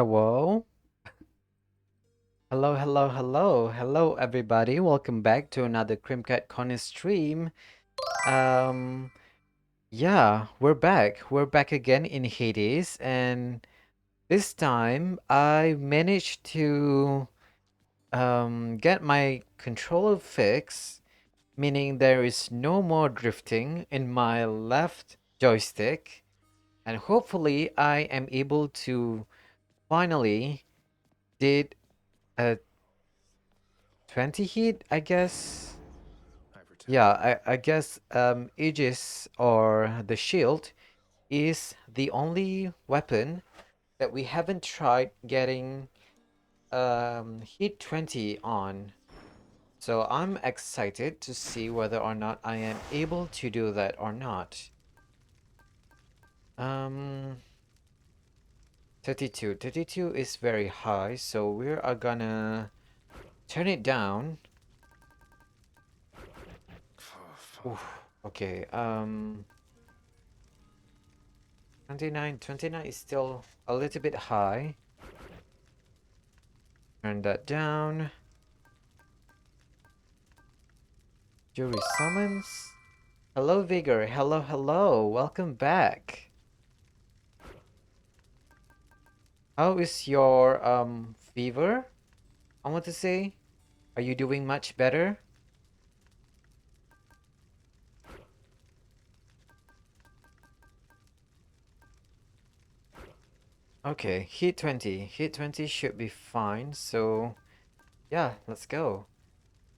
Hello? Hello, everybody. Welcome back to another CreamCatCorner stream. Um, yeah, we're back. We're back again in Hades, and this time I managed to get my controller fixed, meaning there is no more drifting in my left joystick, and hopefully I am able to finally did a 20 hit, I guess. Yeah, I guess Aegis or the shield is the only weapon that we haven't tried getting hit 20 on. So I'm excited to see whether or not I am able to do that or not. Um 32 is very high, so we are gonna turn it down. Oof, okay, 29 is still a little bit high. Turn that down. Jury summons. Hello, Vigor. Hello. Welcome back. How is your fever? I want to say, are you doing much better? Okay, hit 20. Hit 20 should be fine. So, yeah, let's go.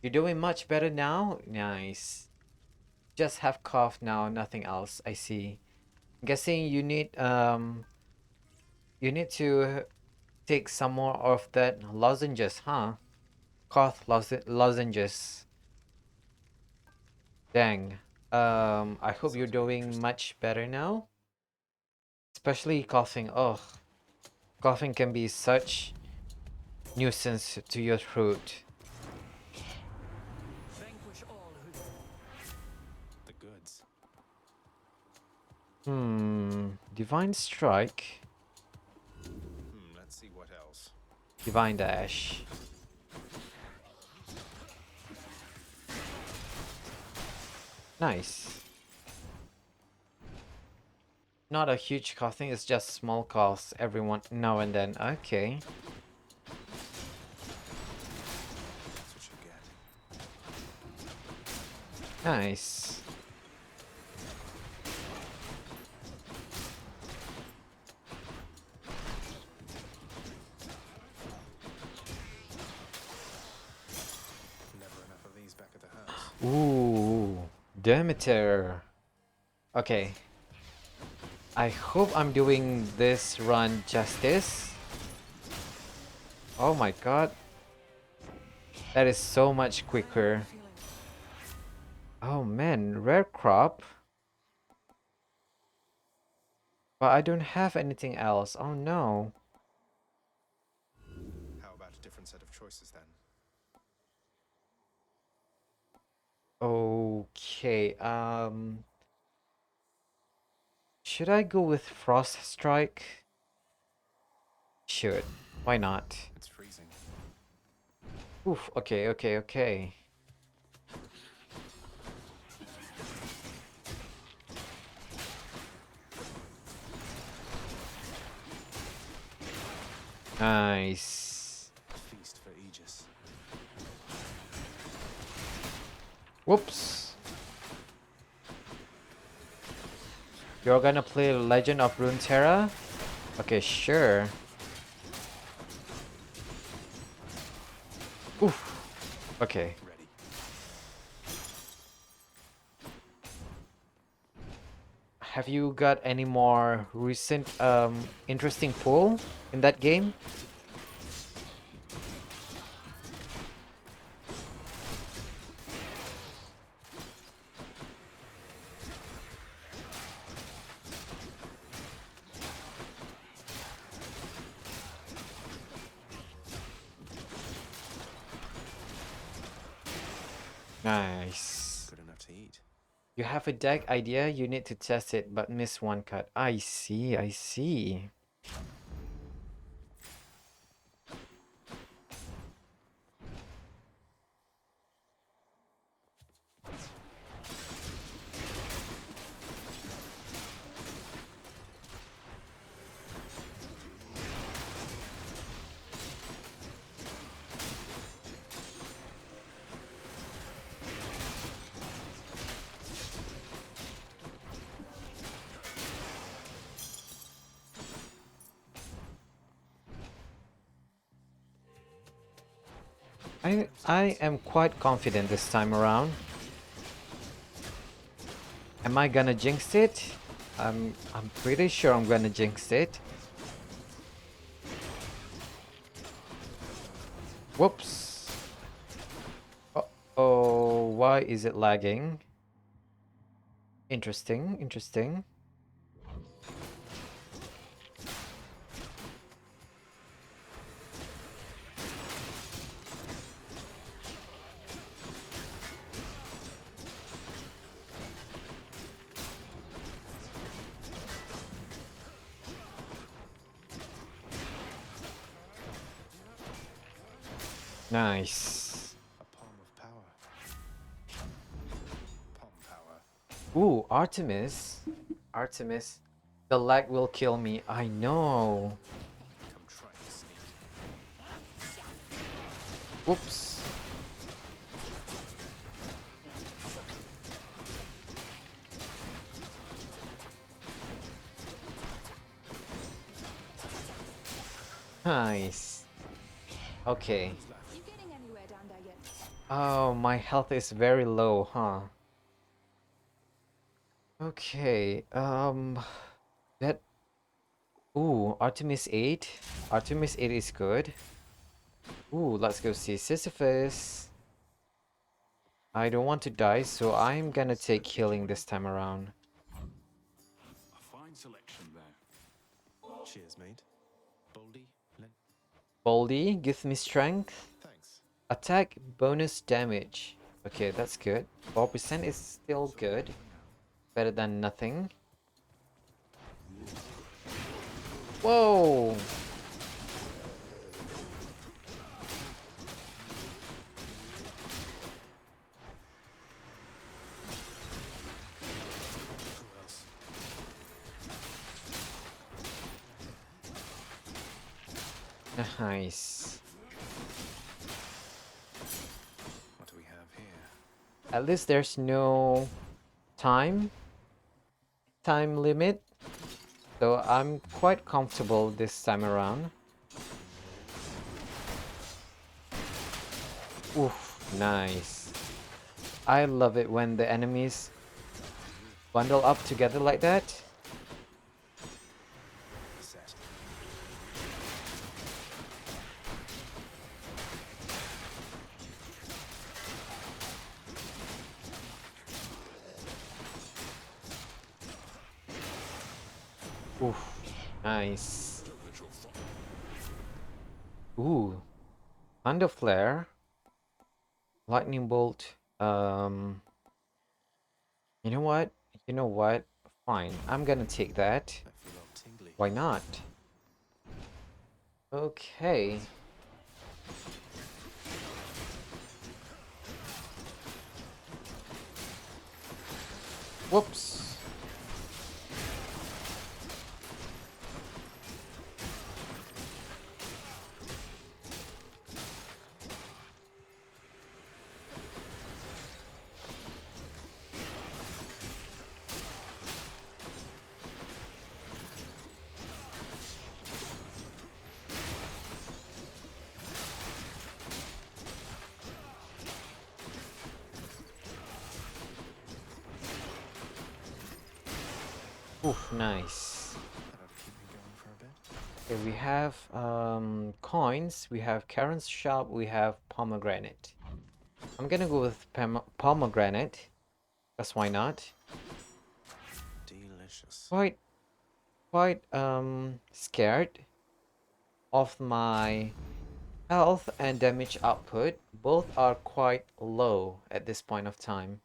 You're doing much better now? Nice. Just have cough now, nothing else. I see. I'm guessing you need to take some more of that lozenges, huh? Cough lozenges. Dang. I hope you're doing much better now. Especially coughing. Ugh. Coughing can be such nuisance to your throat. Divine Strike. Let's see what else. Divine Dash. Nice. Not a huge coughing, it's just small coughs every now and then. Okay. That's what you get. Nice. Never enough of these back at the house. Ooh. Demeter. Okay. I hope I'm doing this run justice. Oh my god. That is so much quicker. Oh man, rare crop. But I don't have anything else. Oh no. How about a different set of choices then? Okay, should I go with Frost Strike? Should. Why not? It's freezing. Oof, okay. Nice. A feast for Aegis. Whoops. You're gonna play Legend of Runeterra? Okay, sure. Oof. Okay. Ready. Have you got any more recent interesting pull in that game? Nice. Good enough to eat. You have a deck idea, you need to test it, but miss one cut. I see. I am quite confident this time around. Am I gonna jinx it? I'm pretty sure I'm gonna jinx it. Whoops. Oh, why is it lagging? Interesting, interesting. Nice. A palm of power. Palm power. Ooh, Artemis. Artemis. The lag will kill me. I know. Come try to sneak. Whoops. Nice. Okay. Who's left? You getting anywhere down there yet? Oh, my health is very low, huh? Okay. That. Ooh, Artemis 8. Artemis 8 is good. Ooh, let's go see Sisyphus. I don't want to die, so I'm gonna take healing this time around. A fine selection there. Cheers, mate. Boldy. Boldy, give me strength. Thanks. Attack bonus damage. Okay, that's good. 4% is still good. Better than nothing. Whoa! Who else? Nice. What do we have here? At least there's no time limit. So I'm quite comfortable this time around. Oof, nice. I love it when the enemies bundle up together like that. Set. Oof, nice. Ooh, Thunder Flare, Lightning Bolt. You know what? You know what? Fine, I'm gonna take that. I feel all tingly. Why not? Okay. Whoops. Oof, nice. That'll keep me going for a bit. Okay, we have coins, we have Karen's shop, we have pomegranate. I'm gonna go with pomegranate. That's why not. Delicious. Quite scared of my health and damage output. Both are quite low at this point of time.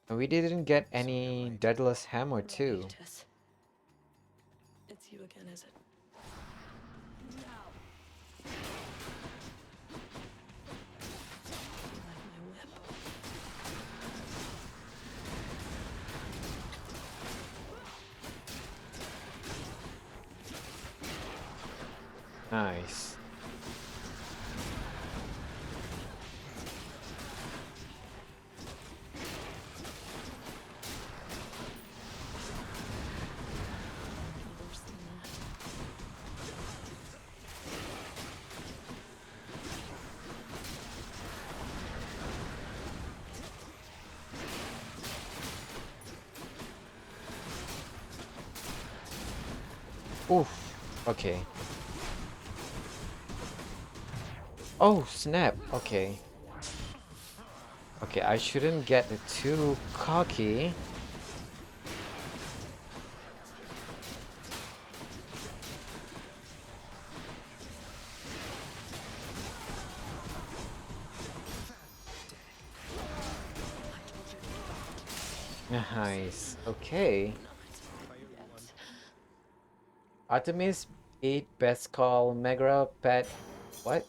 And we didn't get any right. Deadless Hammer too. HADES. It's you again, is it? No. You like my whip? Nice. Worse than that. Oof. Okay. Oh, snap. Okay. Okay, I shouldn't get too cocky. Nice. Okay. Artemis 8 best call Megra pet. What?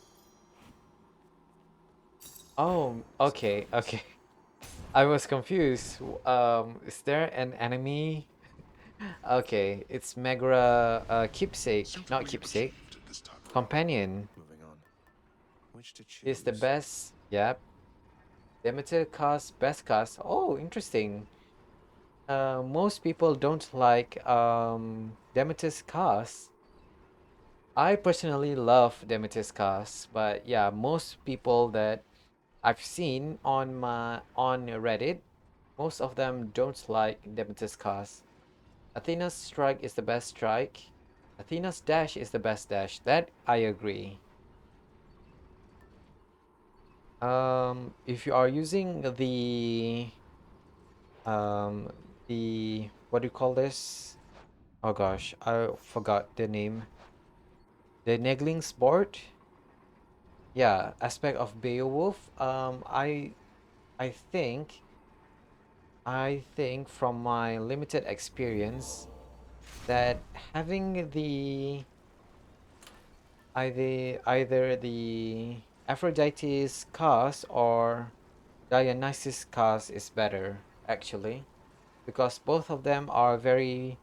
Oh, okay, okay. I was confused. Is there an enemy? Okay, it's Megra keepsake, not Suitably keepsake. achieved this time around. Companion Moving on. Which to choose? is the best. Yep. Limited cost, best cost. Oh, interesting. Most people don't like Demeter's cast. I personally love Demeter's cast, but yeah, most people that I've seen on Reddit, most of them don't like Demeter's cast. Athena's strike is the best strike. Athena's dash is the best dash. That I agree. If you are using um the what do you call this? Oh gosh, I forgot the name. The Negling Sport. Yeah, aspect of Beowulf. I think from my limited experience that having the either the Aphrodite's cast or Dionysus cast is better actually because both of them are very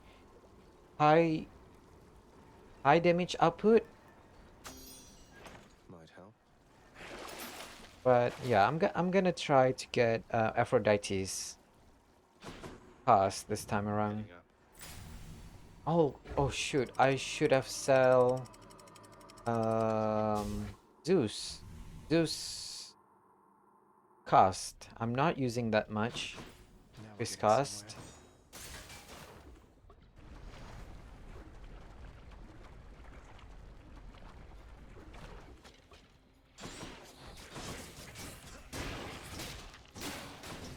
high damage output. Might help. But yeah, I'm gonna try to get Aphrodite's cast this time around. Healing up. Oh shoot! I should have sell Zeus. Zeus cast. I'm not using that much. Now we're His getting somewhere. cast.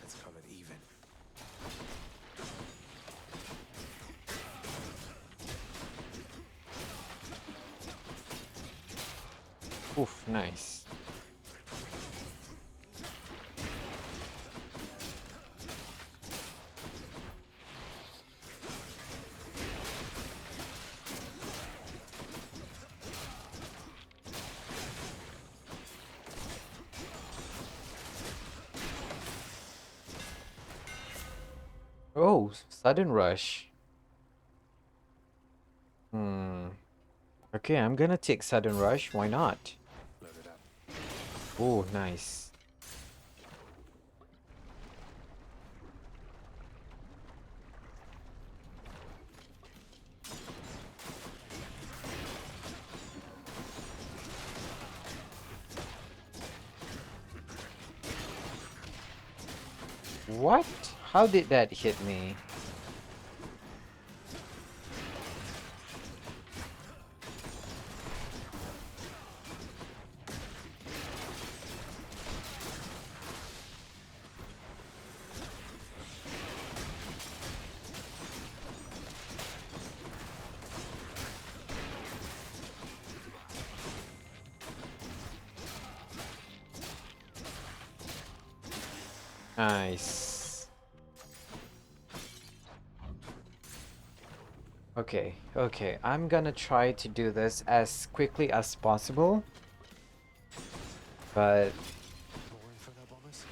Let's call it even. Oof, nice. Oh, sudden rush. Hmm. Okay, I'm gonna take sudden rush. Why not? Load it up. Oh, nice. What? How did that hit me? Nice. Okay, okay. I'm gonna try to do this as quickly as possible. But More inferno bombers.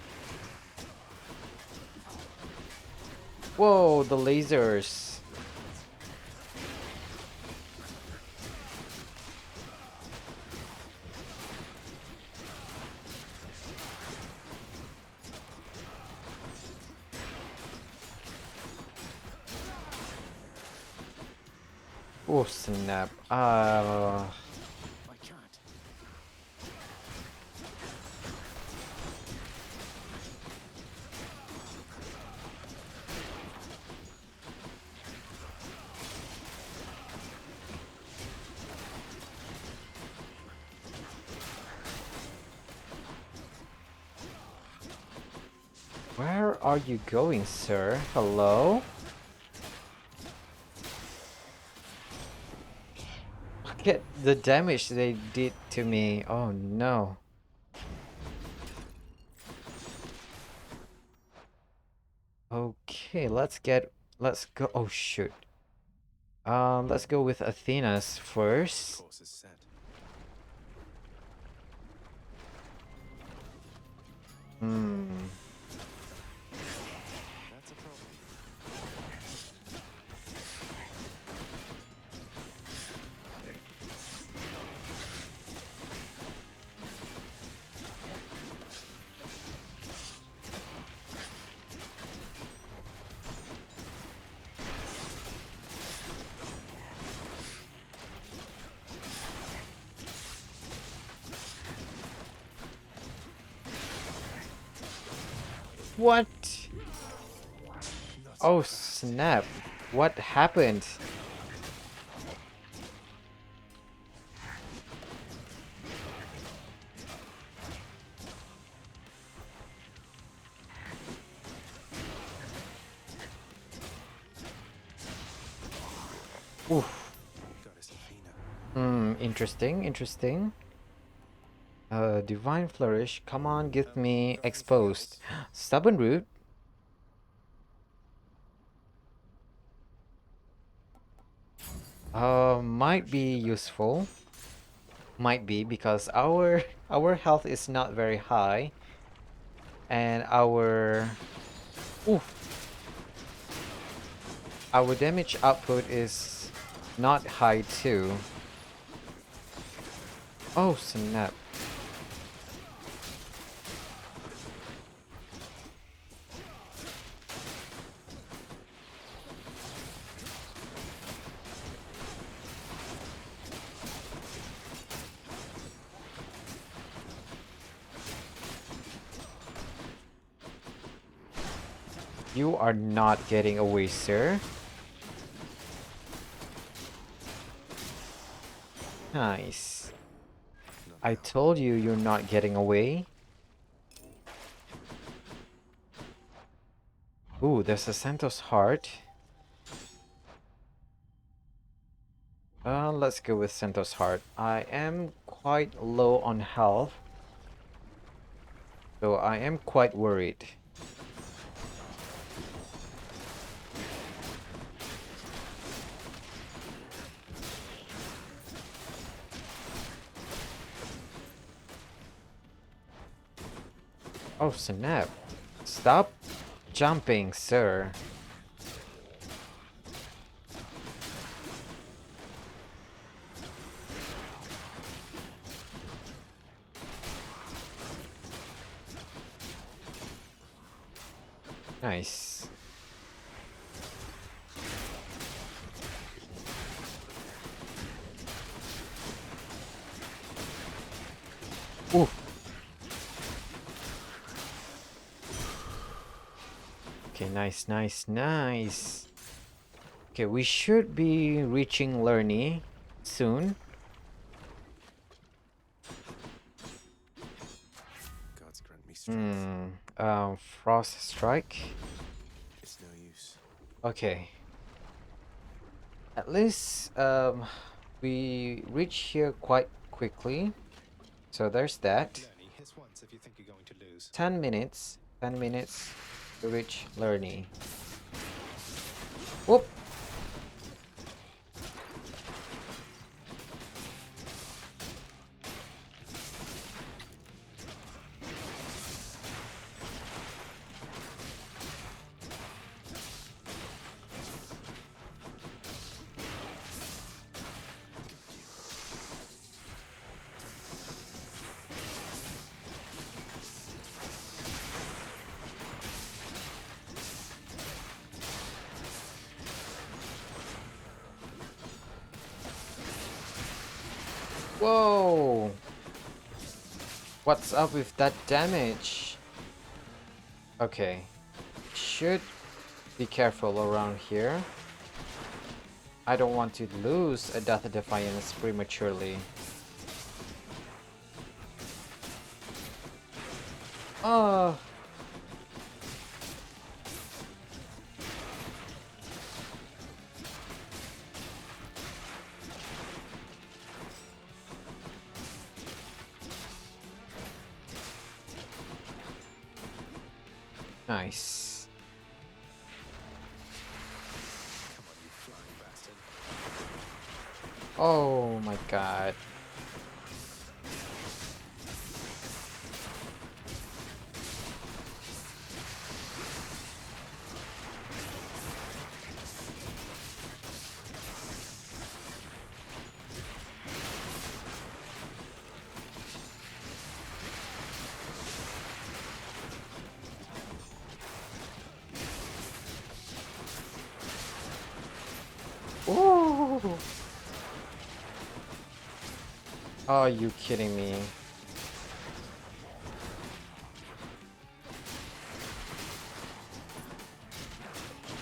whoa, the lasers. Oh snap. I can't. Where are you going, sir? Hello? Look at the damage they did to me. Oh no. Okay, let's go. Oh shoot. Let's go with Athena's first. Course is set. Hmm. That's a problem. What? Not so Oh fast. snap. What happened? Oof. Goddess Athena. Interesting, interesting. Divine Flourish. Come on, give me Got anything exposed. else? Stubborn Root. Might be useful. Might be because our our health is not very high, and oof, our damage output is not high too. Oh snap. You are not getting away, sir. Nice. Not I now. told you you're not getting away. Ooh, there's a Santos heart. Let's go with Santos heart. I am quite low on health, so I am quite worried. Oh snap. Stop jumping, sir. Nice. Ooh. Okay, nice, nice, nice. Okay, we should be reaching Lerny soon. Gods grant me strength. Frost Strike. It's no use. Okay. At least, we reach here quite quickly. So there's that. Lenny, hiss once if you think you're going to lose. 10 minutes. 10 minutes to reach Lerny. Whoop! Whoa! What's up with that damage? Okay. Should be careful around here. I don't want to lose a Death of Defiance prematurely. Oh! Nice. Come on, you flying bastard. Oh my god. Ooh. Are you kidding me?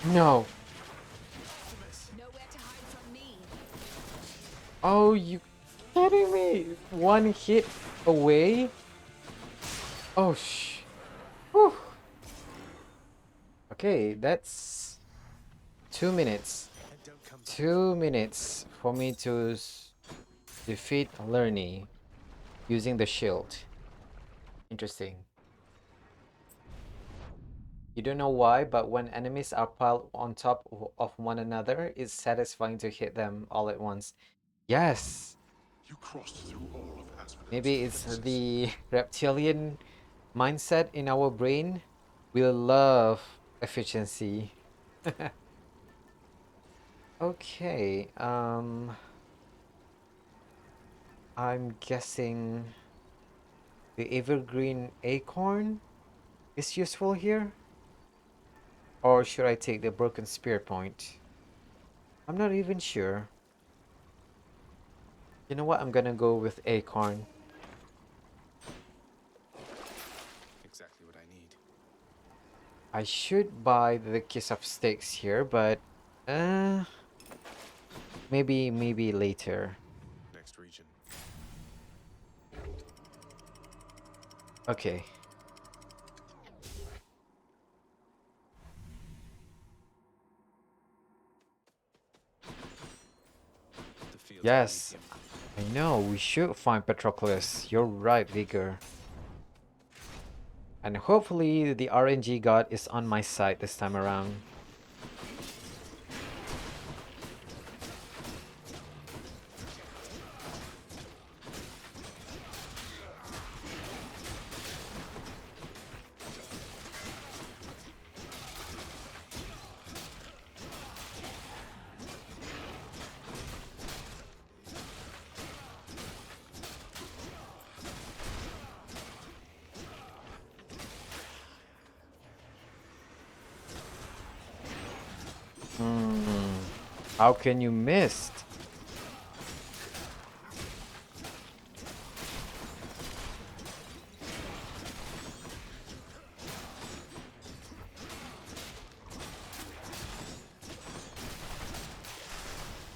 No. Nowhere to hide from me. Oh, you kidding me? One hit away? Oh, Whew. Okay, that's 2 minutes. And don't come back. 2 minutes for me to defeat Lerny using the shield. Interesting. You don't know why, but when enemies are piled on top of one another, it's satisfying to hit them all at once. Yes! You crossed through all of Asphodel's Maybe it's defenses. the reptilian mindset in our brain. We love efficiency. Okay, I'm guessing the evergreen acorn is useful here? Or should I take the broken spear point? I'm not even sure. You know what? I'm gonna go with acorn. Exactly what I need. I should buy the kiss of sticks here, but uh maybe later. Next region. Okay. The fields of Yes, Elysium. I know we should find Patroclus. You're right, Vigor. And hopefully the RNG god is on my side this time around. Hmm. How can you miss?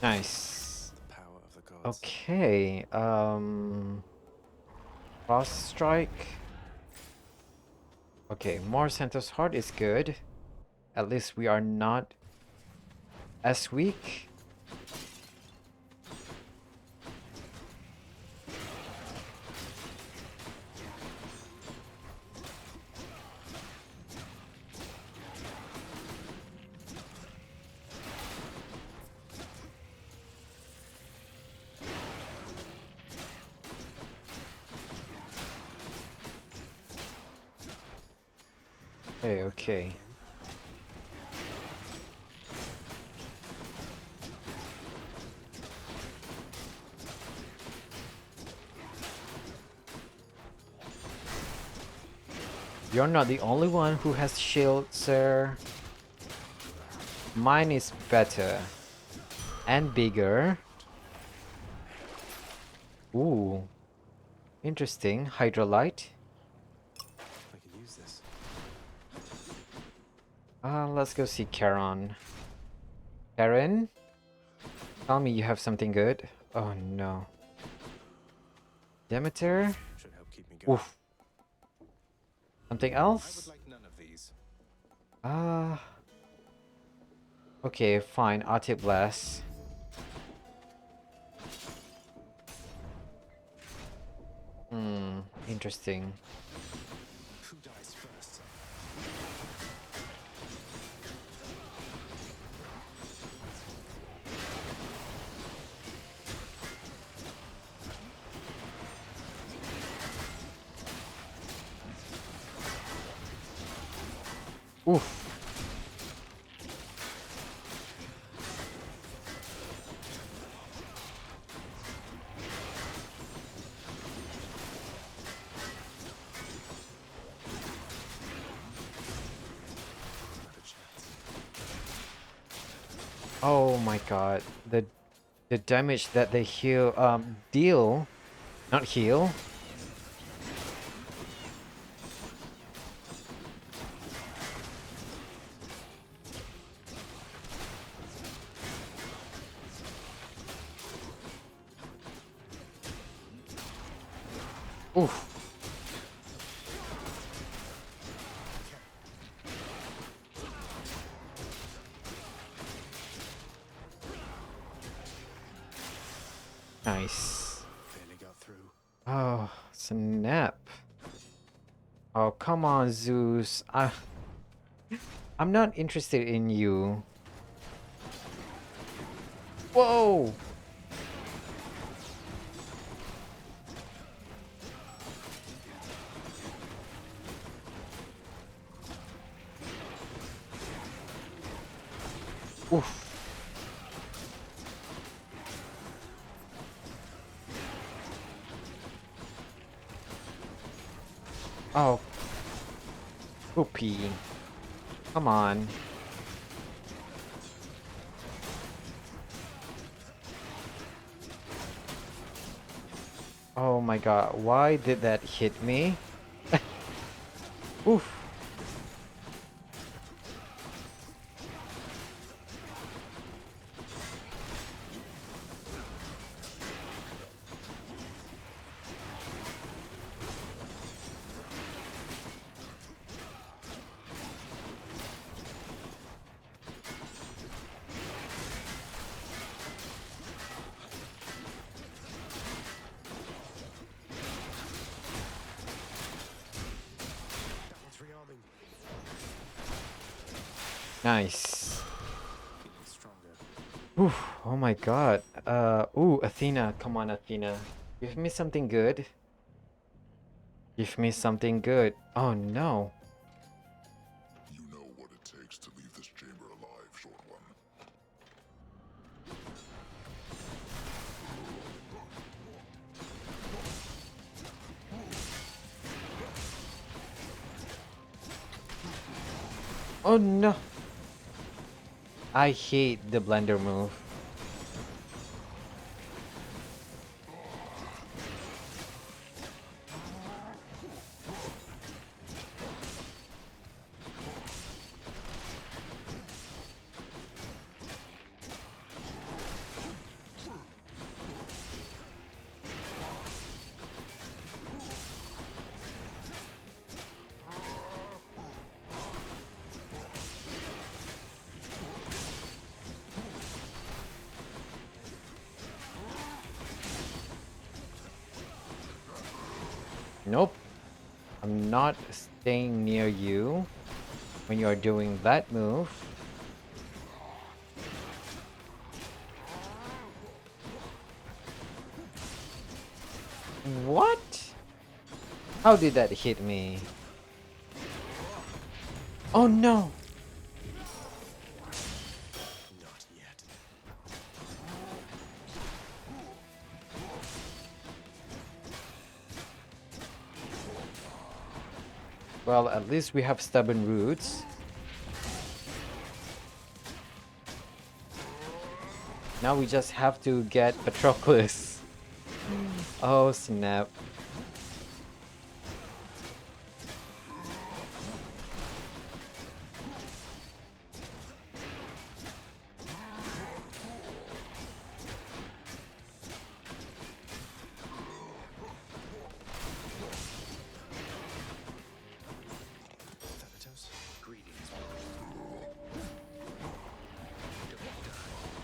Nice. The power of the gods. Okay. Cross strike. Okay, more Santos Heart is good. At least we are not as weak. Okay. You're not the only one who has shield, sir. Mine is better and bigger. Ooh, interesting. Hydrolite. I can use this. Let's go see Charon. Charon, tell me you have something good. Oh no. Demeter. Should help keep me going. Oof. Something I would else? like none of these. Uh, okay, fine. Arctic Blast. Interesting. Who dies first? Oof. Not a chance. Oh my god. The damage that they deal, not heal. Oof. Nice. Barely got through. Oh, snap. Oh, come on, Zeus. I'm not interested in you. Whoa! Oof. Oh, poopy. Come on. Oh my god, why did that hit me? Oof. That one's rearming. Nice. Feeling stronger. Oof. Oh my god. Ooh, Athena. Come on, Athena. Give me something good. Give me something good. Oh no. You know what it takes to leave this chamber alive, short one. Oh no. I hate the blender move. Nope. I'm not staying near you when you're doing that move. What? How did that hit me? Oh no! Not yet. Well, at least we have stubborn roots. Now we just have to get Patroclus. Oh snap. Thanatos. Greetings.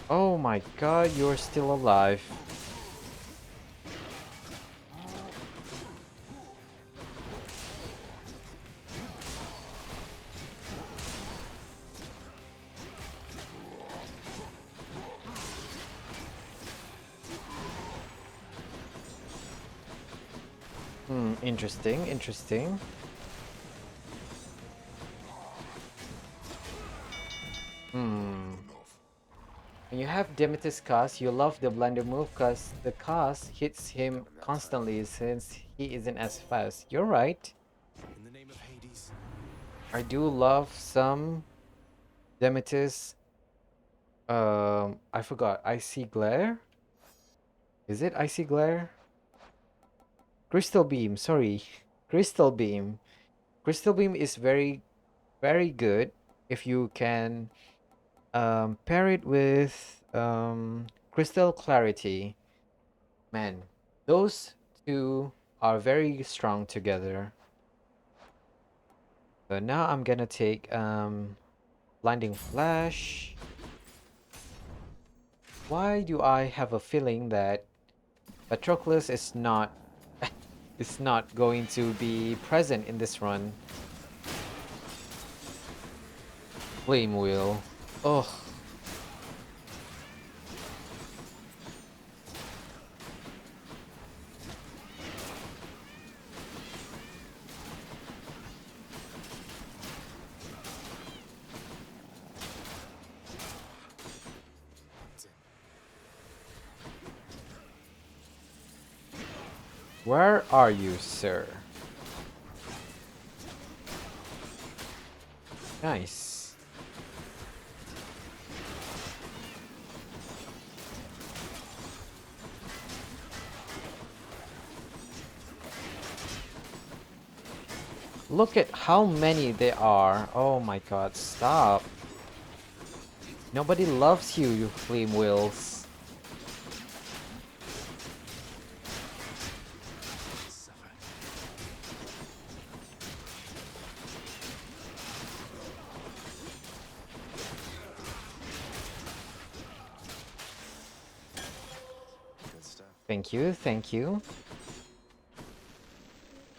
Oh my god, you're still alive. Interesting, interesting. Hmm. enough. When you have Demeter's cast, you love the blender move because the cast hits him Coming that time. constantly since he isn't as fast. You're right. In the name of Hades. I do love some Demeter's. I forgot. Icy Glare? Is it Icy Glare? Crystal Beam, sorry. Crystal Beam. Crystal Beam is very, very good if you can pair it with Crystal Clarity. Man, those two are very strong together. So now I'm gonna take Blinding Flash. Why do I have a feeling that Patroclus is not going to be present in this run? Flame Wheel. Oh, It's in. where are you, sir? Nice. Look at how many there are. Oh my god, stop. Nobody loves you, you flame wheels. Suffer. Good stuff. Thank you, thank you.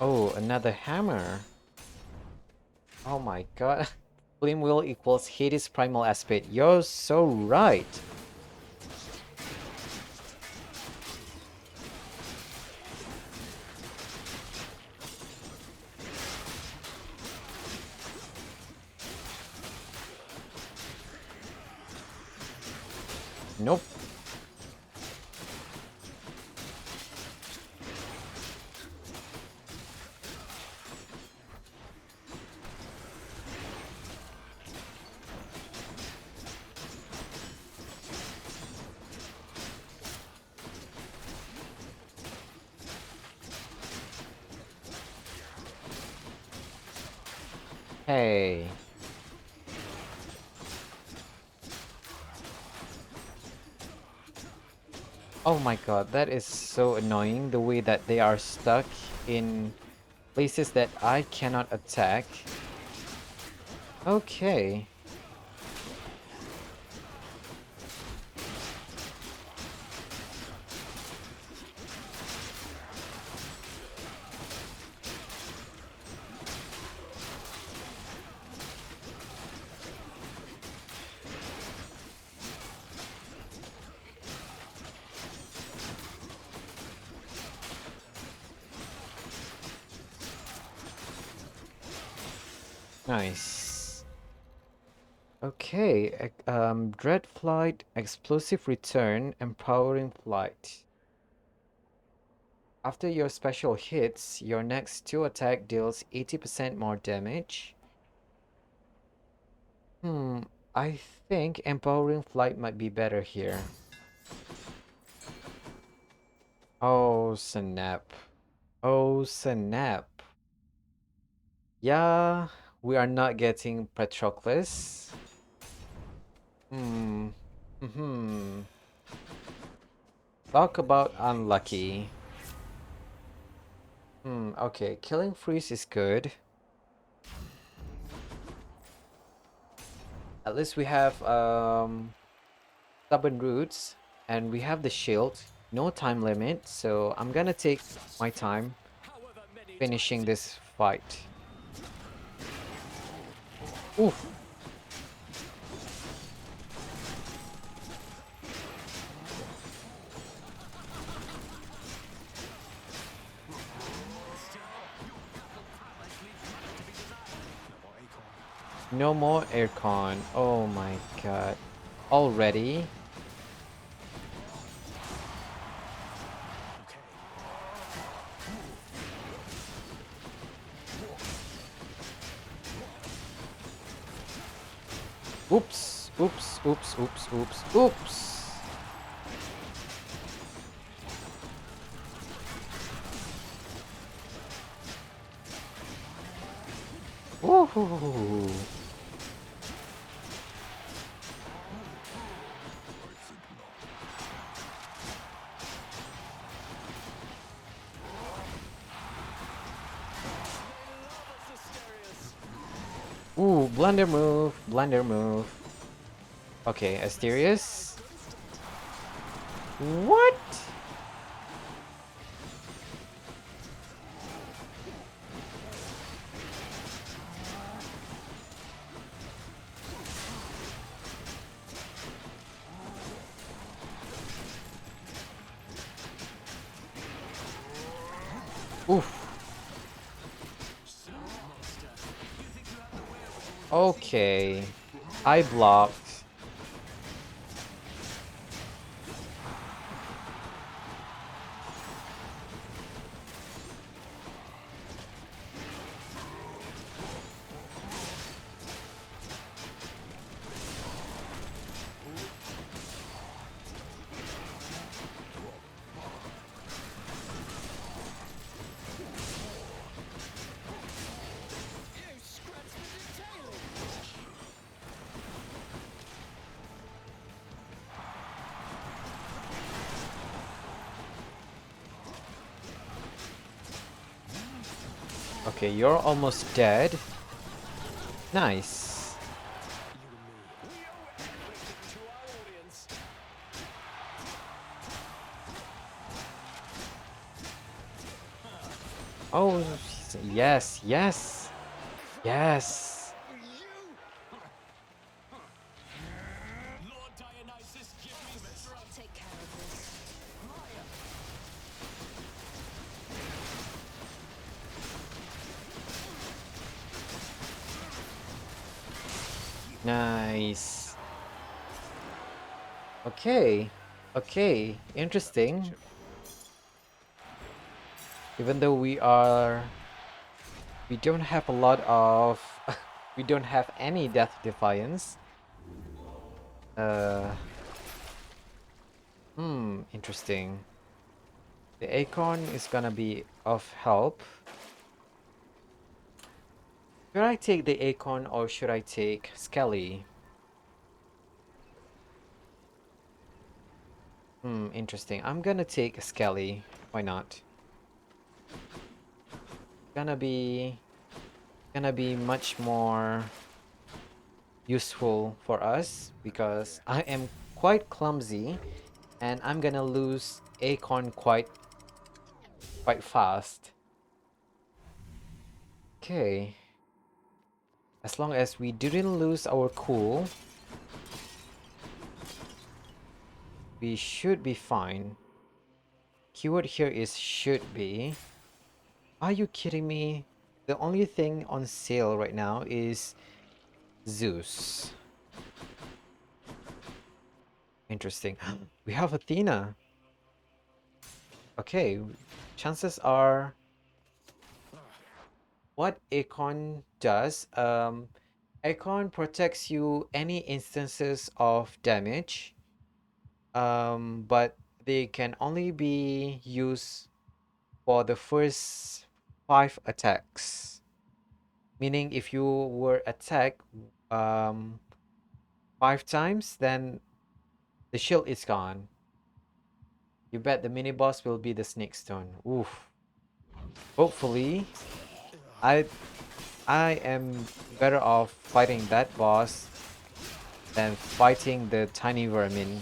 Oh, another hammer. Oh my god. Flame wheel equals Hades primal aspect. You're so right. Nope. Hey. Oh my god, that is so annoying, the way that they are stuck in places that I cannot attack. Okay. Nice. Okay, Dread Flight, Explosive Return, Empowering Flight. After your special hits, your next 2 attack deals 80% more damage. I think Empowering Flight might be better here. Oh, snap. Oh, snap. Yeah, we are not getting Patroclus. Hmm. Hmm. Talk about unlucky. Okay, Killing Freeze is good. At least we have Stubborn Roots and we have the shield. No time limit, so I'm gonna take my time finishing this fight. Oof. No more acorn. No more aircon. Oh my god. Already? Okay. Oops. Oops. Oops. Oops. Oops. Oops. Ooh. Ooh, blunder move. Blunder move. Okay, Asterius. What? Oof. Okay. I blocked. Okay, you're almost dead. Nice. Oh, yes, yes, yes. I'll take care of this. Nice. Okay. Okay. Interesting. Even though we don't have a lot of, we don't have any death defiance. Uh, interesting. The Acorn is gonna be of help. Should I take the Acorn or should I take Skelly? Interesting. I'm gonna take Skelly. Why not? Gonna be much more useful for us because I am quite clumsy and I'm gonna lose Acorn quite fast. Okay. As long as we didn't lose our cool, we should be fine. Keyword here is should be. Are you kidding me? The only thing on sale right now is Zeus. Interesting. We have Athena. Okay, chances are what Acorn does, Acorn protects you any instances of damage, but they can only be used for the first 5 attacks. Meaning if you were attacked 5 times, then the shield is gone. You bet the mini boss will be the snake stone. Oof. Hopefully, I I am better off fighting that boss than fighting the tiny vermin.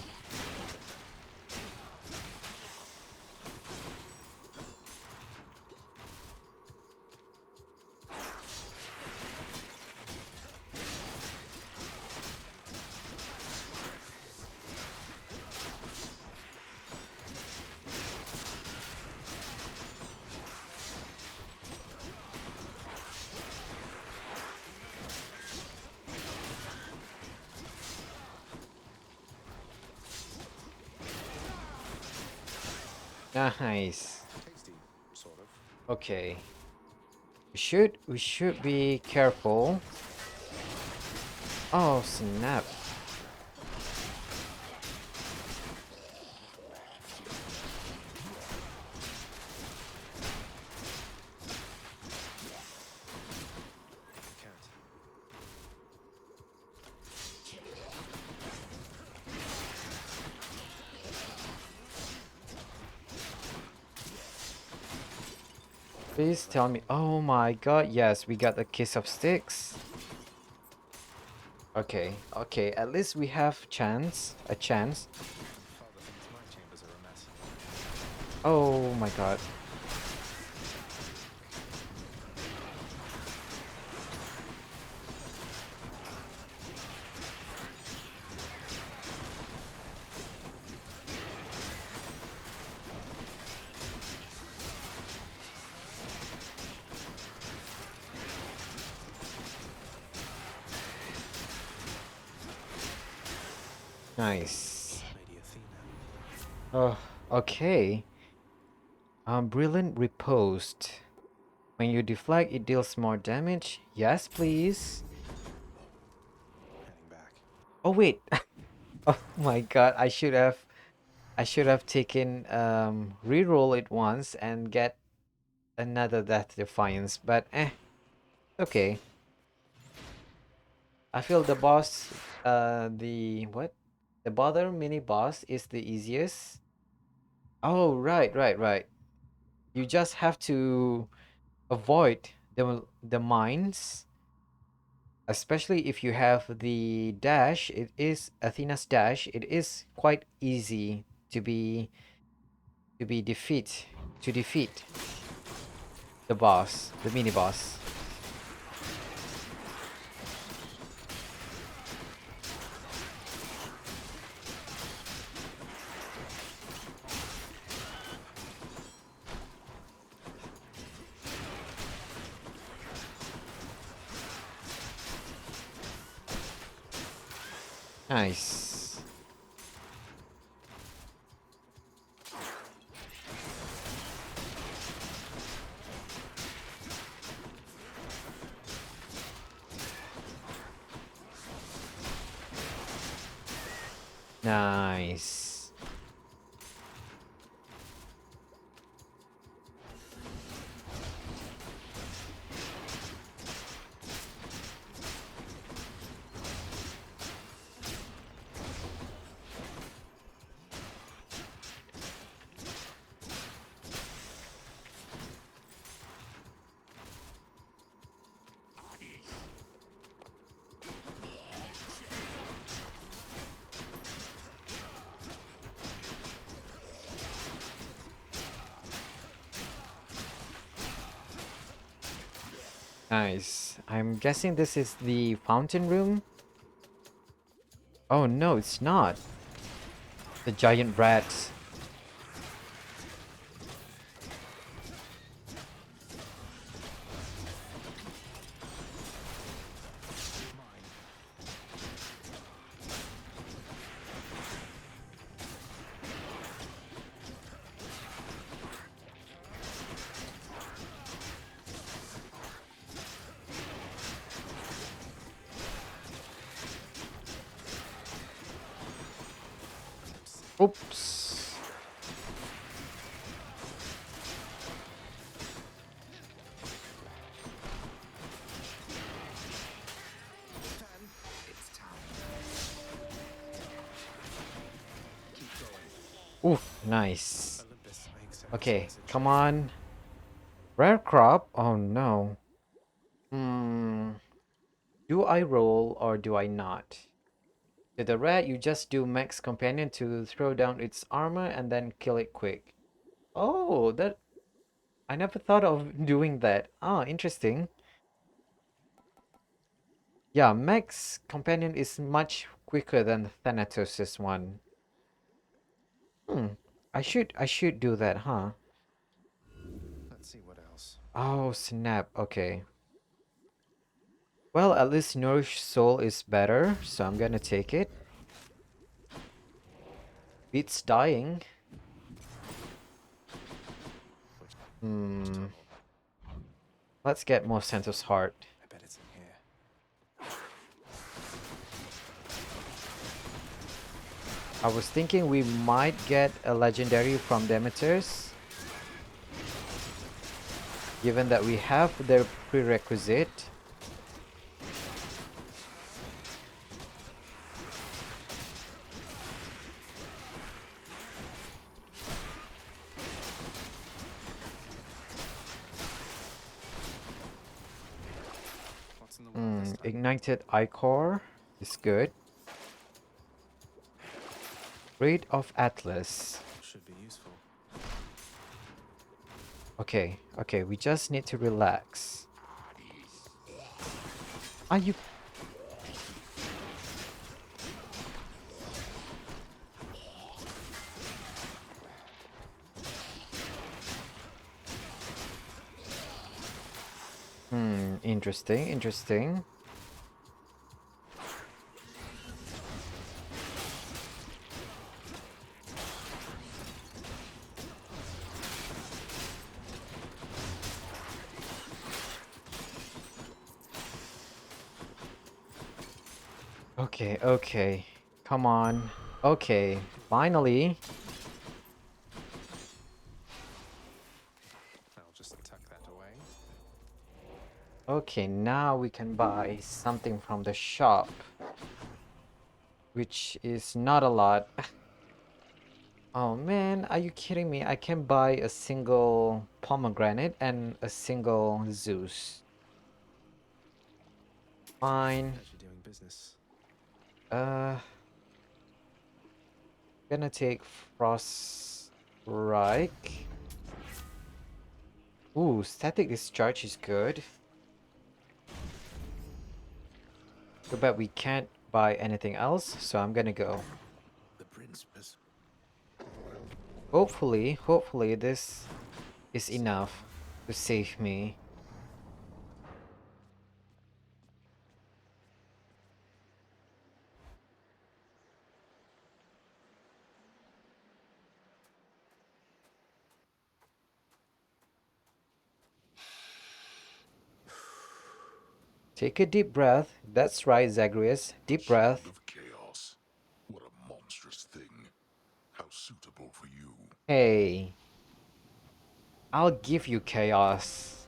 Nice. Tasty, sort of. Okay. We should be careful. Oh, snap. Can't. Please tell me. Oh my god, yes, we got a kiss of sticks. Okay, okay, at least we have a chance. Father thinks my chambers are a mess. Oh my god. Nice. Lady Athena. Oh, okay. Brilliant riposte. When you deflect, it deals more damage. Yes, please. Heading back. Oh wait. Oh my god, I should have taken reroll it once and get another Death Defiance, but okay. I feel the boss the what? The bother mini boss is the easiest. Oh right, right, right. You just have to avoid the mines, especially if you have the dash. It is Athena's dash. It is quite easy to be defeat the boss, the mini boss. Nice. Nice. Nice. I'm guessing this is the fountain room. Oh no, it's not. The giant rats. Oops. Oof, nice. Olympus, I accept this Okay, message. come on. Rare crop? Oh no. Hmm. Do I roll or do I not? To the rat, you just do max companion to throw down its armor and then kill it quick. Oh, that I never thought of doing that. Ah, interesting. Yeah, max companion is much quicker than Thanatos' one. Hmm. I should do that, huh? Let's see what else. Oh, snap. Okay. Well, at least Nourish Soul is better, so I'm gonna take it. Beats dying. Hmm. Let's get more Santos Heart. I bet it's in here. I was thinking we might get a legendary from Demeter's, given that we have the prerequisite. What's in the well this time? Ignited Ichor is good. Raid of Atlas. Should be useful. Okay, okay, we just need to relax. Are you... interesting, interesting. Okay, okay. Come on. Okay, finally. I'll just tuck that away. Okay, now we can buy something from the shop. Which is not a lot. Oh man, are you kidding me? I can buy a single pomegranate and a single Zeus. Fine. Pleasure doing business. Gonna take Frost Strike. Ooh, Static Discharge is good. Too bad we can't buy anything else, so I'm gonna go. The principles. Hopefully this is enough to save me. Take a deep breath. That's right, Zagreus. Deep breath. Shield of chaos. What a monstrous thing. How suitable for you. Hey, I'll give you chaos.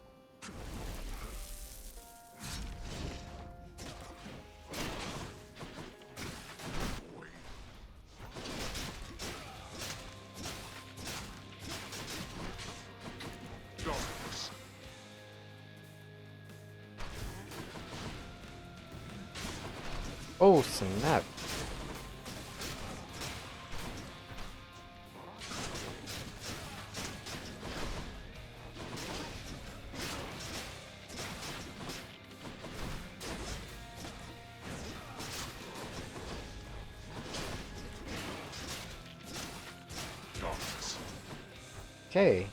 Darkness. Oh, snap. Darkness. Okay.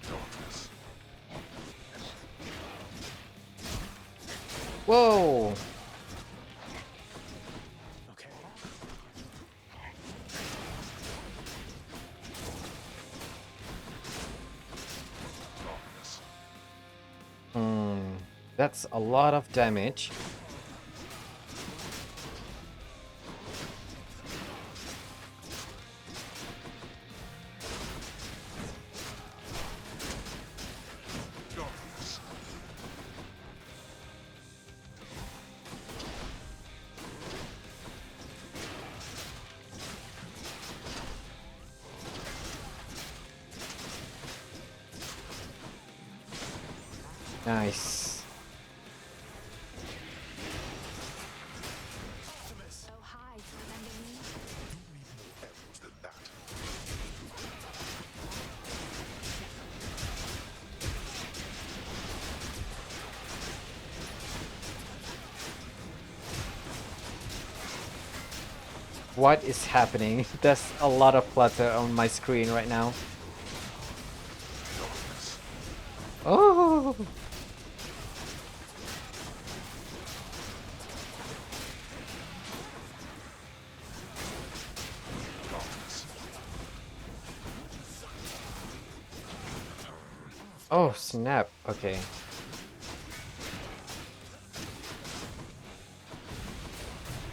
Darkness. Whoa. Okay. Darkness. That's a lot of damage. Darkness. Nice. Oh, hi. Remember me? Else than that. What is happening? There's a lot of clutter on my screen right now. Oh! Oh, snap. Okay.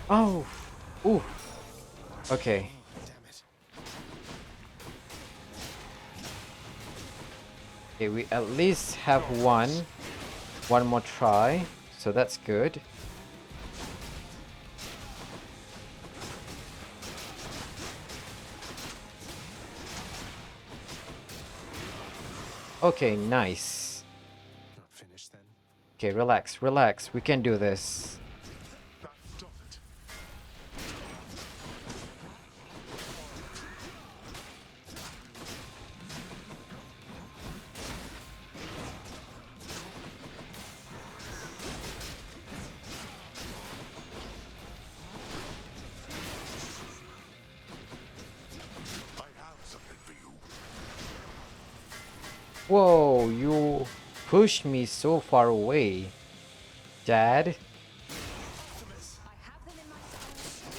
Oh! Ooh. Okay. Damn it. Okay, we at least have one more try, so that's good. Okay, nice. Not finished then. Okay, relax, relax. We can do this. That does it. I have something for you. Whoa, you pushed me so far away, Dad. I have them in my sights.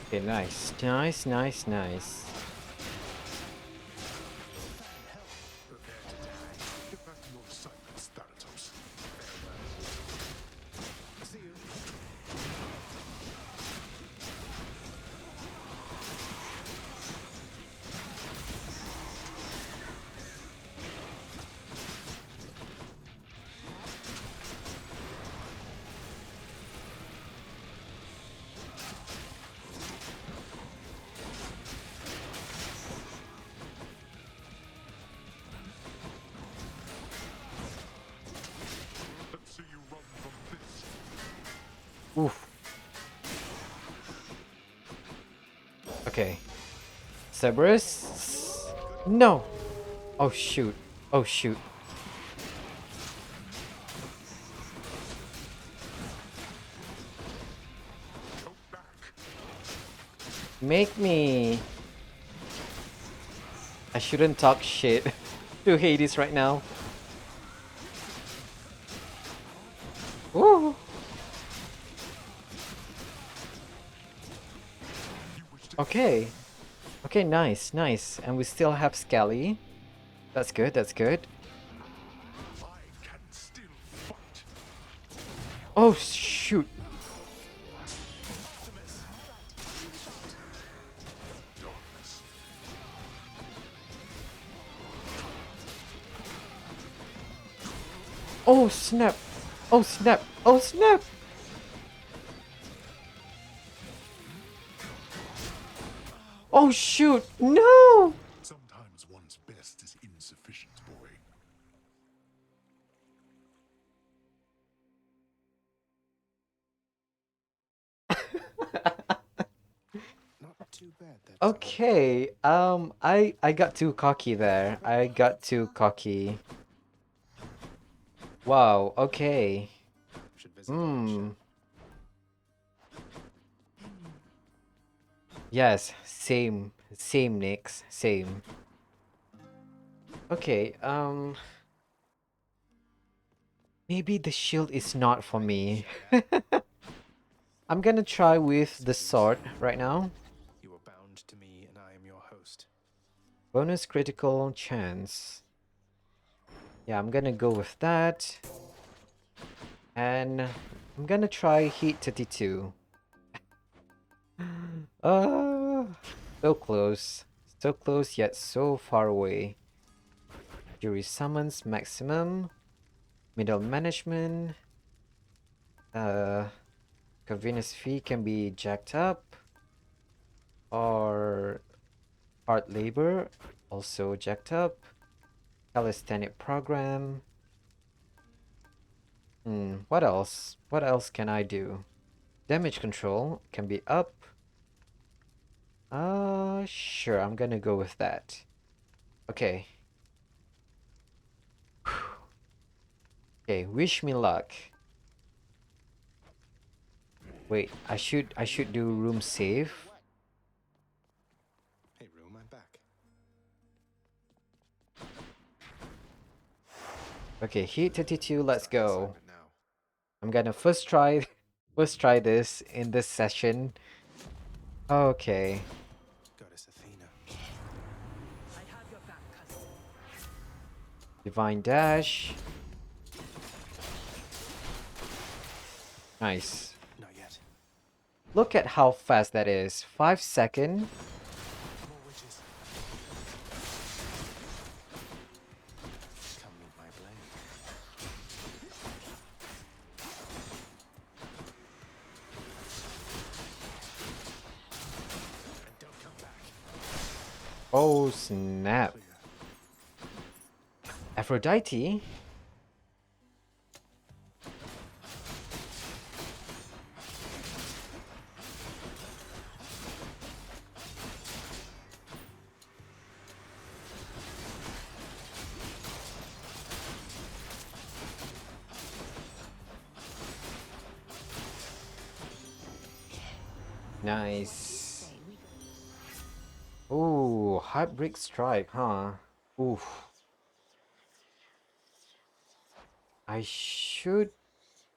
Okay, nice, nice, nice, nice. Prepare to die. Get back to your assignments, Thanatos. See you. Let's see you run from this. Oof. Okay. Cerberus? No! Oh shoot. Oh shoot. Go back. Make me. I shouldn't talk shit to Hades right now. Ooh. You wish to Okay. Okay, nice, nice. And we still have Scally. That's good, that's good. I can still fight. Oh shoot. Darkness. Oh snap. Oh snap. Oh snap. Oh shoot. No. Sometimes one's best is insufficient, boy. Not too bad that time. Okay. I got too cocky there. I got too cocky. Wow. Okay. Should visit the red Hmm. ship. Yes. Same. Same, Nix. Same. Okay. Maybe the shield is not for me. I'm gonna try with the sword right now. You are bound to me, and I am your host. Bonus critical chance. Yeah, I'm gonna go with that. And I'm gonna try Heat 32. So close. So close yet so far away. Jury summons maximum. Middle management. Convenience fee can be jacked up. Or hard labor also jacked up. Calisthenic program. What else? What else can I do? Damage control can be up. Sure, I'm gonna go with that. Okay. Okay, wish me luck. Wait, I should do room save. Hey, room, I'm back. Okay, heat 32, let's Start the go. assignment now. I'm gonna first try first try this in this session. Okay. Goddess Athena. I have your back, cousin. Divine dash. Nice. Not yet. Look at how fast that is. 5 seconds. More witches. Come meet my blade. And don't come back. Oh snap. Clear. Aphrodite? Nice. Ooh, Heartbreak Strike, huh? Oof. I should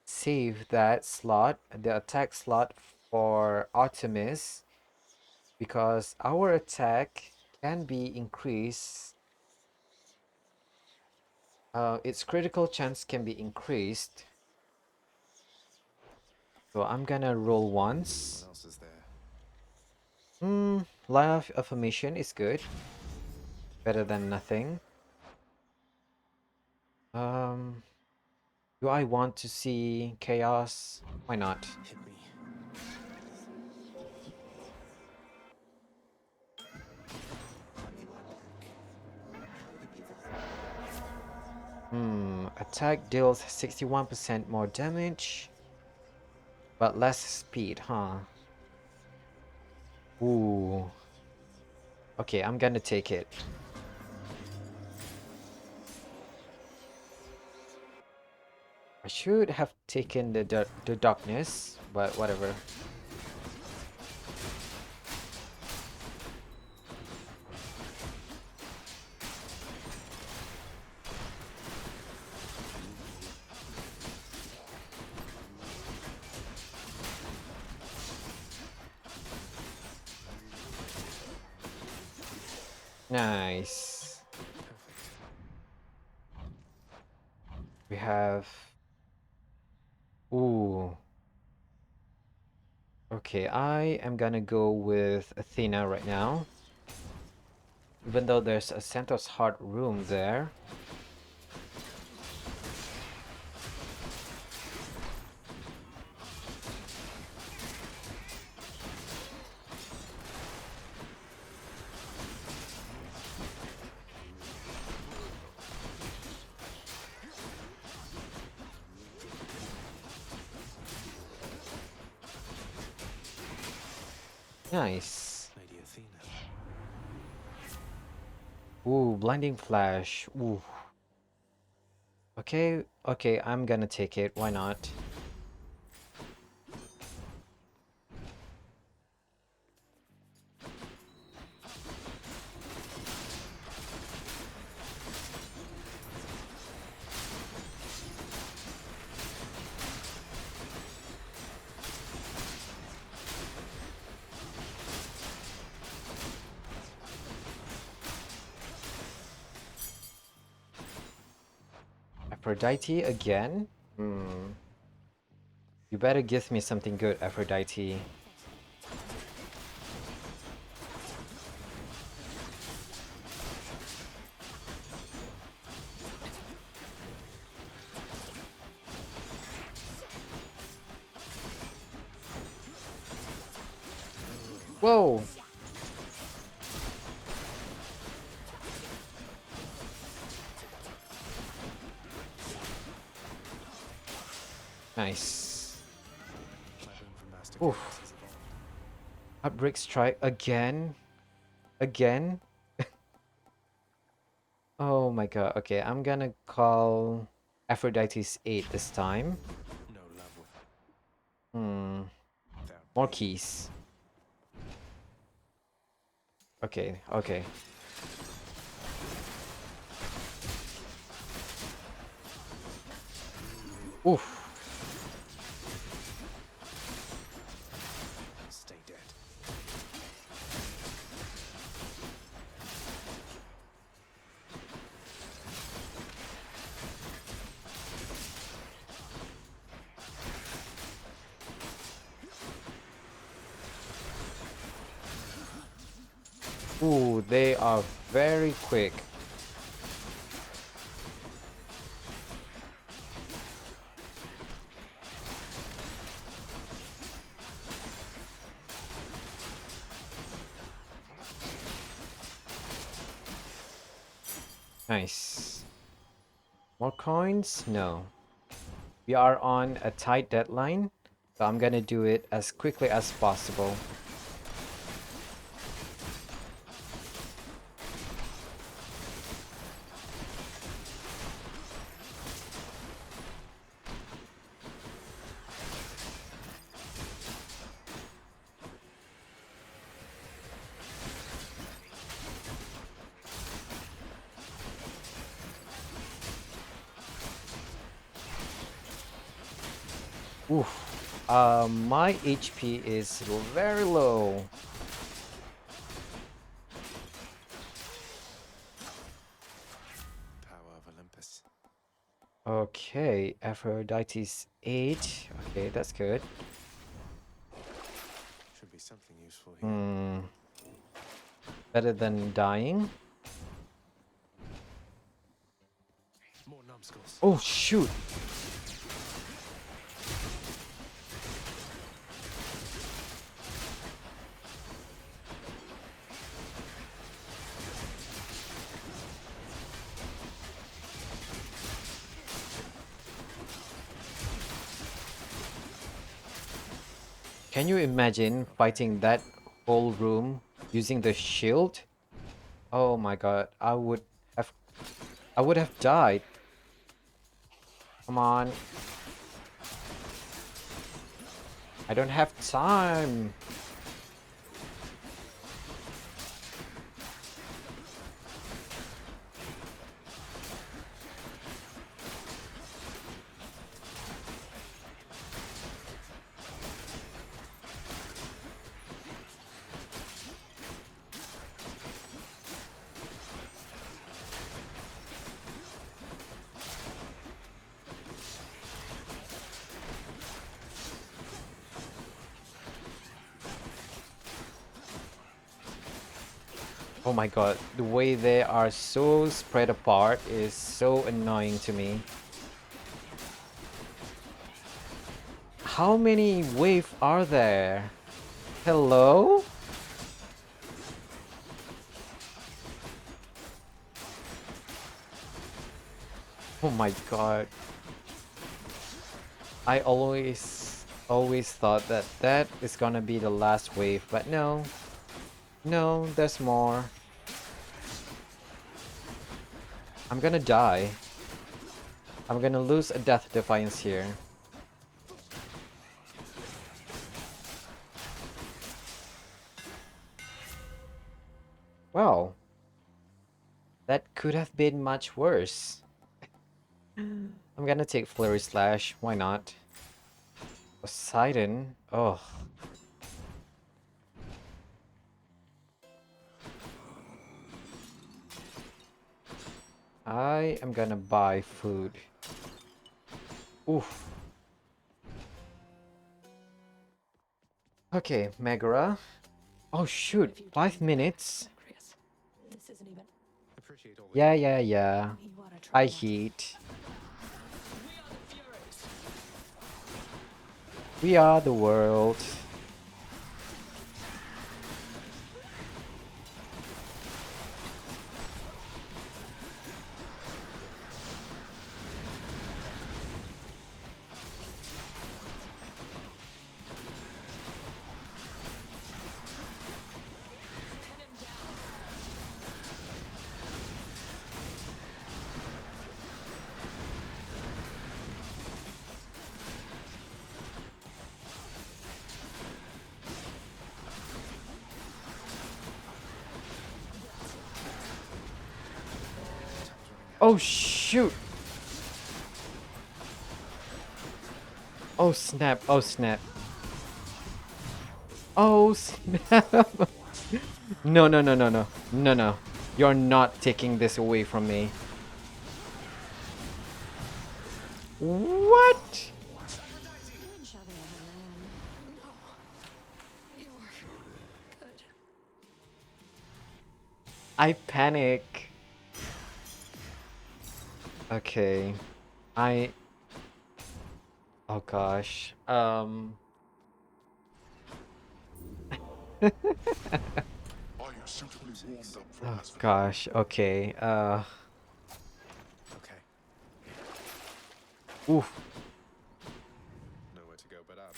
save that slot, the attack slot for Artemis, because our attack can be increased. Its critical chance can be increased. So I'm gonna roll once. What else is there? Life affirmation is good. Better than nothing. Um, do I want to see chaos? Why not? Hit me. Attack deals 61% more damage, but less speed, huh? Ooh. Okay, I'm gonna take it. I should have taken the darkness, but whatever. Nice. Perfect. We have... Ooh. Okay, I am gonna go with Athena right now. Even though there's a Centaur's Heart room there. Nice. Lady Athena. Ooh, Blinding Flash. Ooh. Okay, okay, I'm gonna take it. Why not? Aphrodite again? You better give me something good, Aphrodite. Whoa! Nice. My boom from Master Oof. Chaos has evolved. Outbreak strike again. Again. Oh my god. Okay, I'm gonna call Aphrodite's 8 this time. No love Hmm. without More pain. keys. Okay, okay. Oof. Stay dead. Ooh, they are very quick. Nice. More coins? No. We are on a tight deadline, so I'm gonna do it as quickly as possible. Oof. My HP is very low. Power of Olympus. Okay, Aphrodite's 8. Okay, that's good. Should be something useful here. Hmm. Better than dying. More numbskulls. Oh, shoot. Can you imagine fighting that whole room using the shield? Oh my god, have I would have died. Come on. I don't have time. Oh my god, the way they are so spread apart is so annoying to me. How many waves are there? Hello? Oh my god. I always thought that that is gonna be the last wave, but no. No, there's more. I'm gonna die. I'm gonna lose a death defiance here. Well, that could have been much worse. I'm gonna take Flurry Slash, why not? Poseidon? Oh. I am gonna buy food. Oof. Okay, Megara. Oh shoot, If you 5 minutes? Chris, this isn't even. Appreciate all the Yeah, help. yeah, yeah. You wanna try I that? heat. We are the Furies. We are the world. Oh shoot! Oh snap! Oh snap! Oh snap! No, no, no, no, no, no, no! You're not taking this away from me. What? Good shoving of a man. No. You're good. I panic. Okay. I. Oh gosh. Are you suitably warmed up for Oh this? gosh. Okay. Okay. Oof. Nowhere to go but up.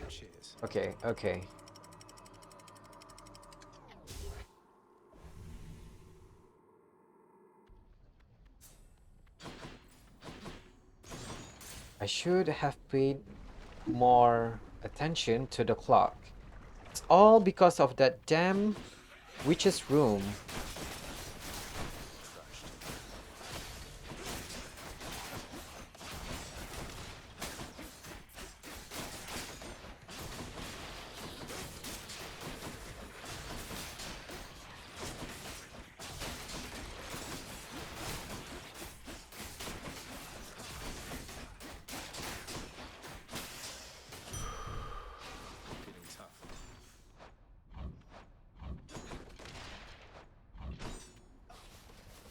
Cheers. Okay. Okay. I should have paid more attention to the clock. It's all because of that damn witch's room. Crushed. Feeling tough.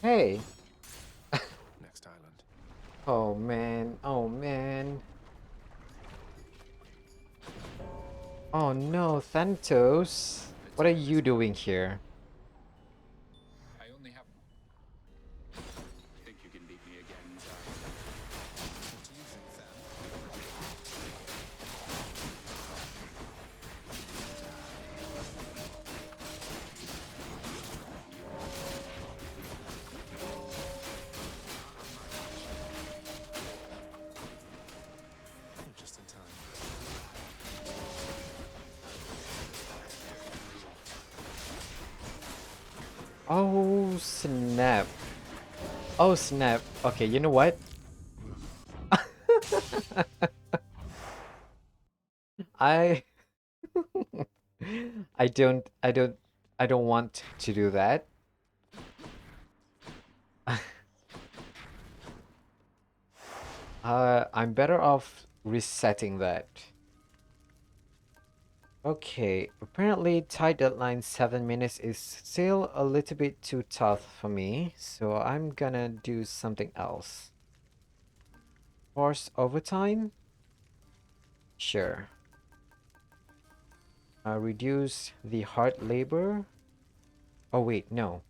Hey. Next island. Oh man. Oh man. Oh no, Thanatos. What are you doing here? I only have. Think you can beat me again, Zara? What do you think, Than? Just in time. Oh snap. Oh snap. Okay, you know what? I I don't want to do that. I'm better off resetting that. Okay, apparently tight deadline 7 minutes is still a little bit too tough for me, so I'm gonna do something else. Force overtime? Sure. Reduce the hard labor? Oh wait, no.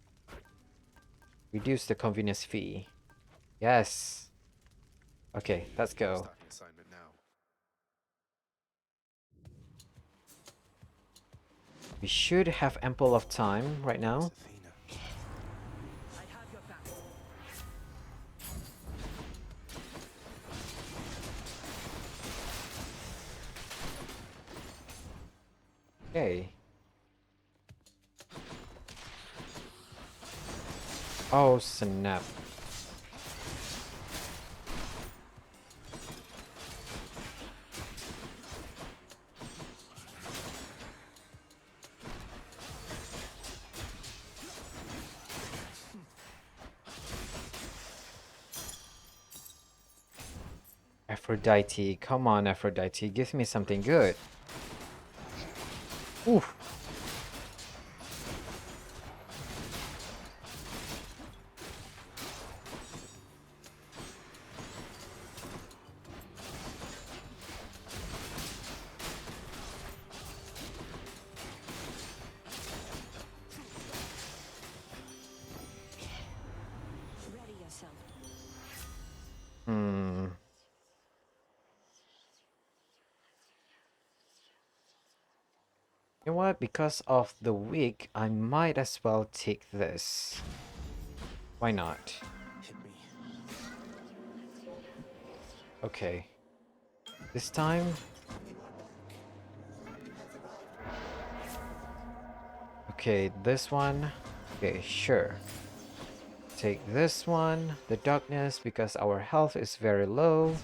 Reduce the convenience fee. Yes. Okay, let's go. Starting assignment now. We should have ample of time right It's now. Athena. I have your back. Okay. Oh snap. Aphrodite, come on Aphrodite, give me something good. Oof. Ready yourself. Hmm. You know what? Because of the week, I might as well take this. Why not? Hit me. Okay. This time. Okay, this one. Okay, sure. take this one, the darkness, because our health is very low.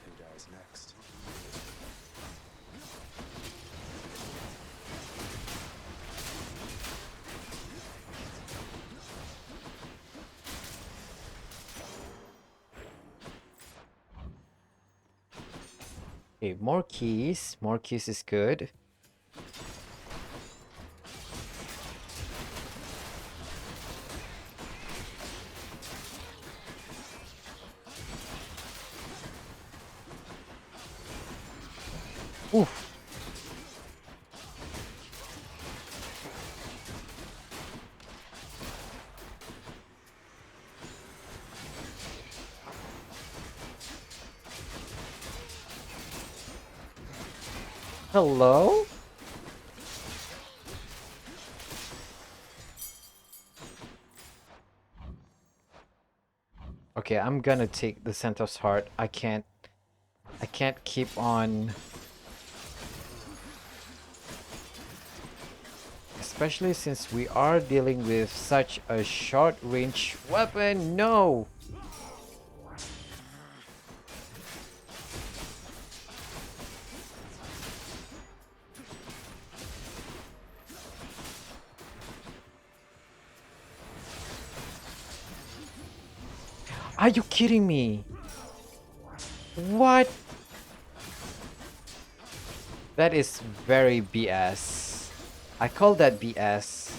Who dies next? Okay, more keys. More keys is good. Oof. Hello? Okay, I'm gonna take the Centaur's heart. I can't keep on, especially since we are dealing with such a short range weapon. No. Are you kidding me? What? That is very BS. I call that BS.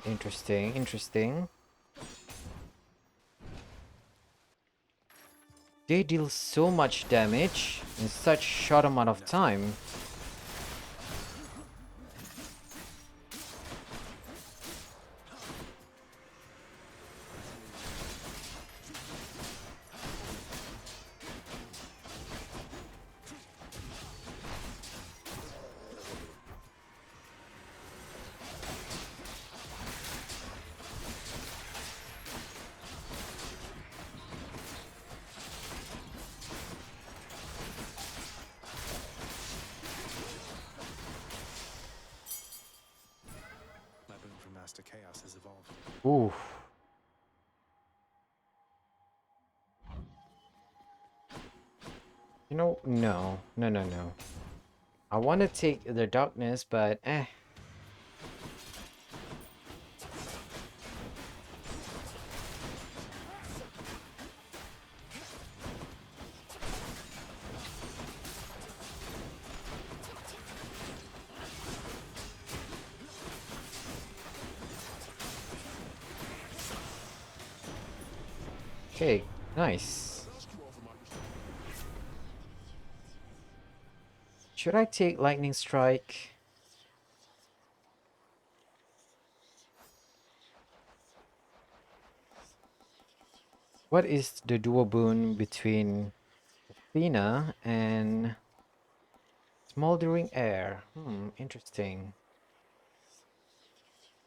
Interesting, interesting. They deal so much damage in such short amount of time. My boon from Master Chaos has evolved. Ooh. You know, no. No, no, no. I want to take the darkness, but eh. Okay, nice. Should I take Lightning Strike? What is the dual boon between Athena and Smoldering Air? Interesting.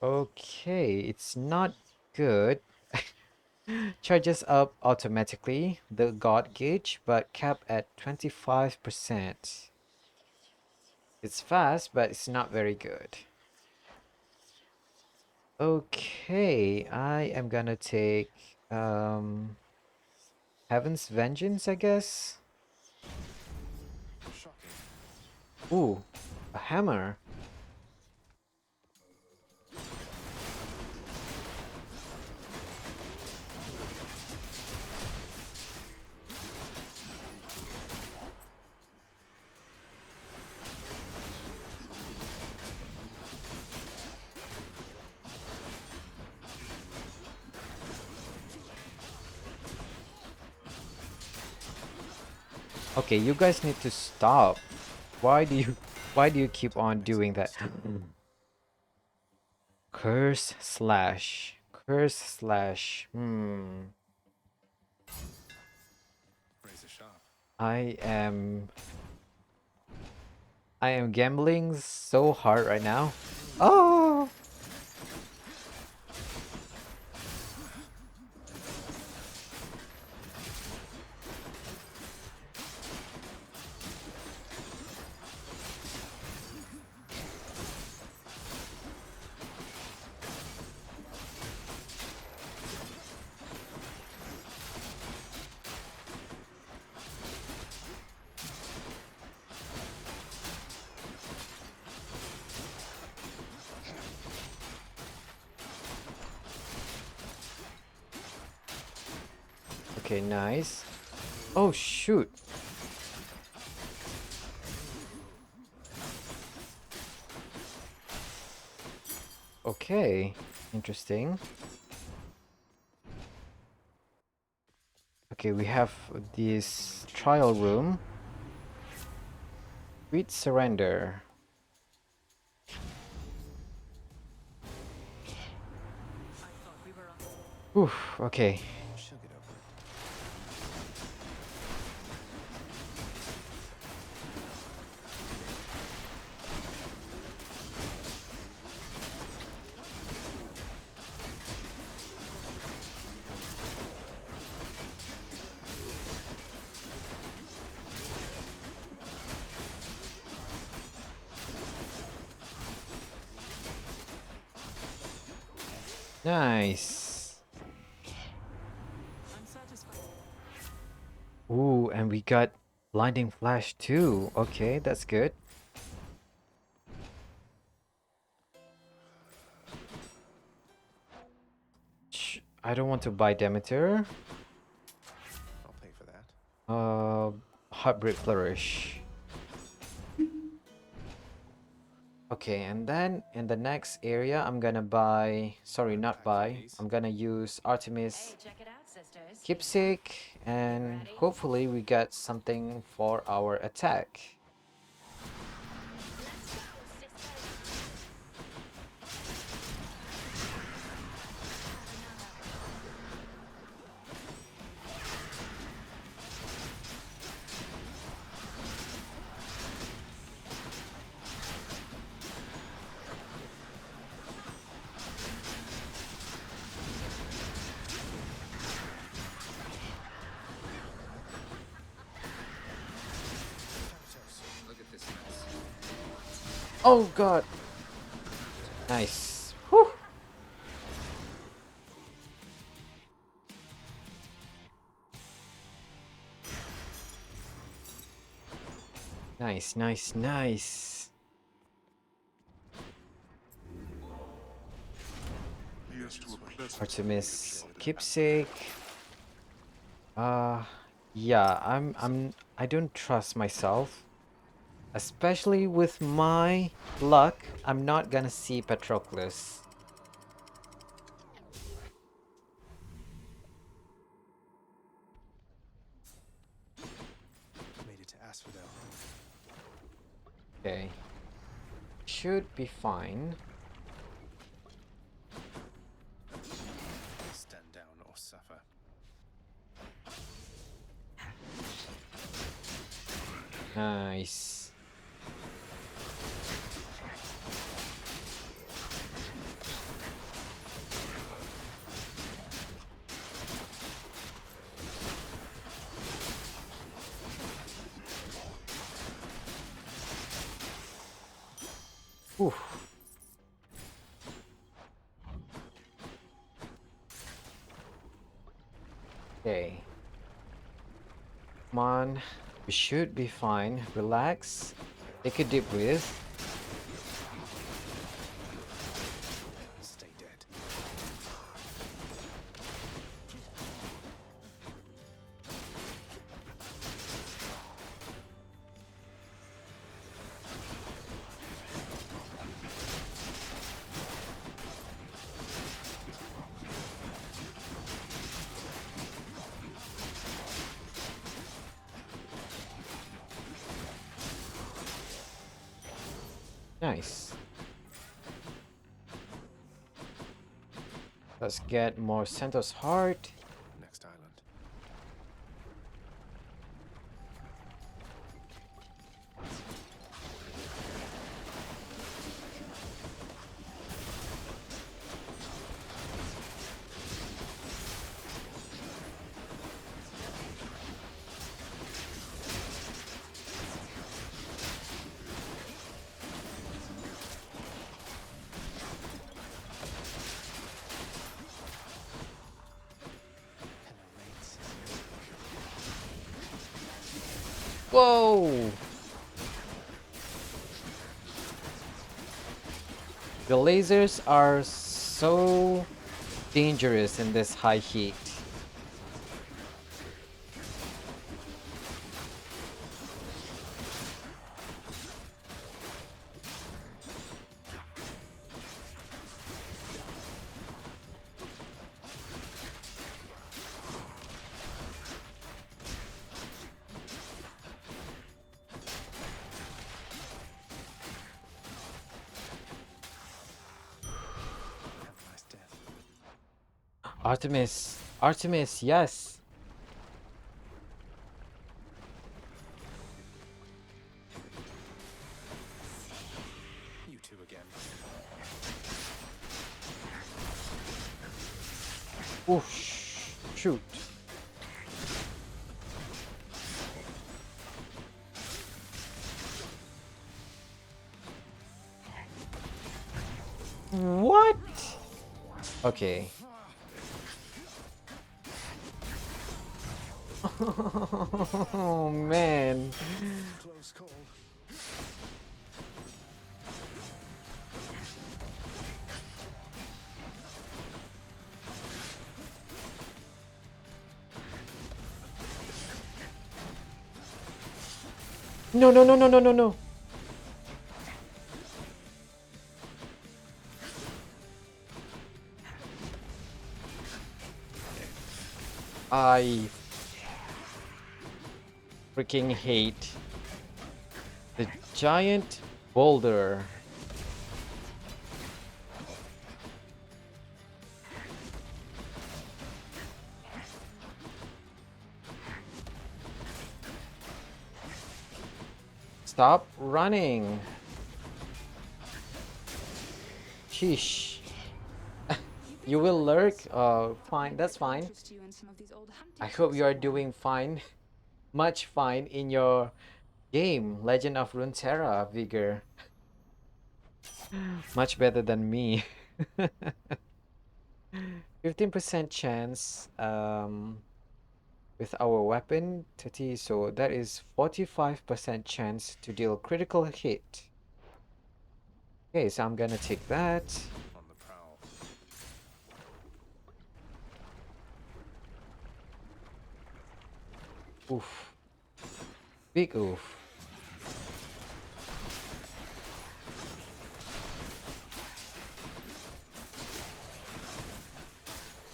Okay, it's not good. Charges up automatically, the God gauge, but capped at 25%. It's fast, but it's not very good. Okay, I am gonna take Heaven's Vengeance, I guess. Shocking. Ooh, a hammer. Okay, you guys need to stop. Why do you keep on doing that? Curse slash. Curse slash. Razor sharp. I am gambling so hard right now. Oh! Okay, nice. Oh, shoot. Okay, interesting. Okay, we have this trial room. Read surrender. I thought we were on. Oof, okay. She'll get over it. Nice. I'm satisfied. Ooh, and we got blinding flash too. Okay, that's good. I don't want to buy Demeter. I'll pay for that. Heartbreak Flourish. Okay, and then in the next area, I'm gonna buy. Sorry, not buy. I'm gonna use Artemis Hey, check it out, sisters. Keepsake, and Ready? hopefully we get something for our attack. Let's go, sisters. Look at this mess. Oh God! Nice. Whew. Nice, nice, nice. Here's to a pleasant Artemis Keepsake. Uh, yeah, I don't trust myself. Especially with my luck, I'm not gonna see Patroclus. Made it to Asphodel. Okay. Should be fine. Stand down or suffer. Nice. Oof. Okay. Come on. We should be fine. Relax. Take a deep breath. Stay dead. Nice. Let's get more Santos Heart. Next island. Whoa! The lasers are so dangerous in this high heat. Have a nice death. Artemis! Artemis, yes! You two again. Whoosh! Shoot! What? Okay. Oh man. Close call. No, no, no, no, no, no, no. I freaking hate the giant boulder. Stop running. Sheesh. You will lurk? Fine, that's fine. I hope you are doing fine. Much fine in your game, Legend of Runeterra, Vigor. Much better than me. 15% chance with our weapon, 30, so that is 45% chance to deal critical hit. Okay, so I'm gonna take that. On the prowl. Oof. Big oof.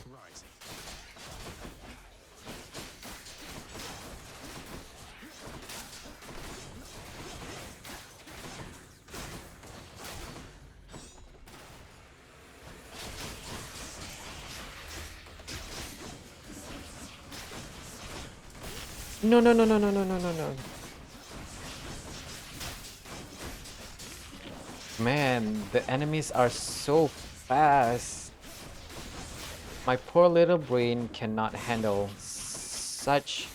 Rising. No, no, no, no, no, no, no, no, no. Man, the enemies are so fast. My poor little brain cannot handle such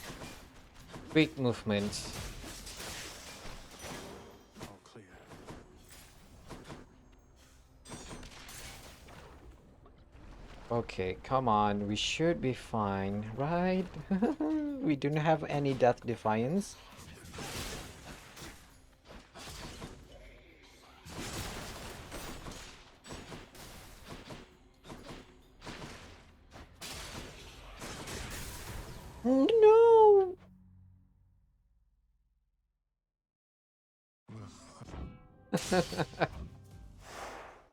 quick movement. All clear. Okay, come on. We should be fine, right? We don't have any death defiance. No.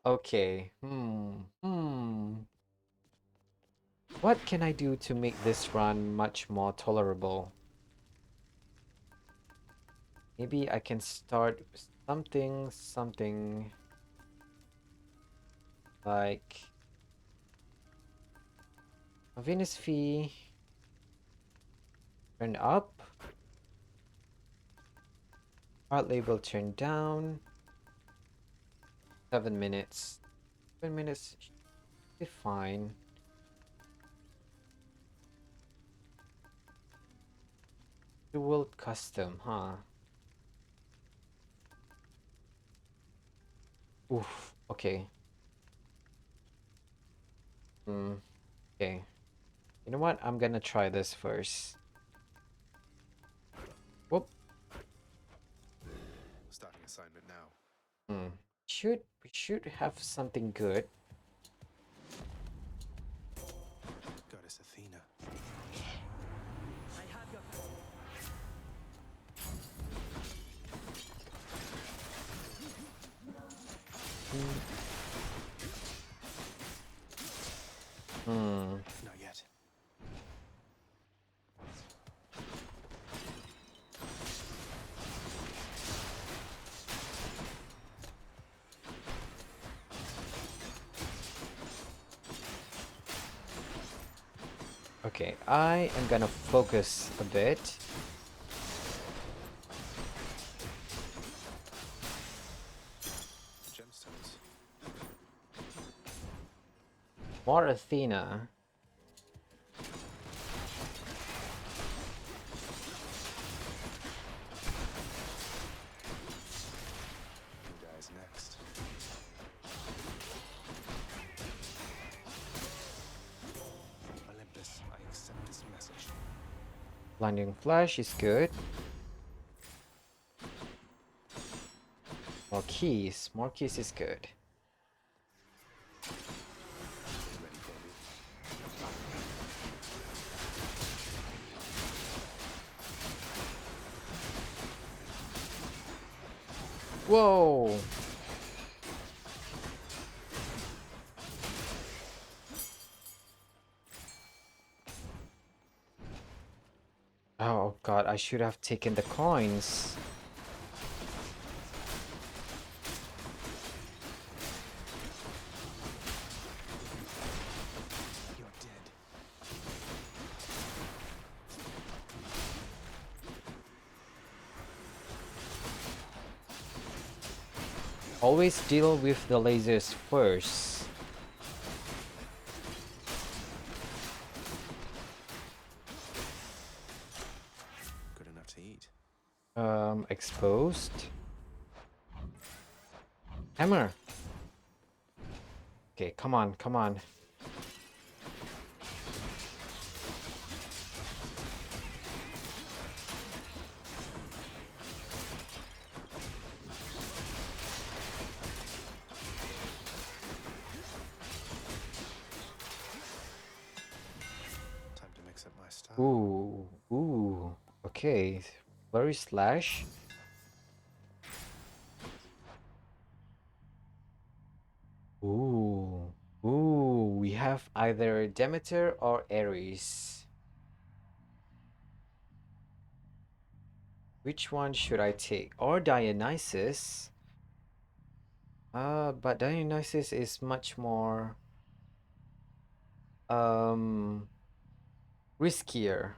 Okay. What can I do to make this run much more tolerable? Maybe I can start something like a Venus fee turn up, art label turn down, 7 minutes. 7 minutes should be fine. Dual custom, huh? Oof, okay. Okay. You know what? I'm gonna try this first. Whoop. We should have something good. Goddess Athena. I have your back. Hmm. Not yet. Okay, I am gonna focus a bit. Gemstones. More Athena. Who dies next? Olympus, I accept this message. Blinding Flash is good. More keys. More keys is good. Ready, baby. Whoa! Oh god, I should have taken the coins. You're dead. Always deal with the lasers first. Good enough to eat. Exposed. Hammer. Okay, come on, come on. Time to mix up my style. Ooh, ooh. Okay, Flurry Slash. Ooh, ooh. We have either Demeter or Ares. Which one should I take? Or Dionysus? But Dionysus is much more riskier.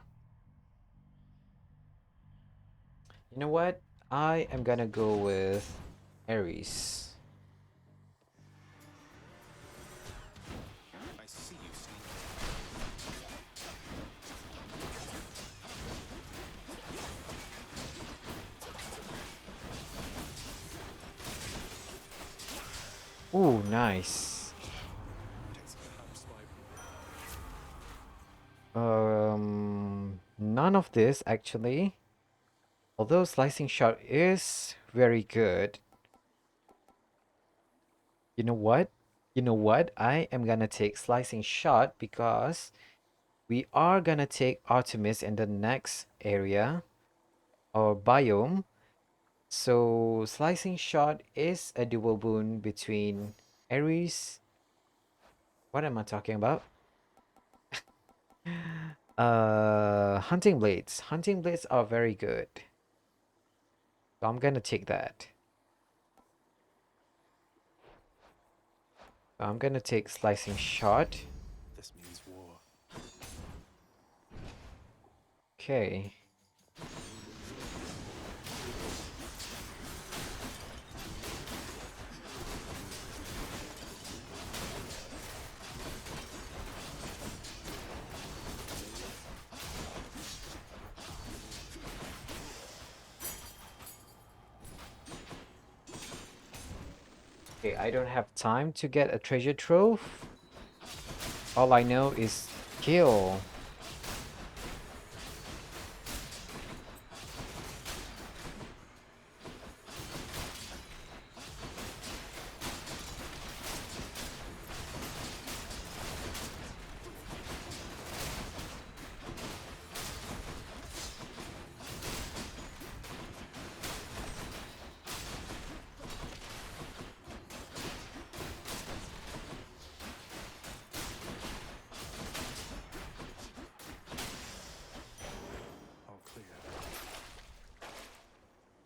You know what? I am gonna go with Ares. I see you, Steve. Ooh, nice. Takes perhaps by None of this actually. Although Slicing Shot is very good. You know what? You know what? I am gonna take Slicing Shot because we are gonna take Artemis in the next area or biome. So Slicing Shot is a dual boon between Ares. What am I talking about? Hunting Blades. Hunting Blades are very good. So I'm gonna take that. I'm gonna take Slicing Shot. this means war. Okay. Okay, I don't have time to get a treasure trove. All I know is kill.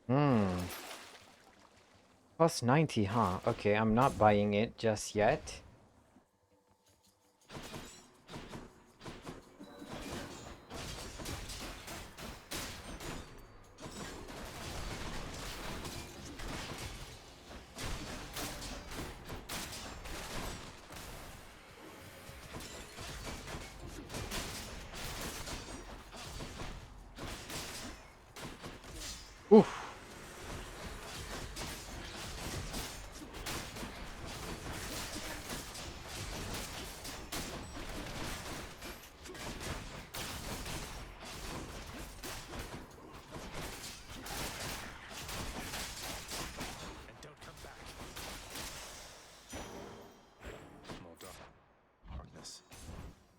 Hmm. Cost 90, huh? Okay, I'm not buying it just yet. Oof. And don't come back. More darkness.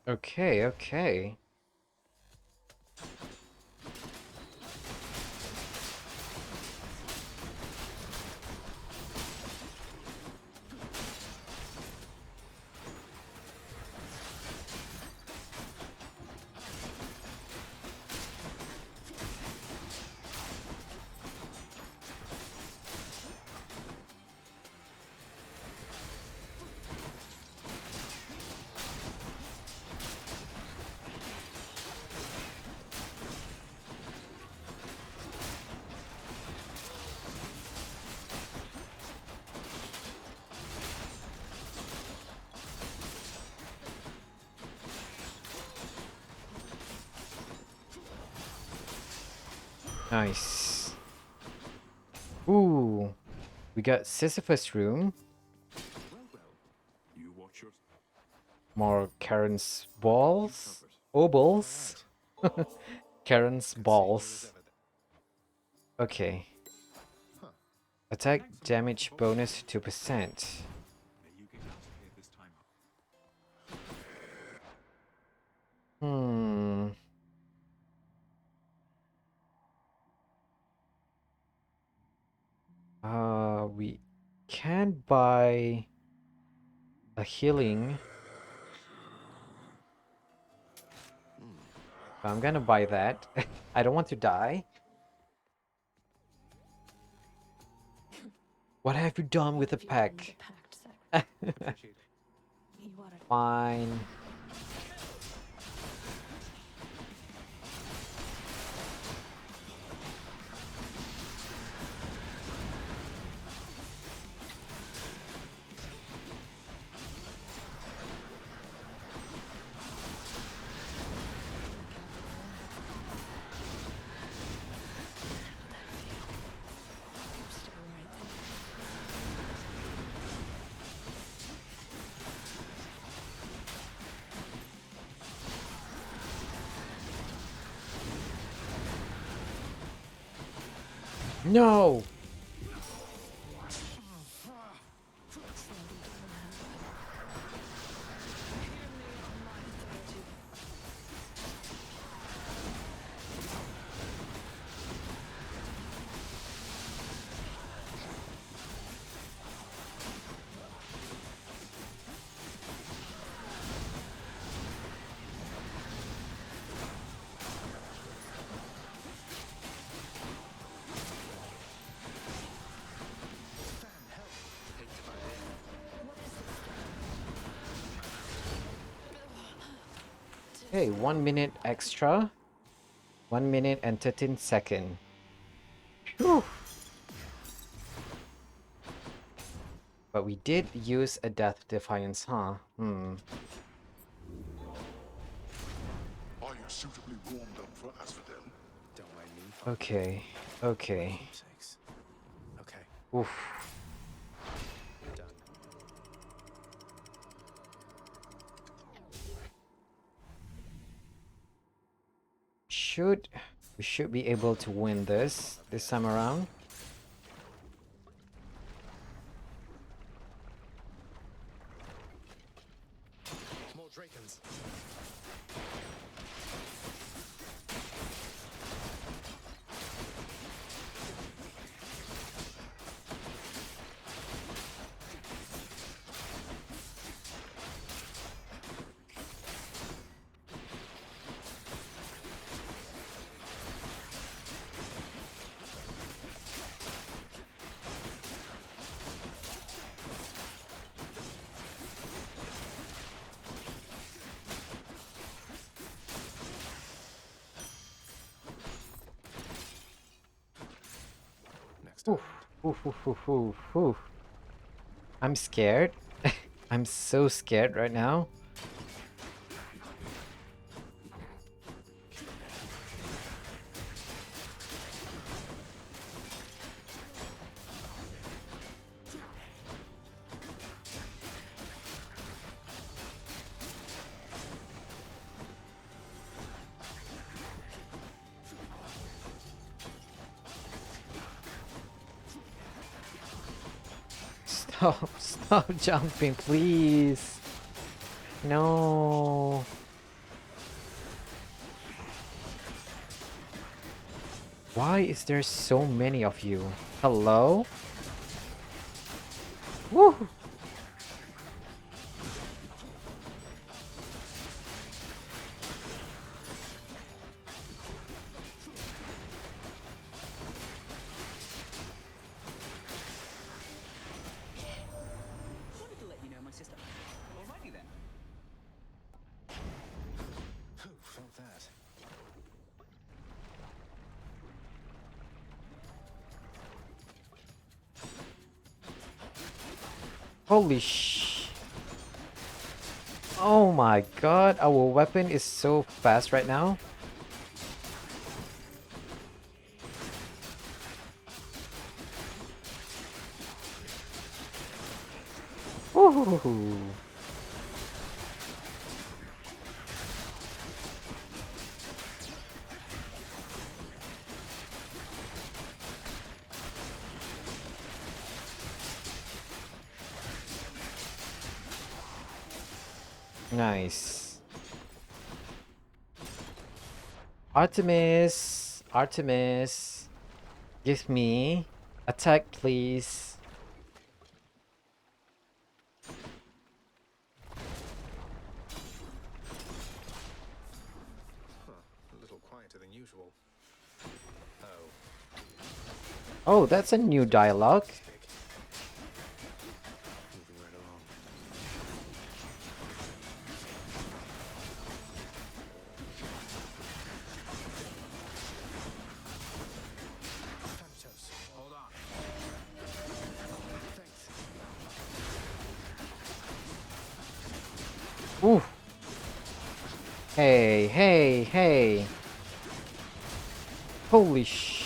Okay, okay. Nice. Ooh. We got Sisyphus room. Well, well. You watch your More Karen's balls. Obols. Karen's Good seeing you as balls. ever. Okay. Huh. Attack Thanks for the damage proposal. bonus 2%. May you get out of here this time. Hmm. We can buy a healing. I'm gonna buy that. I don't want to die. What have you done with the Have you done with the pack? pact, Zach? Appreciate it. You wanted Fine. I'm still right there. No! Hey, 1 minute extra. 1 minute and 13 seconds. Whew. But we did use a Death Defiance, huh? Hmm. Are you suitably warmed up for Asphodel? Don't mind me. Okay. Okay. Keepsakes. Okay. Oof. Done. We should be able to win this time around. More Drakens. next Oof, island. oof, oof, oof, oof, oof. I'm scared. I'm so scared right now. Stop, stop jumping, please. No. Why is there so many of you? Hello? Woo! Wanted to let you know, my sister. Alrighty then. Whew, felt that. Holy sh... Oh my god, our weapon is so fast right now. Woohoo! Nice. Artemis! Artemis! Give me attack, please. Huh, a little quieter than usual. Oh, Oh, that's a new dialogue. big. Moving right along. Thanatos, hold on. Thanks. Ooh. Hey, hey, hey. Holy sh...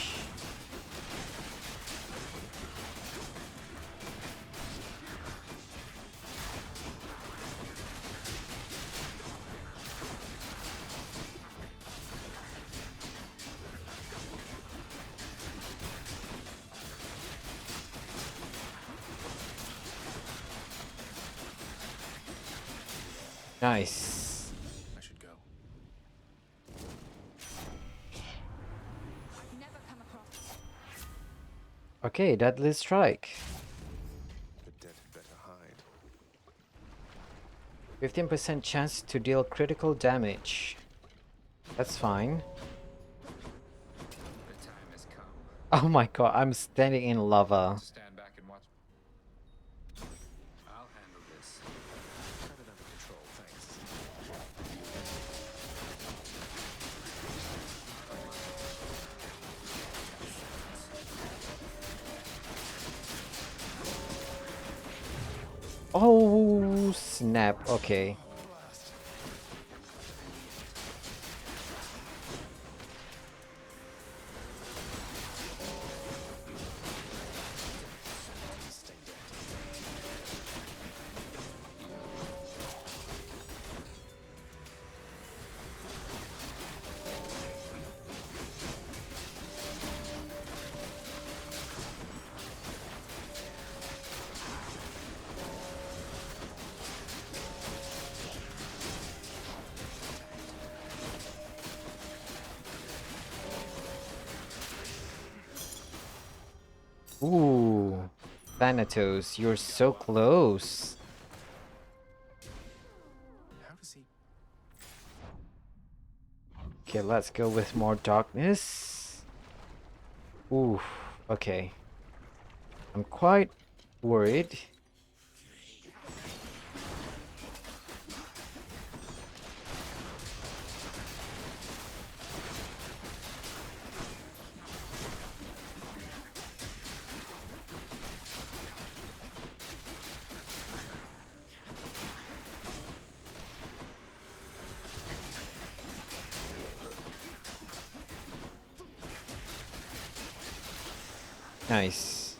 Nice. I should go. I've never come across. Okay, Deadly Strike. The dead had better hide. 15% chance to deal critical damage. That's fine. The time has come. Oh my god, I'm standing in lava. Stand back and watch. I'll handle this. Got it under control, thanks. Oh, snap. Okay. Blast. Stay dead. Ooh. Thanatos, you're so close. How does he... Okay, let's go with more darkness. Ooh, okay. I'm quite worried. Nice.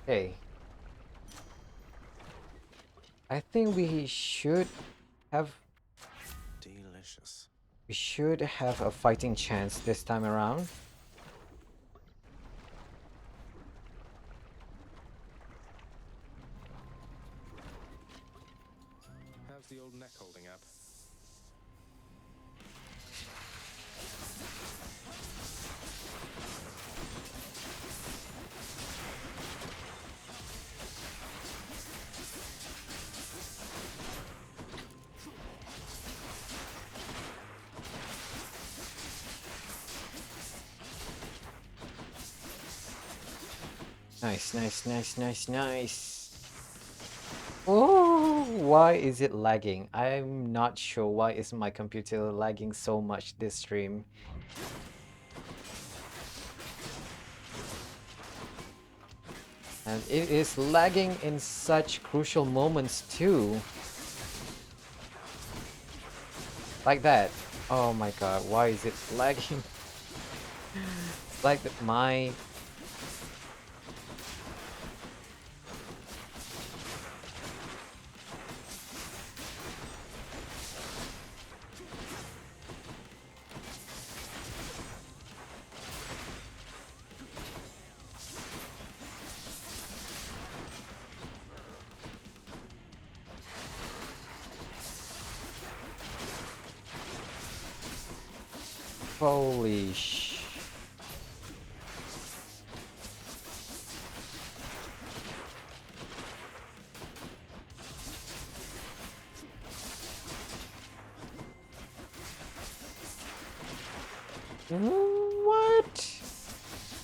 Okay. I think have Delicious. we should have a fighting chance this time around. How's the old neck holding up? Nice, nice, nice, nice, nice. Oh, why is it lagging? I'm not sure why is my computer lagging so much this stream. And it is lagging in such crucial moments too. Like that. Oh my god, why is it lagging? Like my... Holy sh... What?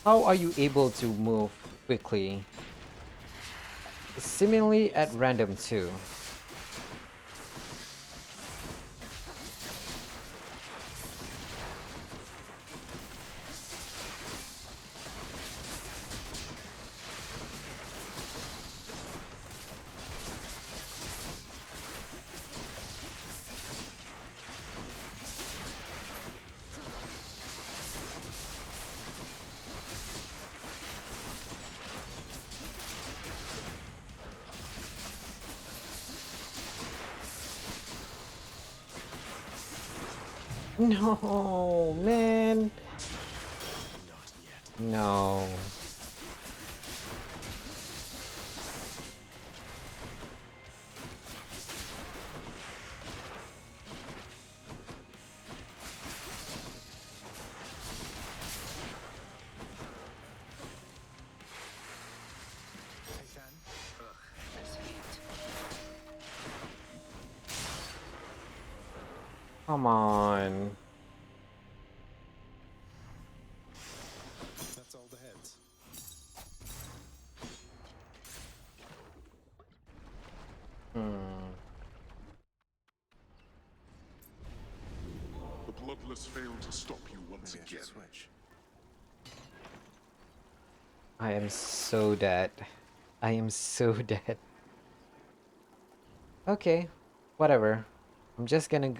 How are you able to move quickly? Seemingly at random too. No, man. No. This heat. Come on. That's all the heads. Hmm. The Bloodless failed to stop you once Maybe I should again. switch. I am so dead. I am so dead. Okay, whatever. I'm just gonna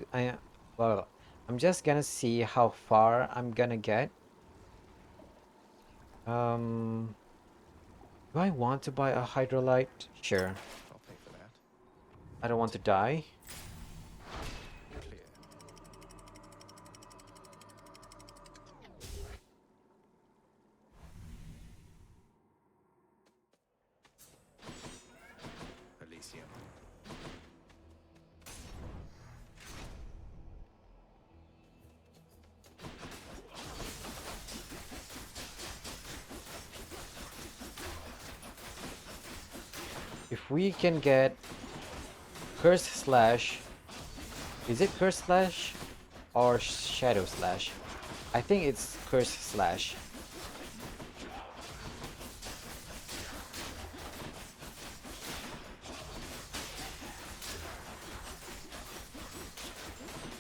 well, I'm just gonna see how far I'm gonna get. Um, do I want to buy a hydrolyte? Sure. I'll pay for that. I don't want to die. Clear. Elysium. If we can get Curse Slash, is it Curse Slash or Shadow Slash? I think it's Curse Slash.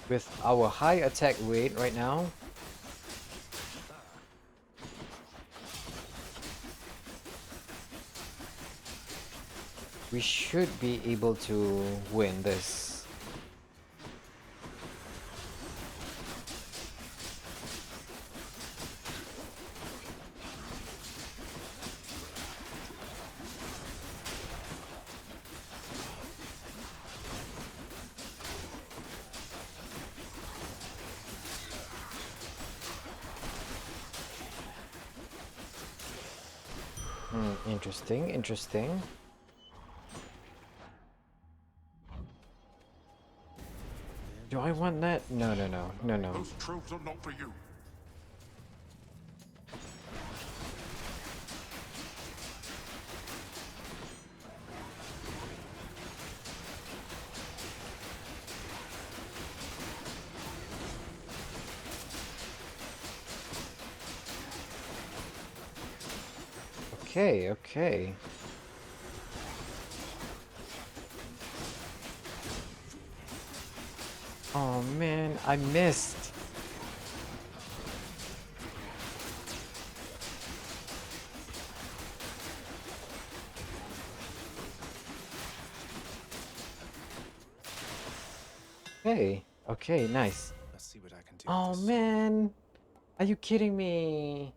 With our high attack rate right now, we should be able to win this. Interesting, interesting. Do I want that? No, no, no, no, no. Those tropes are not for you. Okay, okay. Oh man, I missed. Okay, okay, nice. Let's see what I can do Oh with this. man, are you kidding me?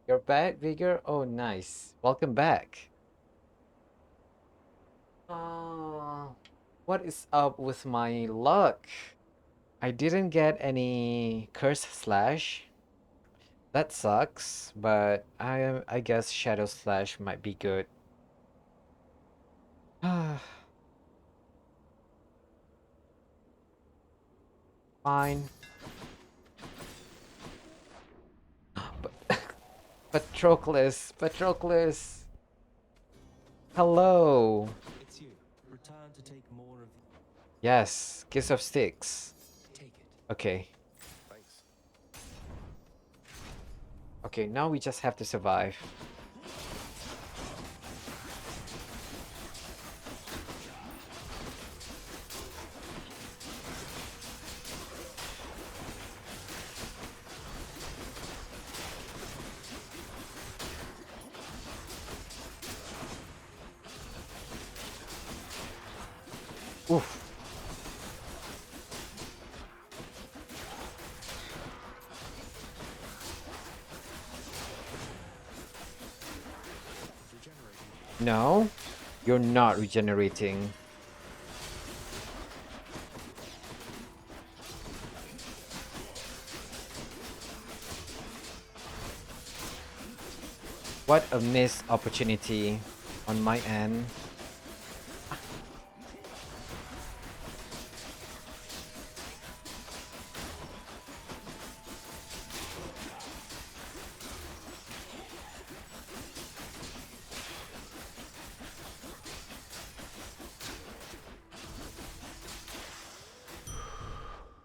You're back, Vigor? Oh, nice. Welcome back. What is up with my luck? I didn't get any curse slash. That sucks, but I guess Shadow Slash might be good. Fine. But Patroclus, Patroclus. Hello. It's you. Return to take more of. Yes, Kiss of Sticks. Take it. Okay. Thanks. Okay, now we just have to survive. Oof. Regenerating. No, you're not regenerating. What a missed opportunity on my end.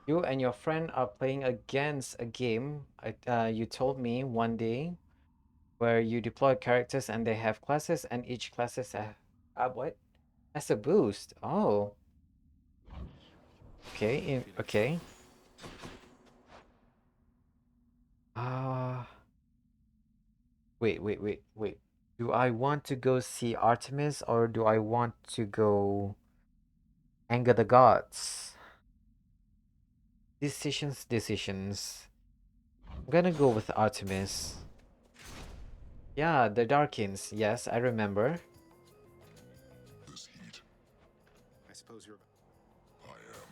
You and your friend are playing against a game you told me one day where you deploy characters and they have classes and each classes what? Has a boost. Oh, okay, okay. Uh, wait. Do I want to go see Artemis or do I want to go Anger the Gods? Decisions, decisions. I'm gonna go with Artemis. Yeah, the Darkins. Yes, I remember. This heat, I suppose you're. I am.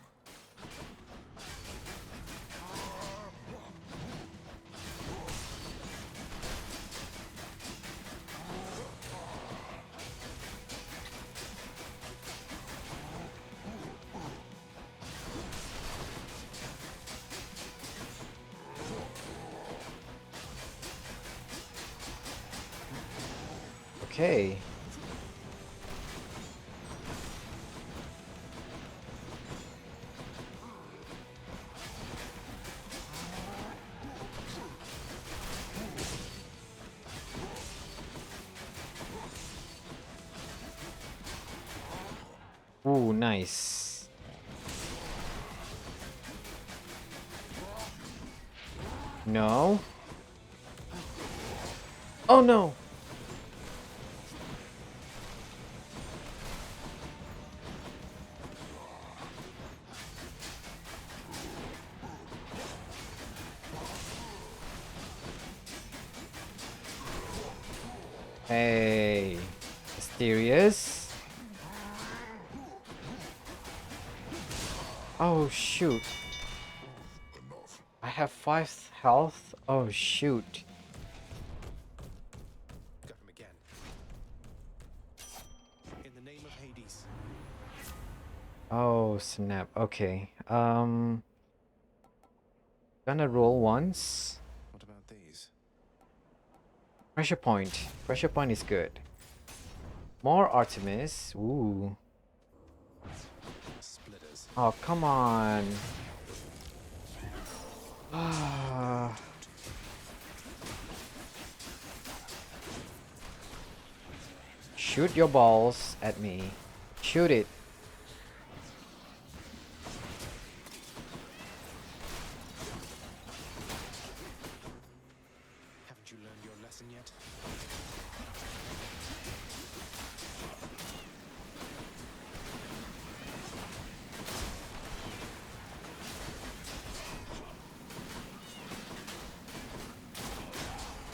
Okay. Ooh, nice. No. Oh no. Hey. Mysterious. Oh shoot. Enough. I have 5 health. Oh shoot. Got him again. Oh, snap. Okay. Gonna roll once. What about these? Pressure point. Pressure point is good. More Artemis. Ooh. Splitters. Oh, come on. Ah. Shoot your balls at me. Shoot it. Haven't you learned your lesson yet?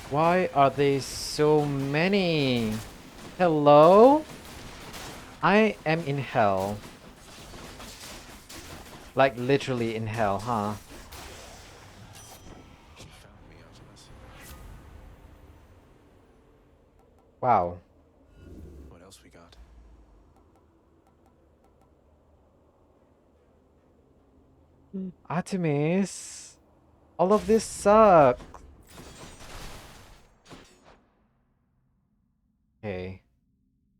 Why are they so many? Hello? I am in hell. Like literally in hell, huh? She found me, Artemis. Wow. What else we got? Artemis. All of this sucks. Okay.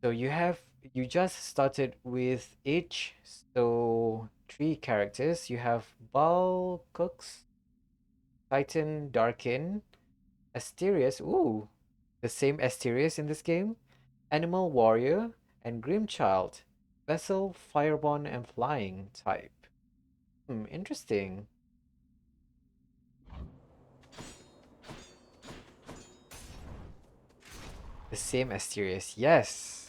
So you just started with each, so 3 characters. You have Balcux, Titan, Darkin, Asterius. Ooh, the same Asterius in this game. Animal Warrior and Grimchild. Vessel, Fireborn, and Flying type. Interesting. The same Asterius, yes.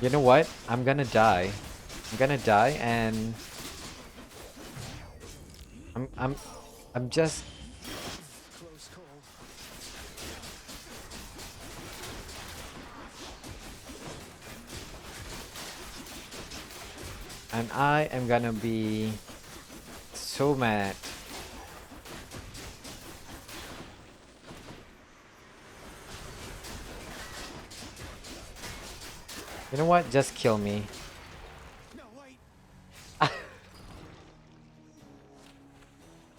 You know what? I'm gonna die. I'm gonna die and I'm I'm I'm just Close call. and I am gonna be so mad. You know what? Just kill me. No, wait.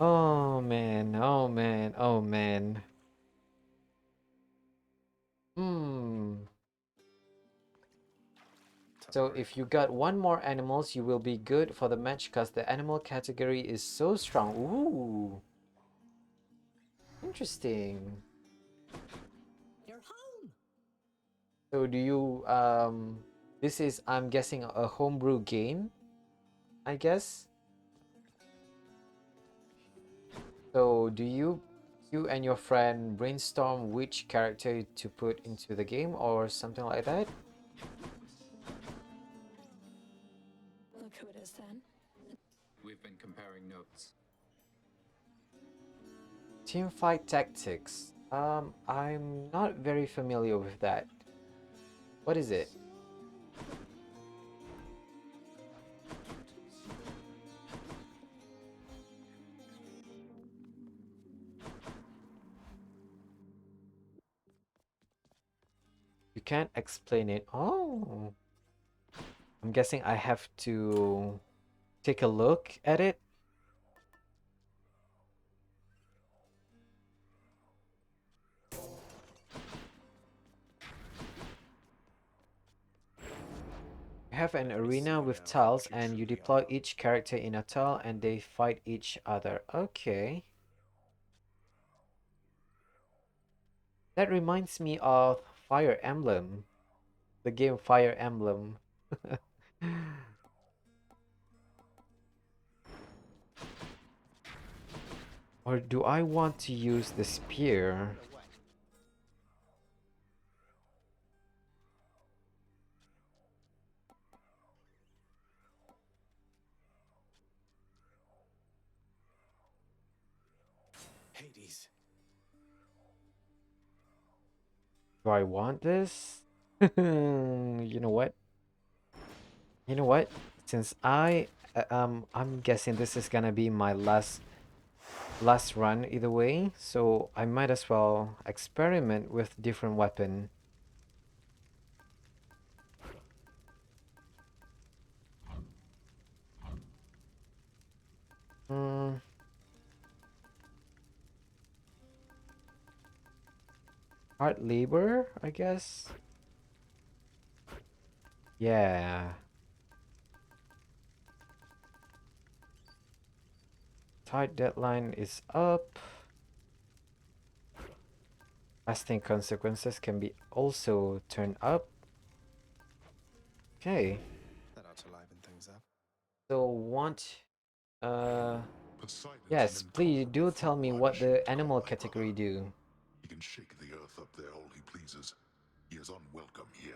Oh man, oh man, oh man. Hmm. Don't So worry. if you got one more animals, you will be good for the match because the animal category is so strong. Ooh. Interesting. You're home. So do you this is, I'm guessing, a homebrew game, I guess. So do you and your friend brainstorm which character to put into the game or something like that? Look who it is then. We've been comparing notes. Teamfight tactics. I'm not very familiar with that. What is it? You can't explain it. Oh. I'm guessing I have to take a look at it. You have an arena with tiles and you deploy each character in a tile and they fight each other. Okay. That reminds me of Fire Emblem. The game Fire Emblem. Or do I want to use the spear? Hades. Do I want this? You know what? You know what? Since I'm guessing this is gonna be my last last run either way, so I might as well experiment with different weapon. Hmm. Hard labor, I guess. Yeah. Tight deadline is up. Lasting consequences can be also turned up. Okay. That ought to liven things up. So want Poseidon's yes, an please do intolerant tell foe, me I'm what the ashamed to call animal my category brother. do. He can shake the earth up there all he pleases. He is unwelcome here.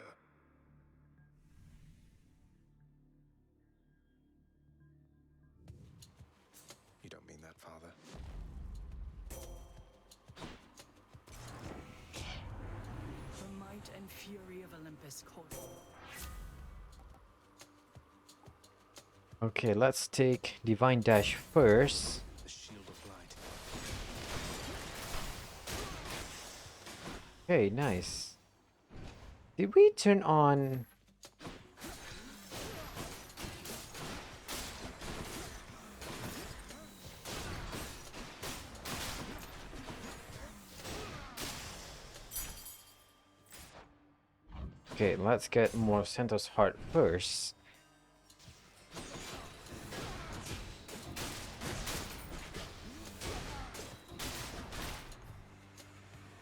You don't mean that, Father. The might and fury of Olympus call. Okay, let's take Divine Dash first. The shield of light. Okay, nice. Did we turn on... Okay, let's get more Santos Heart first.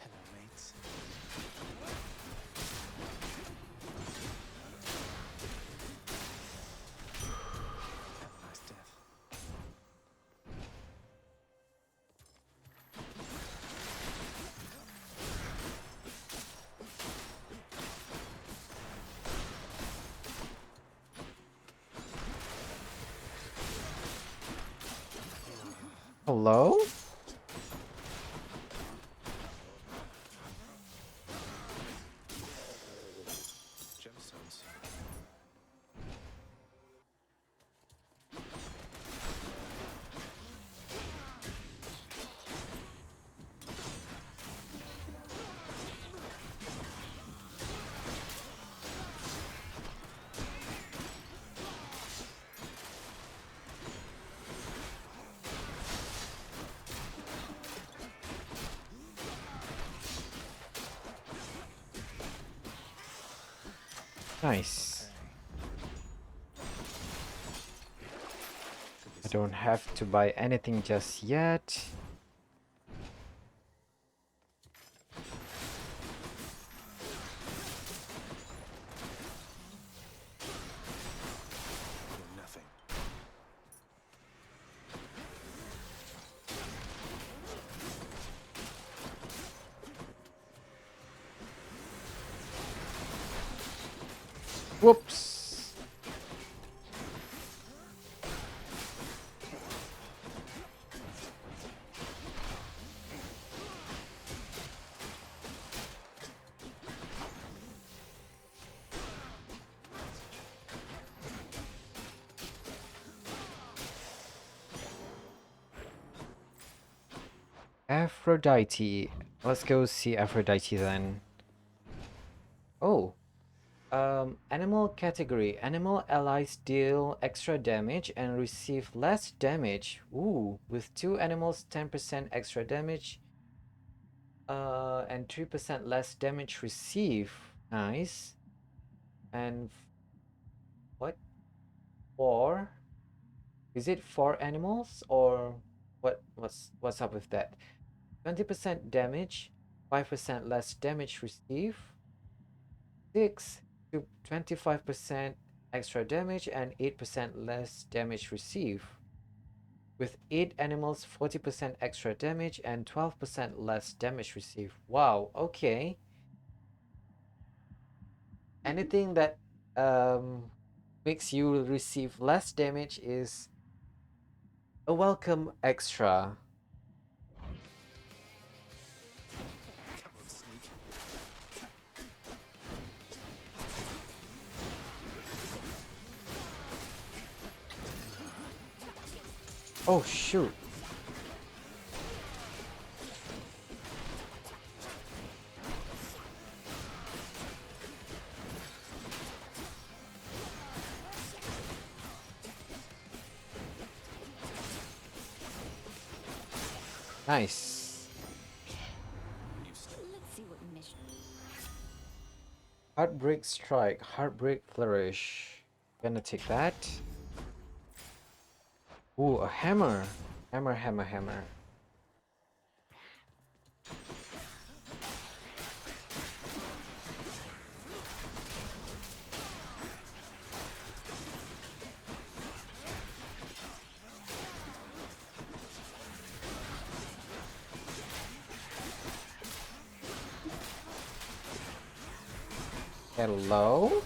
Hello, mates. Have a nice death. Hello? Gemstones. Nice. Could be I don't something have useful. to buy anything just yet. You're nothing. Whoops. Aphrodite. Let's go see Aphrodite then. Oh. Animal category. Animal allies deal extra damage and receive less damage. Ooh, with two animals, 10% extra damage. And 3% less damage received. Nice. And what? Four? Is it four animals or what's up with that? 20% damage, 5% less damage received. 6 to 25% extra damage and 8% less damage received. With 8 animals, 40% extra damage and 12% less damage received. Wow, okay. Anything that makes you receive less damage is a welcome extra. Come on, sneak. Oh shoot. Nice. You've st- Let's see what mission. Heartbreak Strike, Heartbreak Flourish. Gonna take that. Ooh, a hammer. Hammer, hammer, hammer. Hello?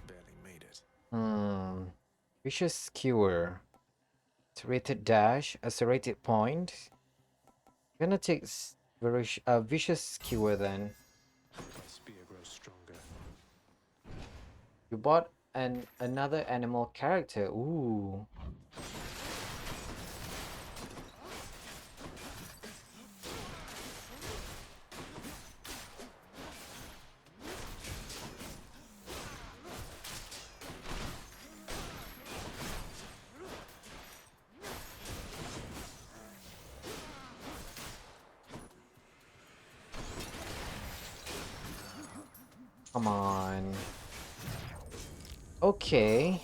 barely made it. Hmm. Vicious Skewer. Serrated Dash, a serrated point. Gonna take Vicious Skewer then. My spear grows stronger. You bought another animal character. Ooh. Come on. Okay.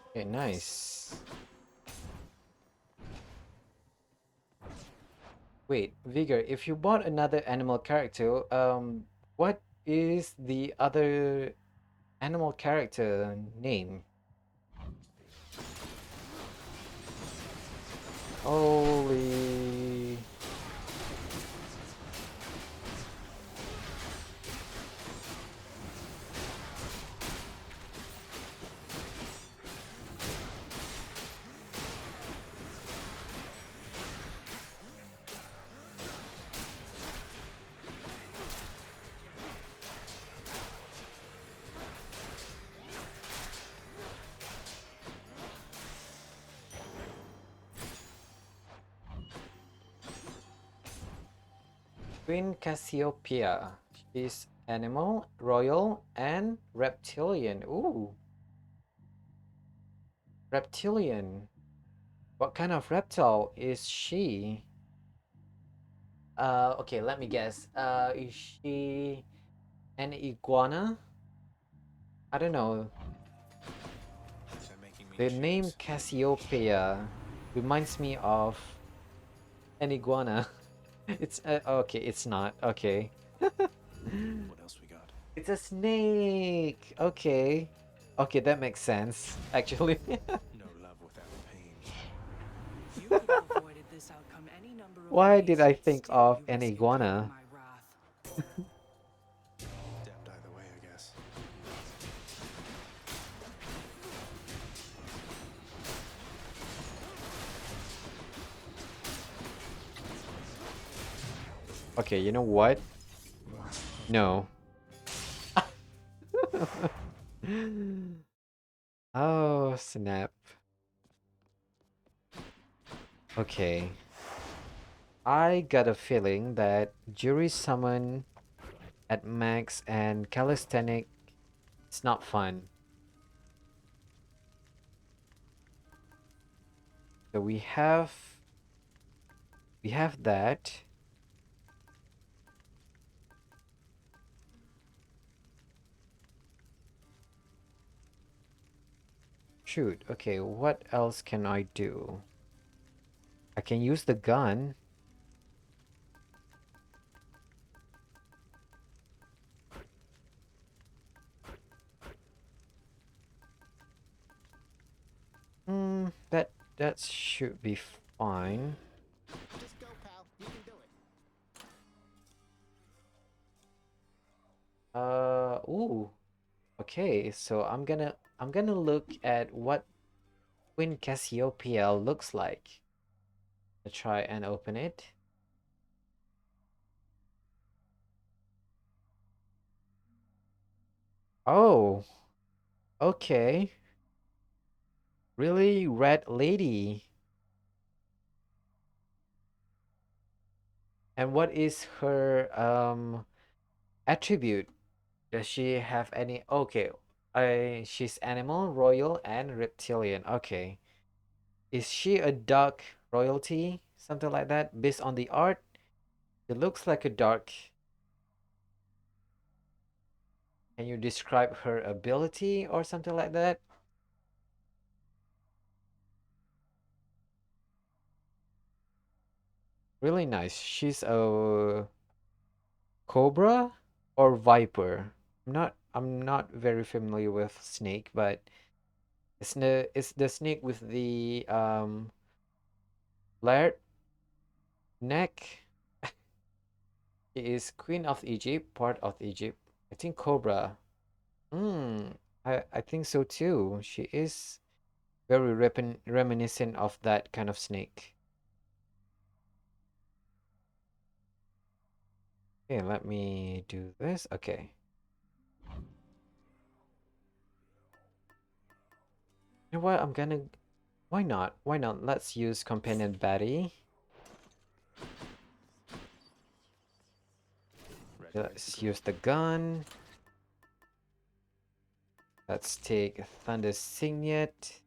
Okay, nice. Wait, Vigor, if you bought another animal character, what is the other animal character name? Holy. Queen Cassiopeia. She's animal, royal, and reptilian. Ooh, reptilian. What kind of reptile is she? Okay, let me guess. Is she an iguana? I don't know. They're making me The choose. name Cassiopeia reminds me of an iguana. It's okay, it's not. Okay. What else we got? It's a snake. Okay. Okay, that makes sense, actually. No love without pain. You could have avoided this outcome any number of Why ways, did I yet think still of you an risk incurring iguana? my wrath. Dabbed either way, I guess. Okay, you know what? No. Oh, snap. Okay. I got a feeling that jury summon at max and calisthenic is not fun. So we have that. Shoot, okay, what else can I do? I can use the gun. that should be fine. Just go, pal. You can do it. Ooh. Okay, so I'm gonna look at what Queen Cassiopeia looks like. I'll try and open it. Oh, okay. Really, Red Lady. And what is her attribute? Does she have any? Okay, she's animal, royal, and reptilian. Okay. Is she a dark royalty? Something like that? Based on the art, it looks like a dark. Can you describe her ability or something like that? Really nice. She's a cobra or viper. I'm not very familiar with snake, but it's the snake with the flared neck. She is queen of Egypt, part of Egypt. I think cobra. Hmm. I think so too. She is very reminiscent of that kind of snake. Okay, let me do this. Okay. You know what? Why not? Why not? Let's use companion Betty. Ready when Let's you go. use the gun. Let's take Thunder Signet.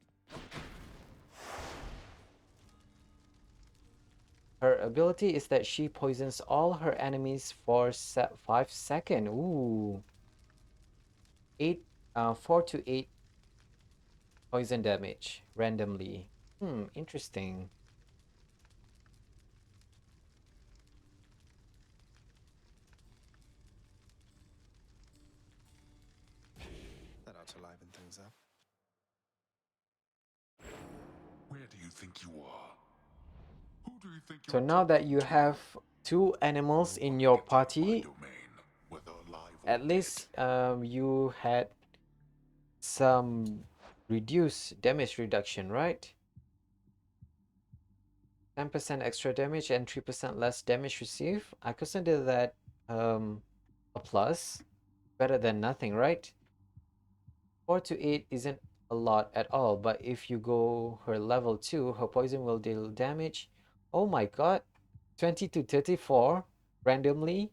Her ability is that she poisons all her enemies for 5 seconds. Ooh. 4 to 8 poison damage randomly. Interesting. That ought to liven things up. Where do you think you are? Who do you think So you're now that talking you to? have 2 animals No in one your gets out of my party, domain, whether alive or at least you had some reduced damage reduction, right? 10% extra damage and 3% less damage received. I consider that a plus. Better than nothing, right? 4 to 8 isn't a lot at all, but if you go her level 2, her poison will deal damage. Oh my god. 20 to 34 randomly.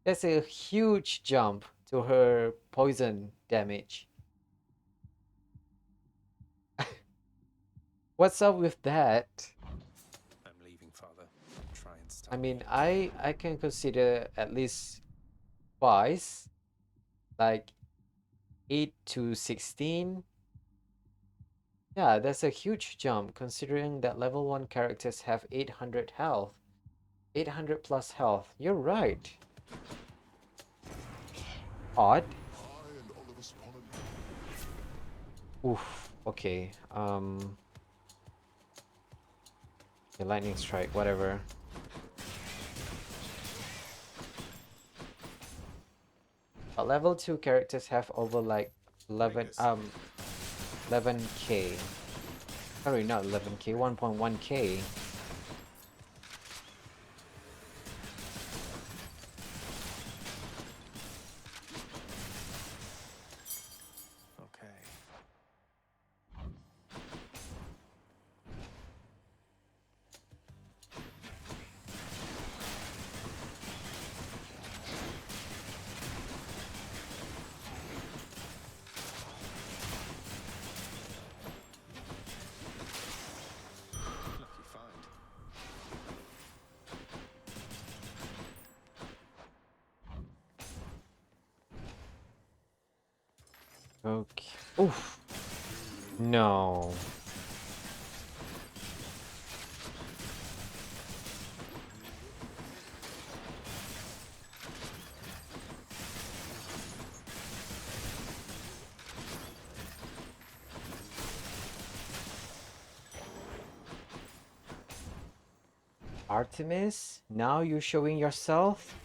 That's a huge jump to her poison damage. What's up with that? I'm leaving, Father. Try and stop I mean, me. I can consider at least twice, like 8 to 16. Yeah, that's a huge jump considering that level 1 characters have 800 health. 800 plus health. You're right. Odd. I and Oliver Pollen. Oof. Okay. Okay, lightning strike, whatever. But level 2 characters have over like 11 Ringus. 11k. Sorry, not 11k, 1.1k. Okay. Lucky find. Okay. Oof. No. Artemis, now you're showing yourself?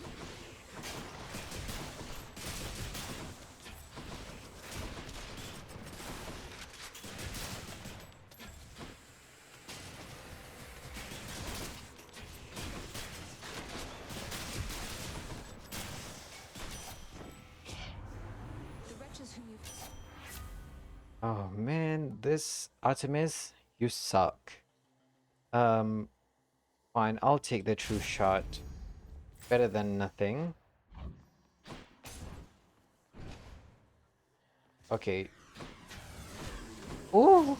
The wretches whom you Oh man, this Artemis, you suck. Um, Fine, I'll take the true shot. Better than nothing. Okay. Ooh!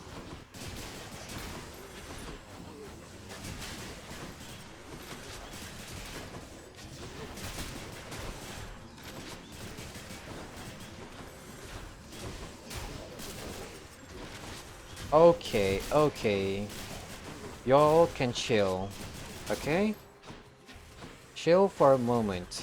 Okay, okay. Y'all can chill, okay? Chill for a moment.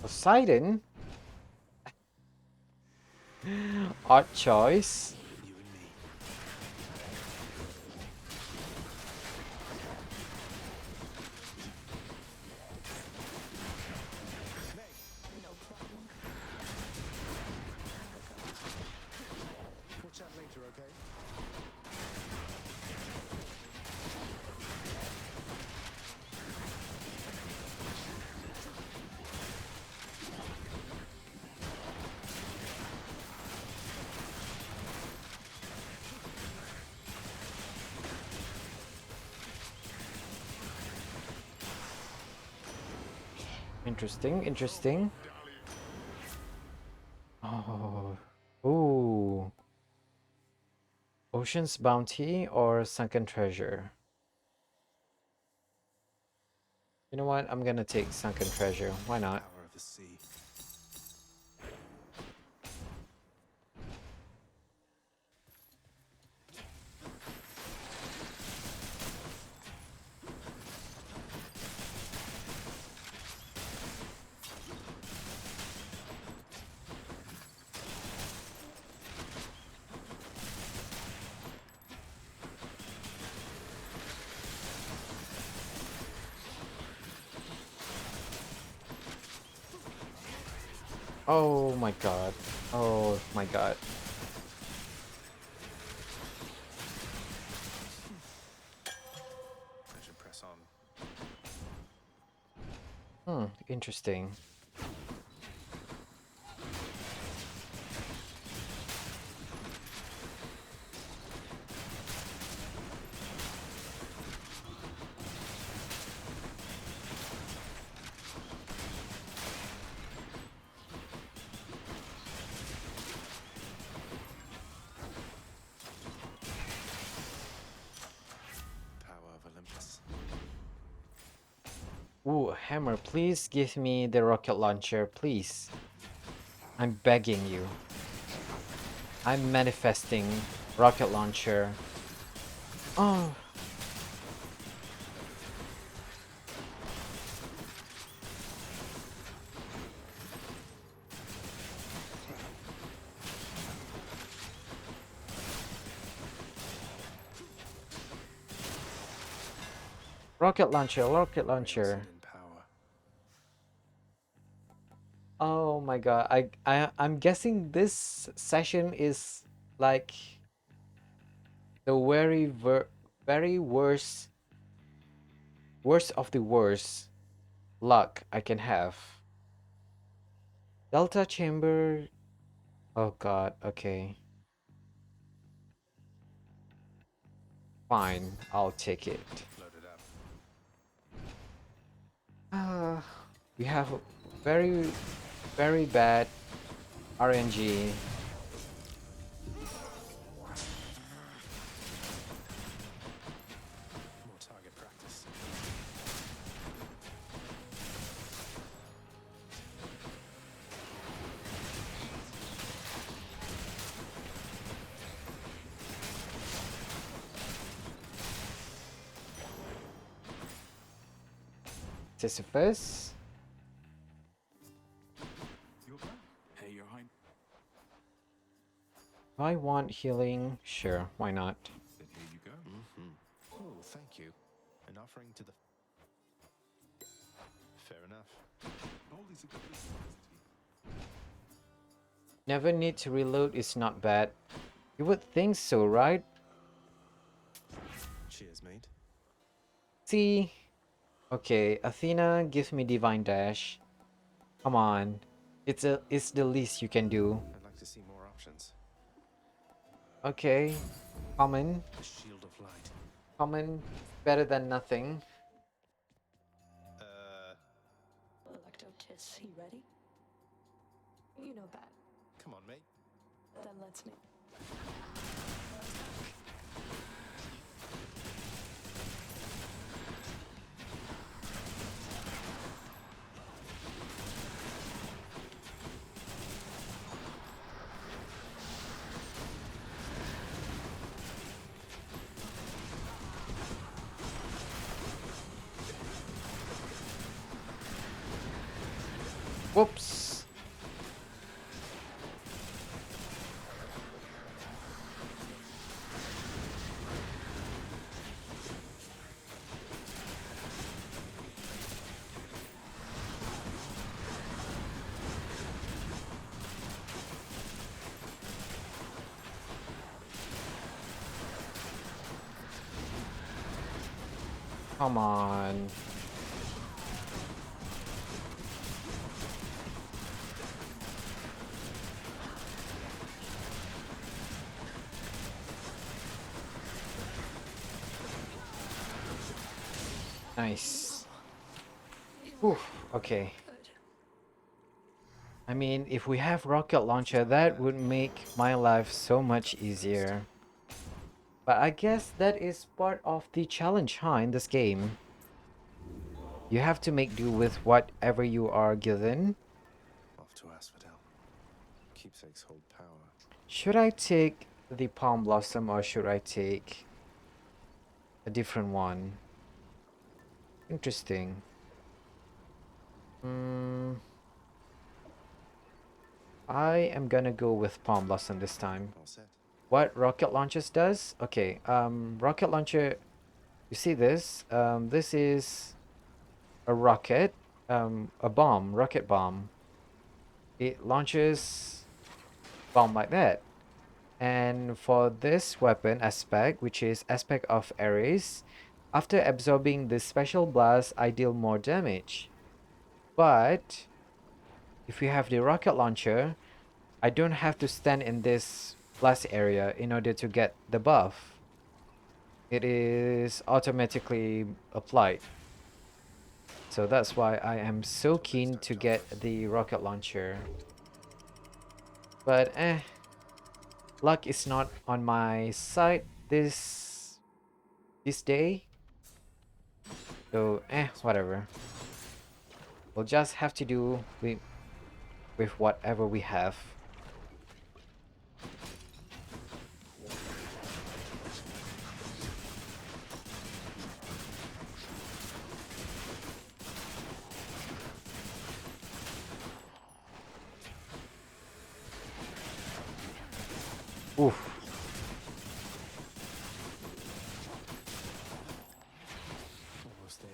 Poseidon? Odd choice. You and me. no problem. We'll chat later, okay? Interesting, interesting. Oh. Ooh. Ocean's Bounty or Sunken Treasure? You know what? I'm gonna take Sunken Treasure. Why not? Power of the sea. Oh my god. Oh my god. I should press on. Interesting. Power of Olympus. Ooh, Hammer, please give me the rocket launcher, please. I'm begging you. I'm manifesting rocket launcher. Oh, rocket launcher, rocket launcher. In power. Oh my god. I'm guessing this session is like the very worst of the worst luck I can have. Delta chamber. Oh god, okay. Fine, I'll take it. Loaded up. We have a very, very bad RNG. More target practice. Sisyphus. Do I want healing? Sure, why not? Then here you go. Oh, thank you. An offering to the. Fair enough. Always a good response. Never need to reload is not bad. You would think so, right? Cheers, mate. See? Okay, Athena gives me Divine Dash. Come on. It's the least you can do. I'd like to see more options. Okay. Common. The shield of light. Common. Better than nothing. Electrotis, you ready? You know that. Come on, mate. Then let's make. Whoops. Come on. Nice. Whew, okay. Good. I mean, if we have rocket launcher, that would make my life so much easier. But I guess that is part of the challenge, huh, in this game. You have to make do with whatever you are given. Off to Asphodel. Keepsakes hold power. Should I take the Palm Blossom or should I take a different one? Interesting. I am gonna go with Palm Blossom this time. All set. What rocket launchers does? Okay, rocket launcher, you see this? This is a rocket, a bomb, rocket bomb. It launches bomb like that. And for this weapon aspect, which is aspect of Ares, after absorbing this special blast, I deal more damage. But if you have the rocket launcher, I don't have to stand in this blast area in order to get the buff. It is automatically applied. So that's why I am so keen to get the rocket launcher. But luck is not on my side this day. So whatever. We'll just have to do with whatever we have. Oof. Almost there.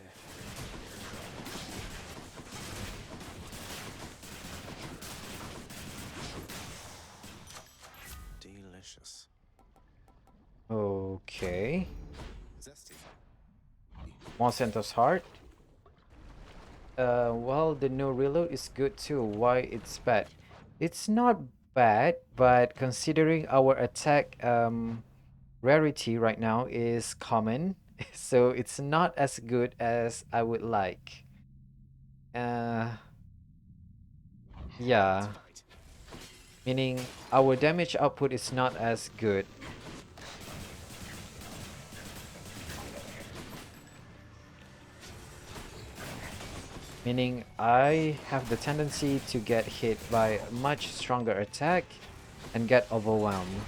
Delicious. Okay. Zesty. Monsanto's heart. Well, the no reload is good too. Why it's bad? It's not bad, but considering our attack rarity right now is common, so it's not as good as I would like. Yeah, Right. meaning our damage output is not as good. Meaning I have the tendency to get hit by a much stronger attack and get overwhelmed.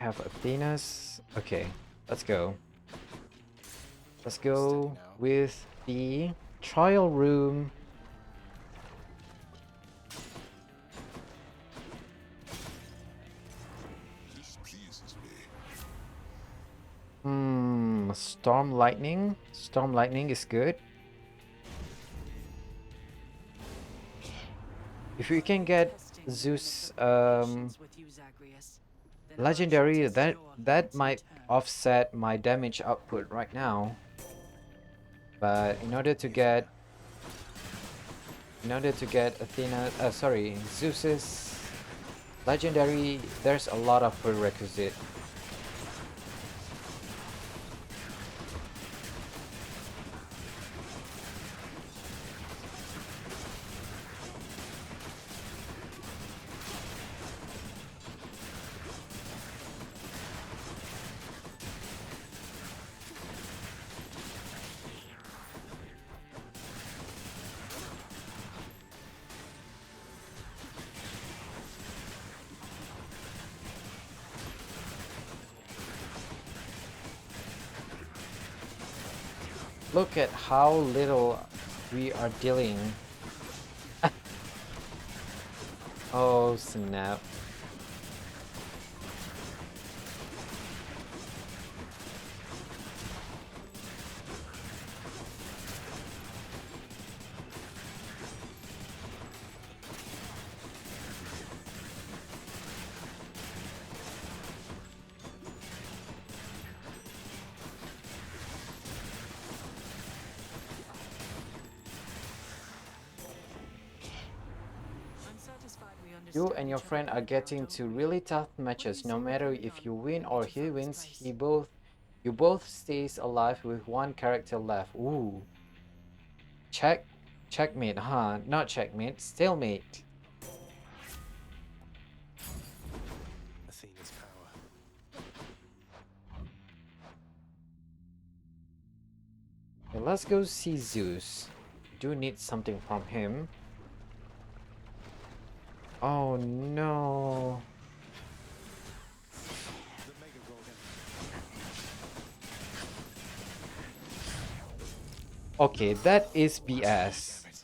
have Athena's. Okay, let's go. Let's Steady go now. with the trial room. This pleases me. Storm lightning. Storm lightning is good. If you can get Testing Zeus medical patience with you, Zagreus. Then I shall legendary, test that your that abilities in might turn. offset my damage output right now. But in order to Athena. get Athena, sorry, Zeus's legendary, there's a lot of prerequisite. Look at how little we are dealing. Oh snap. I'm satisfied we You understand and your each other friend are better now, getting don't to we? really tough What do matches. you No say we matter carry if on you win and or get you he from this wins, place? you both stays alive with one character left. Ooh. Checkmate, huh? Not checkmate, stalemate. Athena's power. Okay, let's go see Zeus. Do need something from him. Oh no. The Mega Gorgon. Okay, that is BS. Damn it.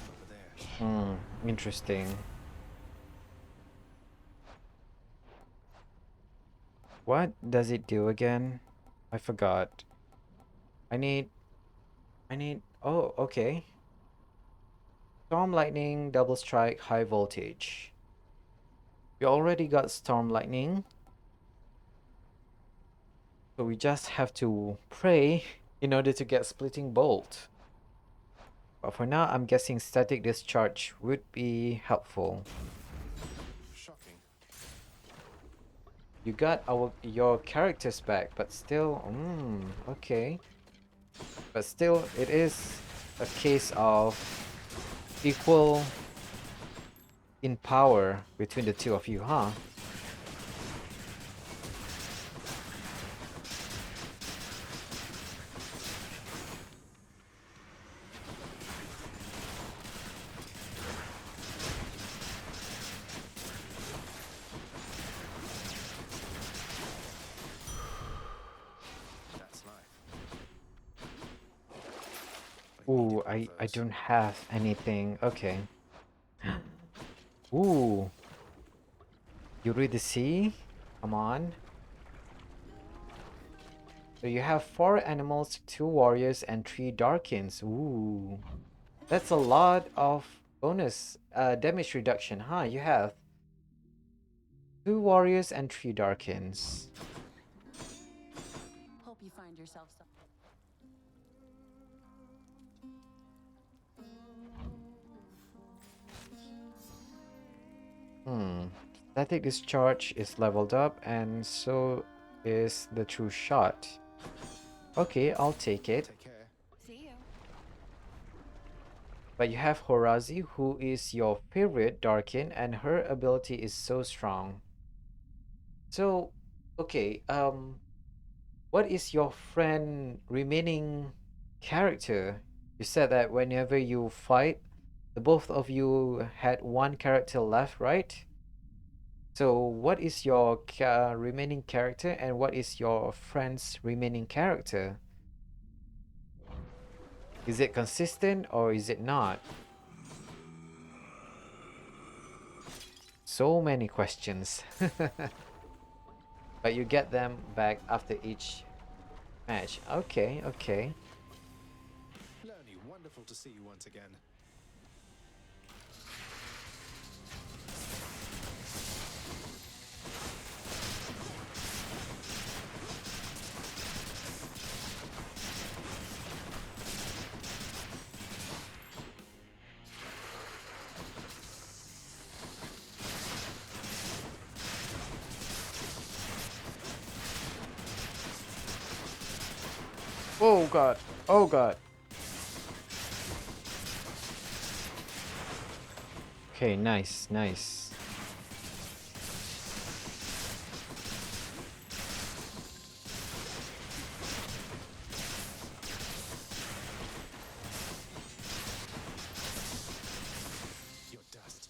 Over there. Interesting. What does it do again? I forgot. I need, oh, okay. Storm Lightning, Double Strike, High Voltage. We already got Storm Lightning. So we just have to pray in order to get Splitting Bolt. But for now, I'm guessing Static Discharge would be helpful. Shocking. You got your characters back, but still, okay. But still, it is a case of equal in power between the two of you, huh? That's life. Ooh, need I others. don't have anything. Okay. Ooh, you read the sea? Come on. So you have 4 animals, 2 warriors, and 3 darkins. Ooh. That's a lot of bonus damage reduction, huh? You have 2 warriors and 3 darkins. Hope you find yourself some. Hmm. Static discharge is leveled up, and so is the true shot. Okay, I'll take it. Take care. See you. But you have Horazi, who is your favorite Darkin, and her ability is so strong. So, okay, what is your friend remaining character? You said that whenever you fight, the both of you had one character left, right? So, what is your remaining character, and what is your friend's remaining character? Is it consistent or is it not? So many questions. But you get them back after each match. Okay, okay. Learny, wonderful to see you once again. Oh god. Oh god. Okay, nice, nice. Your dust.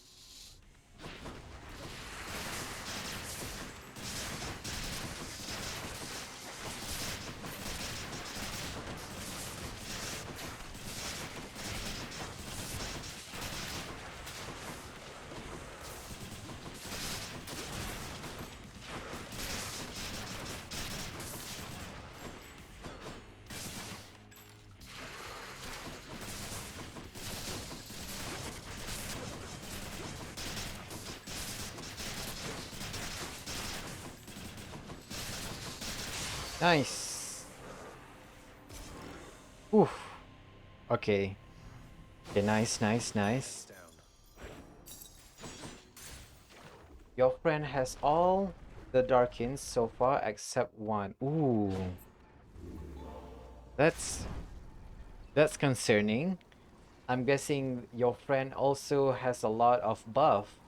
Nice. Oof. Okay. Okay, nice, nice, nice. Down. Your friend has all the Darkins so far except one. Ooh. That's that's concerning. I'm guessing your friend also has a lot of buff,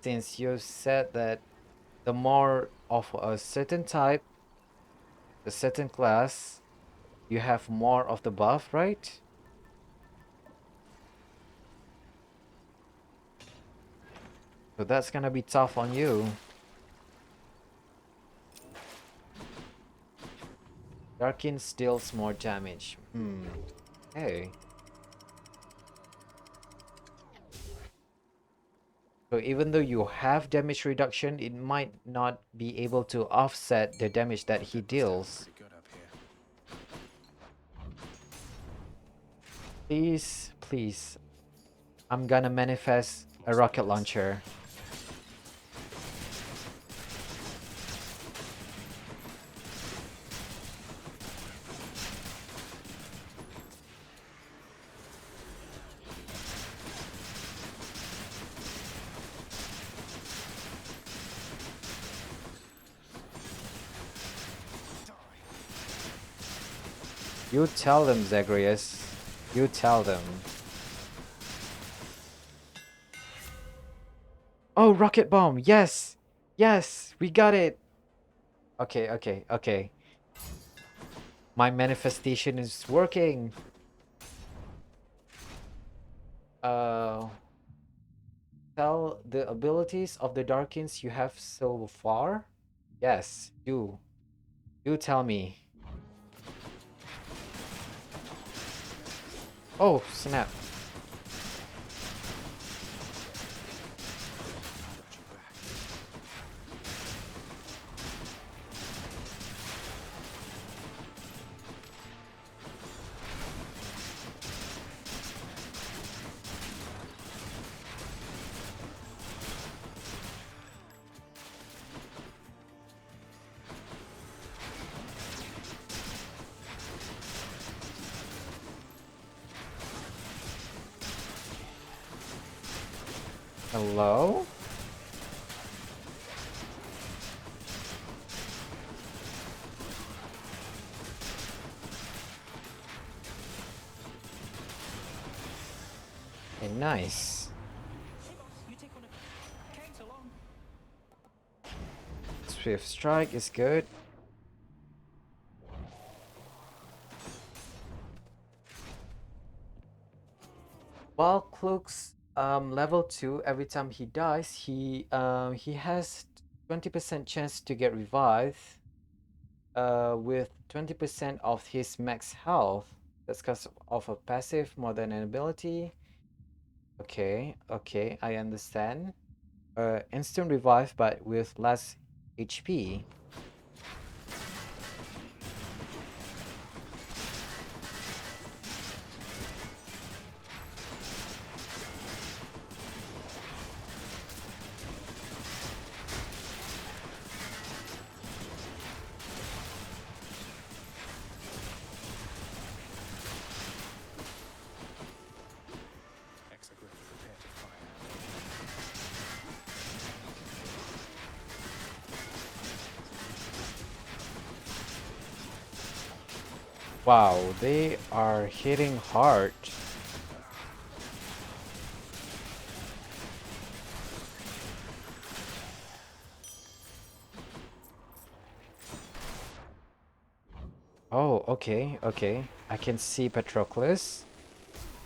since you said that the more of a certain type, a certain class, you have more of the buff, right? So that's gonna be tough on you. Darkin deals more damage. Okay. So even though you have damage reduction, it might not be able to offset the damage that he deals. Pretty good up here. Please, please. I'm gonna manifest a rocket launcher. You tell them, Zagreus. You tell them. Oh, rocket bomb! Yes! Yes! We got it! Okay, okay, okay. My manifestation is working! Uh... Tell the abilities of the Darkins you have so far? Yes, do. Do tell me. Oh, snap. Hello? nice. Hey boss, you take one of Kane's along. Swift strike is good. While Cloak's level 2, every time he dies, he has 20% chance to get revived with 20% of his max health. That's because of a passive more than an ability. Okay, okay, I understand. Instant revive but with less HP. Exegrid, prepare to fire. Wow, they are hitting hard. Oh, okay, okay. I can see Patroclus.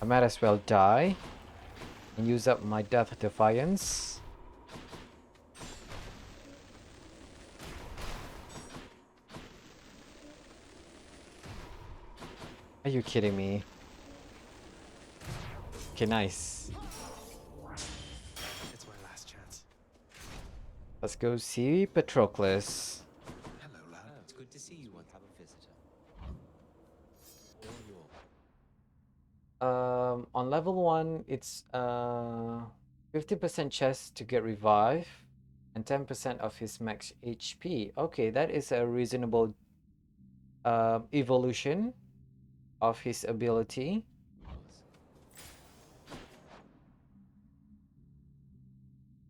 I might as well die and use up my Death Defiance. Are you kidding me? Okay, nice. It's my last chance. Let's go see Patroclus. Hello, lad. It's good to see you. Want to have a visitor? On level 1, it's 50% chance to get revive and 10% of his max HP. Okay, that is a reasonable evolution of his ability.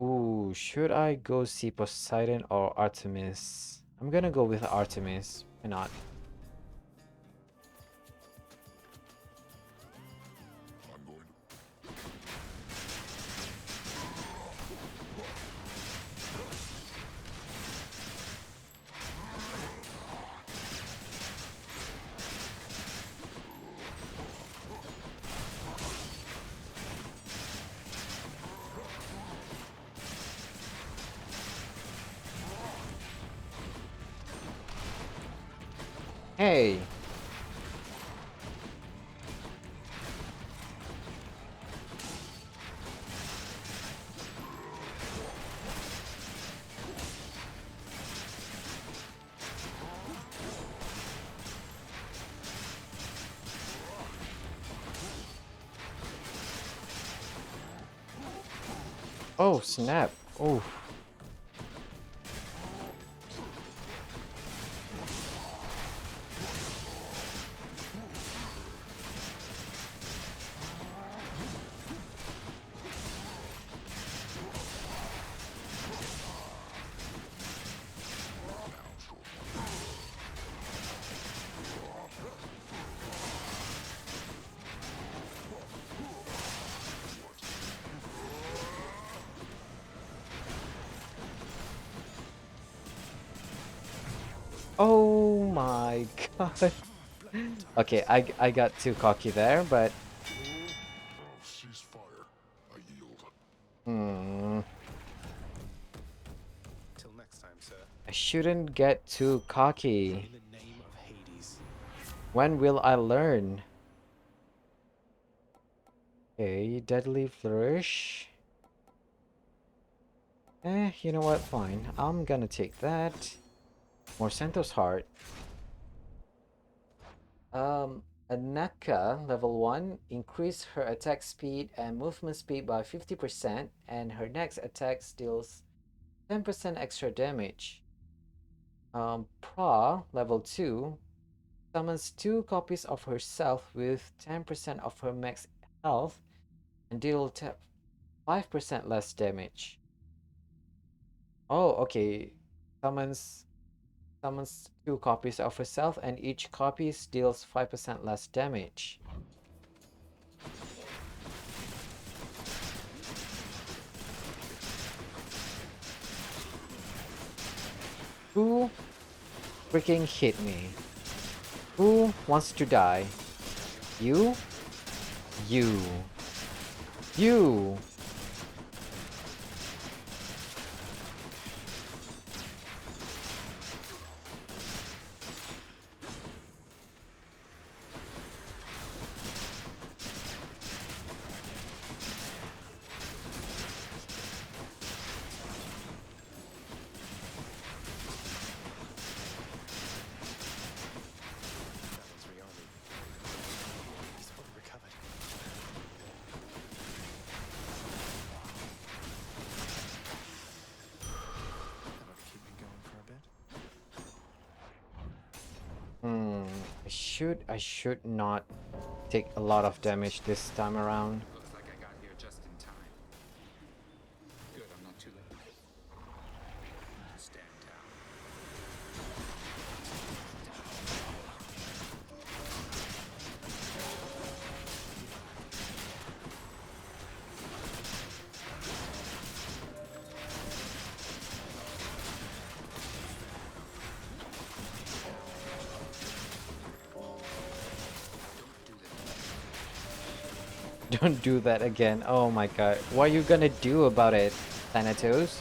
Ooh, should I go see Poseidon or Artemis? I'm gonna go with Artemis. Why not? I'm going to. Hey! Oh, snap. Oh. Oh my god. Okay, I got too cocky there, but Cease fire. I yield. hmm, Till next time, sir. I shouldn't get too cocky. In the name of Hades. When will I learn? Okay, Deadly Flourish. You know what? Fine. I'm gonna take that. More Santos Heart. Anaka, level 1, increase her attack speed and movement speed by 50%, and her next attack deals 10% extra damage. Pra, level 2, summons 2 copies of herself with 10% of her max health and deal 5% less damage. Oh, okay. Summons 2 copies of herself and each copy deals 5% less damage. Who freaking hit me? Who wants to die? You? You. You! That was Rioni. He's fully recovered. That'll keep me going for a bit. I should not take a lot of damage this time around. Looks like I got here just in time. Good, I'm not too late. Stand down. Don't do that again. Oh my god. What are you gonna do about it, Thanatos?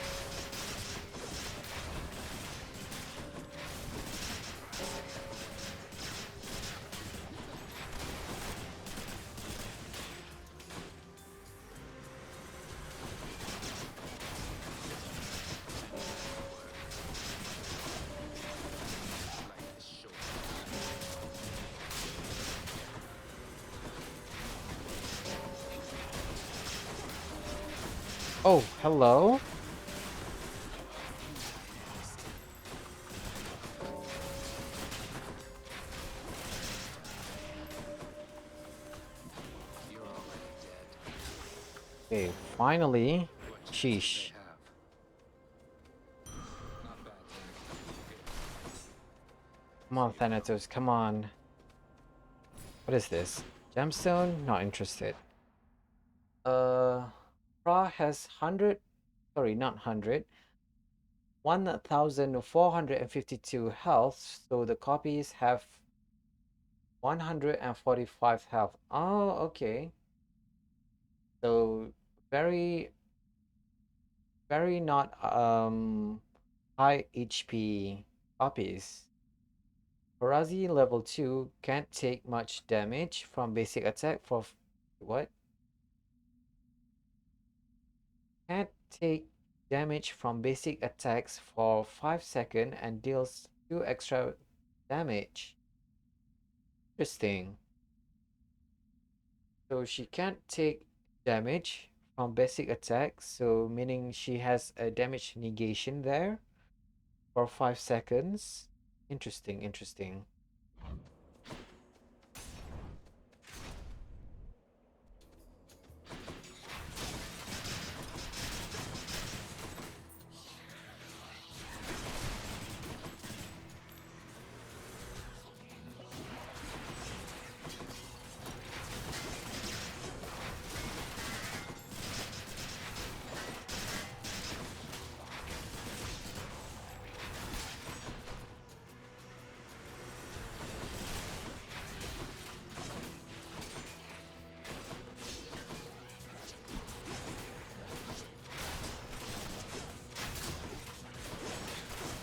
Oh, hello? You're already dead. Okay, finally. What chance do Sheesh. they have? Not bad, Tank. Come on, Thanatos, come on. What is this? Gemstone? Not interested. Ra has 100, sorry, not 100. 1452 health, so the copies have 145 health. Oh, okay. So very not high HP copies. Horazi level 2 can't take much damage from basic attack for what? Can't take damage from basic attacks for 5 seconds and deals 2 extra damage. Interesting. So she can't take damage from basic attacks, so meaning she has a damage negation there for 5 seconds. Interesting, interesting.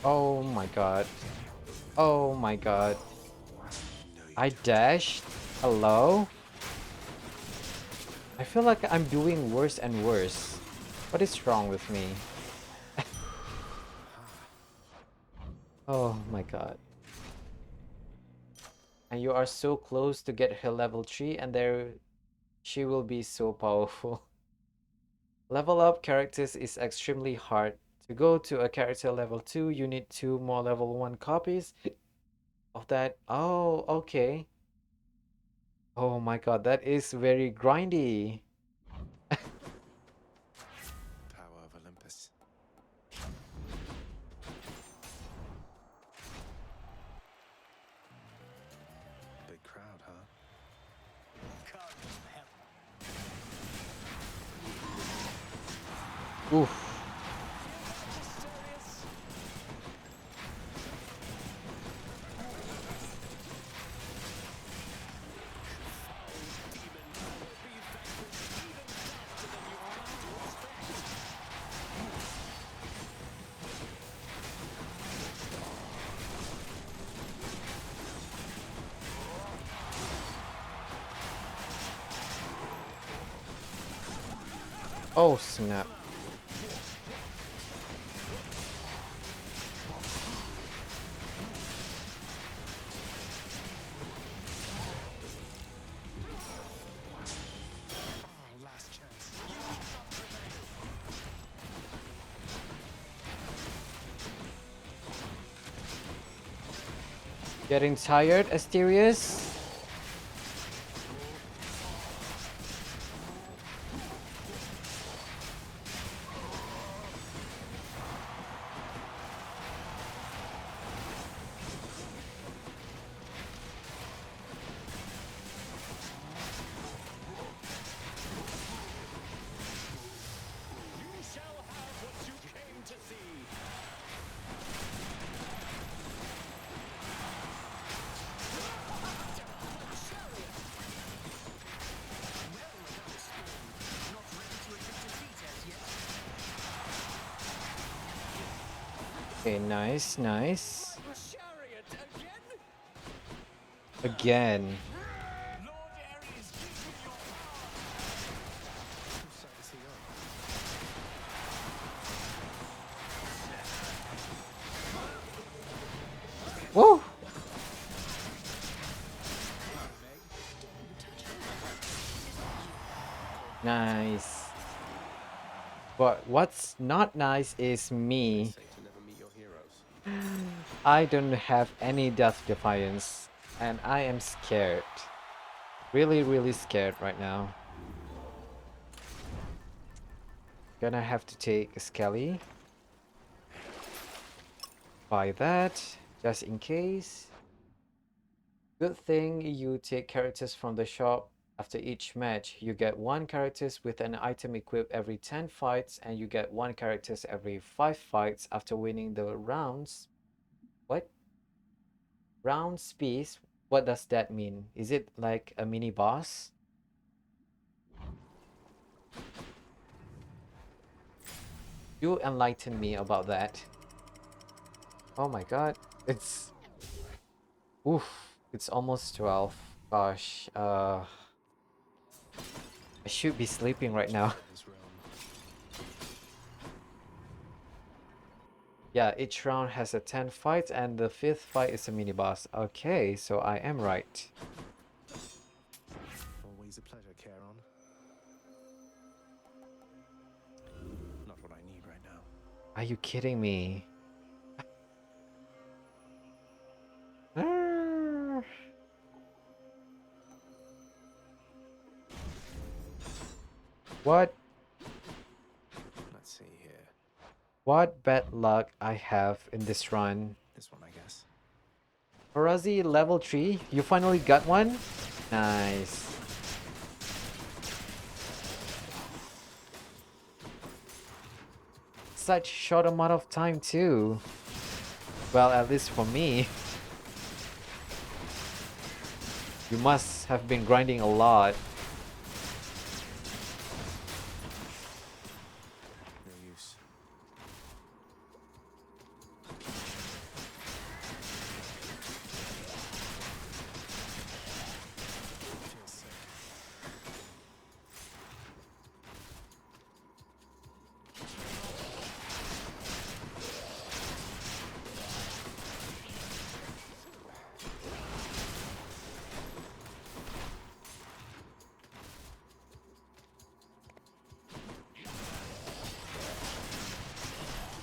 Oh my god. Oh my god. I dashed? Hello? I feel like I'm doing worse and worse. What is wrong with me? Oh my god. And you are so close to get her level 3 and there she will be so powerful. Level up characters is extremely hard. To go to a character level 2, you need 2 more level 1 copies of that. Oh, okay. Oh my god, that is very grindy. Power of Olympus. Big crowd, huh? Oof. Oh, snap. Oh, last chance. Getting tired, Asterius? You shall have what you came to see. Okay, nice, nice. Chariot again? Again. Lord Ares, give me your power. Whose side is he on? Woo! Nice. But what's not nice is me. Say to never meet your heroes. I don't have any death defiance, and I am scared. Really, really scared right now. Gonna have to take a Skelly. Buy that, just in case. Good thing you take characters from the shop. After each match, you get 1 characters with an item equipped every 10 fights, and you get 1 characters every 5 fights after winning the rounds. What? Rounds piece? What does that mean? Is it like a mini boss? Do enlighten me about that. Oh my god, it's... Oof, it's almost 12. Gosh, I should be sleeping right now. His realm. Yeah, each round has a 10 fights and the 5th fight is a mini boss. Okay, so I am right. Always a pleasure, Charon. Not what I need right now. Are you kidding me? Ah. What? Let's see here. What bad luck I have in this run. This one, I guess. Horazi level 3? You finally got one? Nice. Such short amount of time too. Well, at least for me. You must have been grinding a lot. No use. Feels sick.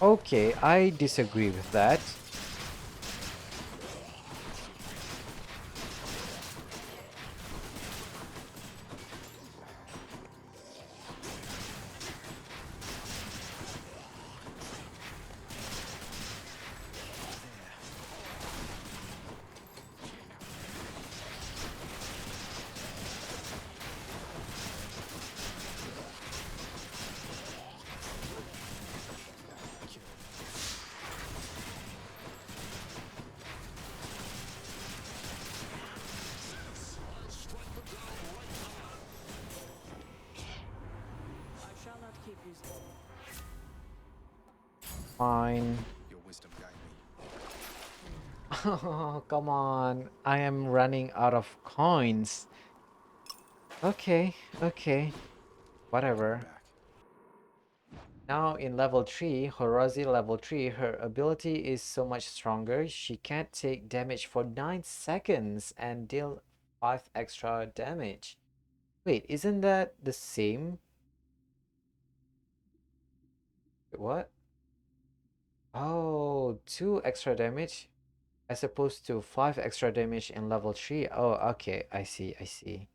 Okay, I disagree with that. I shall not keep you. Fine. Your wisdom guide me. Oh, come on. I am running out of coins. Okay, okay. Whatever. Back. Now in level 3, Horazi level 3, her ability is so much stronger. She can't take damage for 9 seconds and deal 5 extra damage. Wait, isn't that the same? What? Oh, 2 extra damage as opposed to 5 extra damage in level 3. Oh, okay, I see, I see.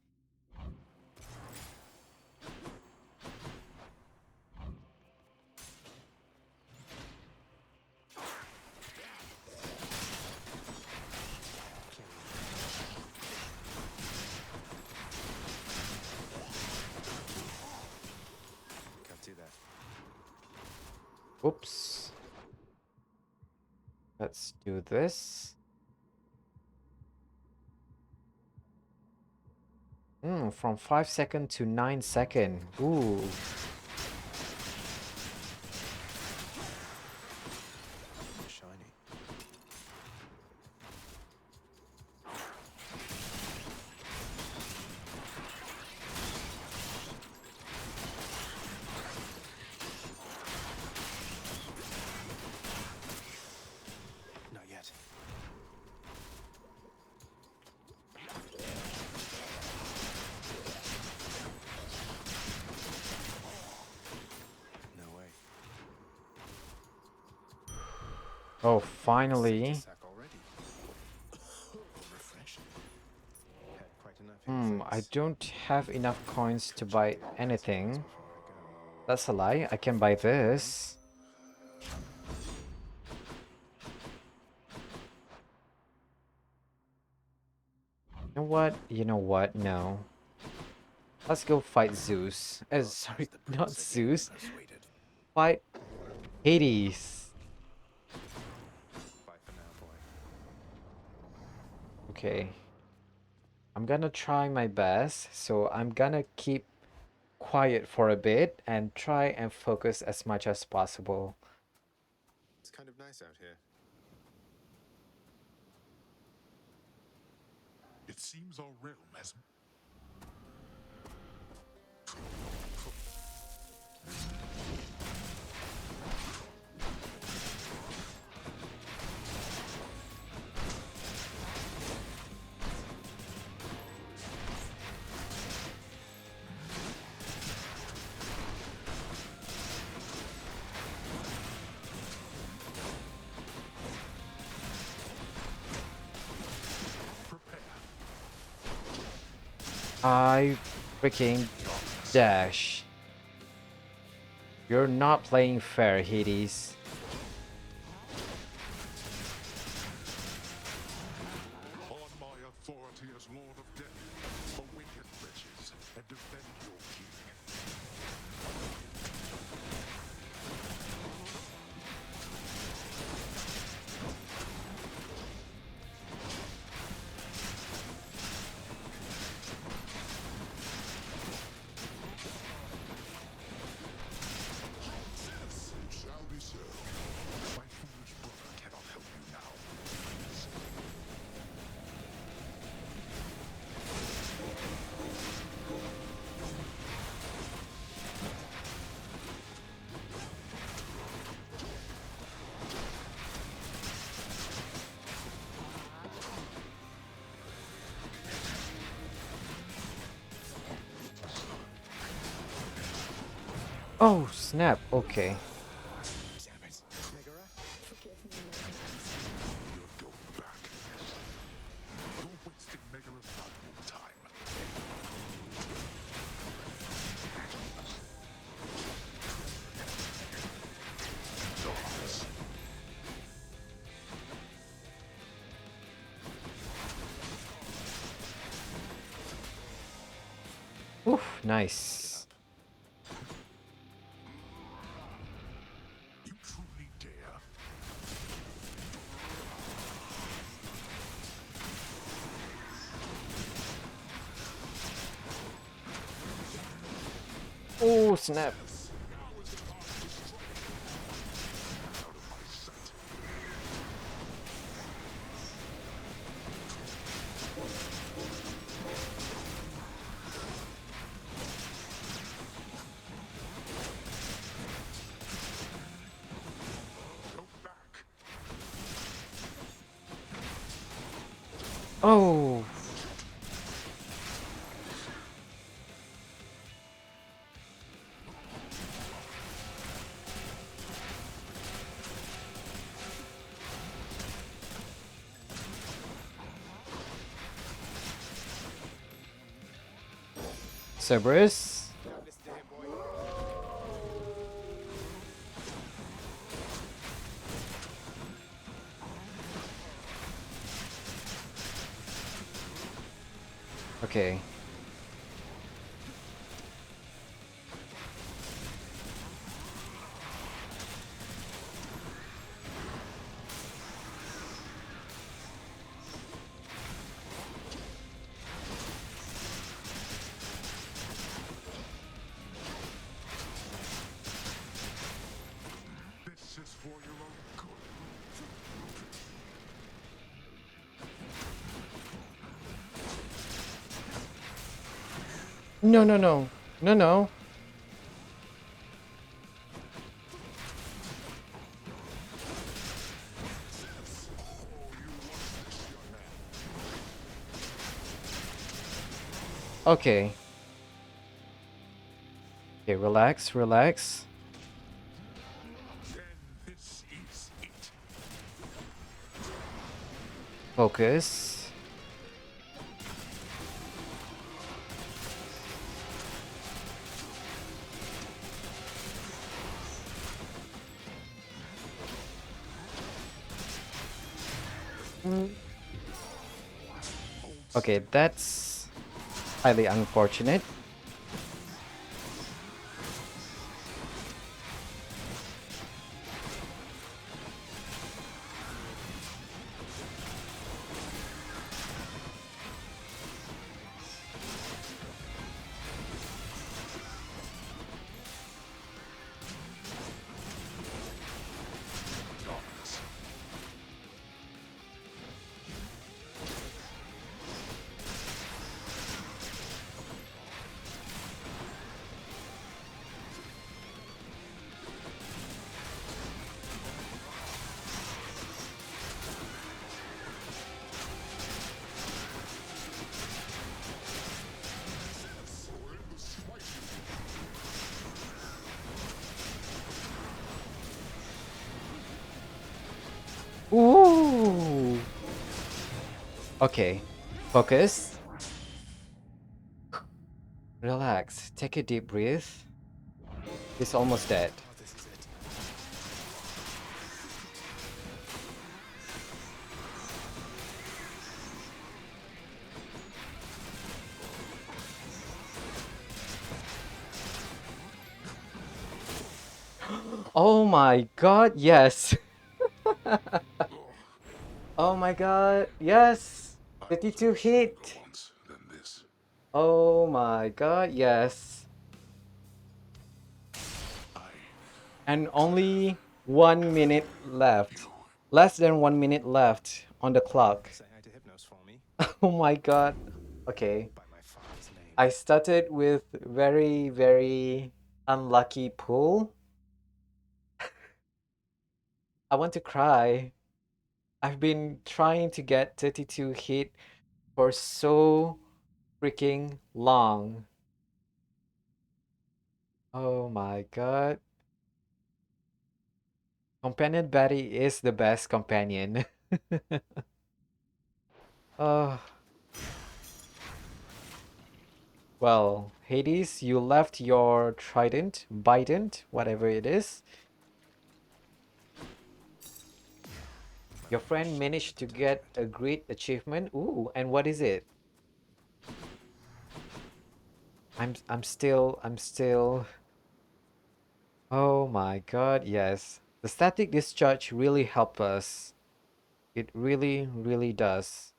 Can't do that. Oops. Let's do this. From 5 second to 9 second. Ooh. Shiny. Not yet. No way. Oh, finally. Sack already. Refreshing. Had quite enough I insights. don't have enough coins to buy anything. Before I go. That's a lie. I can buy this. You know what? You know what? No. Let's go fight Zeus. Sorry, not Zeus. Persuaded. Fight Hades. Bye for now, boy. Okay. I'm gonna try my best, so I'm gonna keep quiet for a bit and try and focus as much as possible. It's kind of nice out here. It seems our realm has I freaking dash. You're not playing fair, Hades. on my authority as Lord of Death. Awaken wretches and defend your king. It shall be so. My foolish brother cannot help you now. Oh, snap. Okay. Forgive me, You're going back. You're wasting Megara's valuable time. Oof, nice. You truly dare. Oh, snap. Oh, Cerberus. Don't listen to him, boy. Okay. This is for your own good. No, no, no. No, no. Okay. Okay, relax, relax. Then this is it. Focus. Okay, that's highly unfortunate. Ooh. Okay. Focus. Relax. Take a deep breath. He's almost dead. Oh, this is it. Oh my god, yes. Oh my god, yes. I was 52 much stronger hit. once than this. Oh my god, yes. I And only 1 minute left. Less than 1 minute left on the clock. Say hi to Hypnos for me. Oh my god. Okay. By my father's name. I started with very, very unlucky pull. I want to cry. I've been trying to get 32 hit for so freaking long. Oh my god. Companion Betty is the best companion. Oh, well, Hades, you left your trident, bident, whatever it is. Your friend managed to get a great achievement. Ooh, and what is it? I'm still. Oh my god, yes. The static discharge really help us. It really, really does.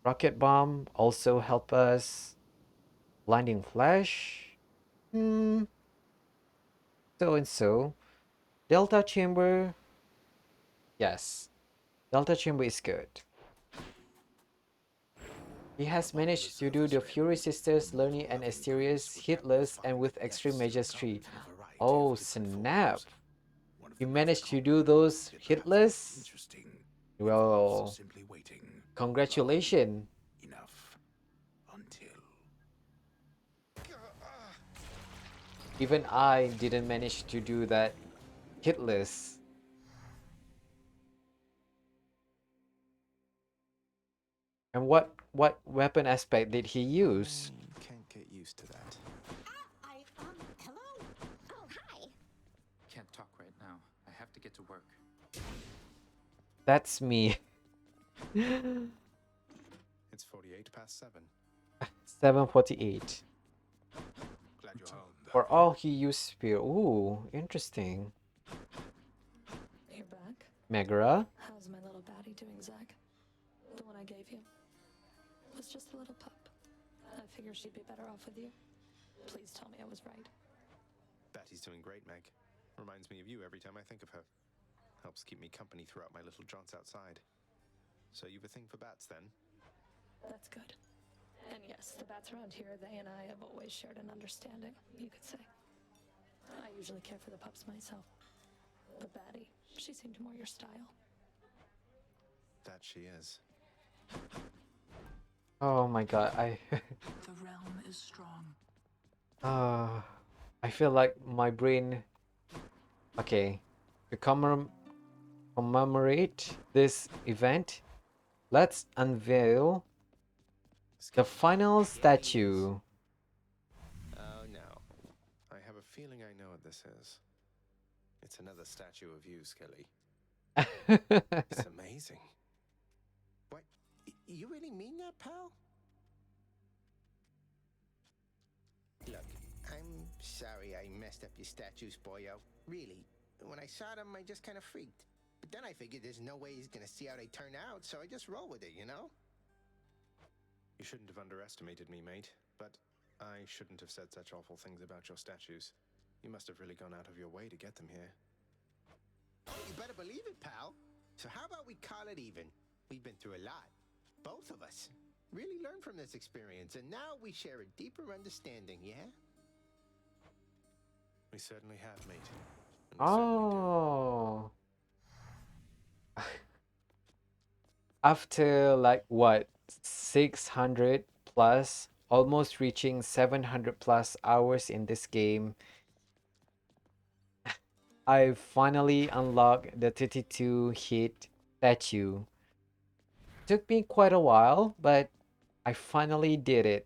Rocket bomb also help us. Blinding flash. Hmm, so and so. Delta chamber. Yes. Delta chamber is good. He has On the managed to do surface, the we're Fury Sisters, more Lerny and loving planets Asterius, with hitless, and death-defying with extreme depths measures and 3. carved in a variety Oh, of different snap. forms. One of You the most managed to common do those hit the left, hitless? interesting, involves Well, simply waiting. Congratulations. Enough. Until. Even I didn't manage to do that hitless. And what weapon aspect did he use? I can't get used to that. Hello? Oh, hi. Can't talk right now. I have to get to work. That's me. It's 48 past 7. 748. Glad you're home. For all he used spear. Ooh, interesting. You're back? Megara? How's my little baddie doing, Zach? The one I gave you. It was just a little pup. I figure she'd be better off with you. Please tell me I was right. Batty's doing great, Meg. Reminds me of you every time I think of her. Helps keep me company throughout my little jaunts outside. So you've a thing for bats, then? That's good. And yes, the bats around here, they and I have always shared an understanding, you could say. I usually care for the pups myself. But Batty, she seemed more your style. That she is. Oh my god, The realm is strong. I feel like my brain. Okay. To commemorate this event, let's unveil the final statue. Oh no. I have a feeling I know what this is. It's another statue of you, Skelly. It's amazing. What? You really mean that, pal? Look, I'm sorry I messed up your statues, boyo. Really. When I saw them, I just kind of freaked. But then I figured there's no way he's gonna see how they turn out, so I just roll with it, you know? You shouldn't have underestimated me, mate. But I shouldn't have said such awful things about your statues. You must have really gone out of your way to get them here. Oh, you better believe it, pal. So how about we call it even? We've been through a lot. Both of us. Really learned from this experience, and now we share a deeper understanding, yeah? We certainly have, mate. And we certainly do. Oh. After like what, 600 plus, almost reaching 700 plus hours in this game, I finally unlocked the 32 hit statue. Took me quite a while, but I finally did it.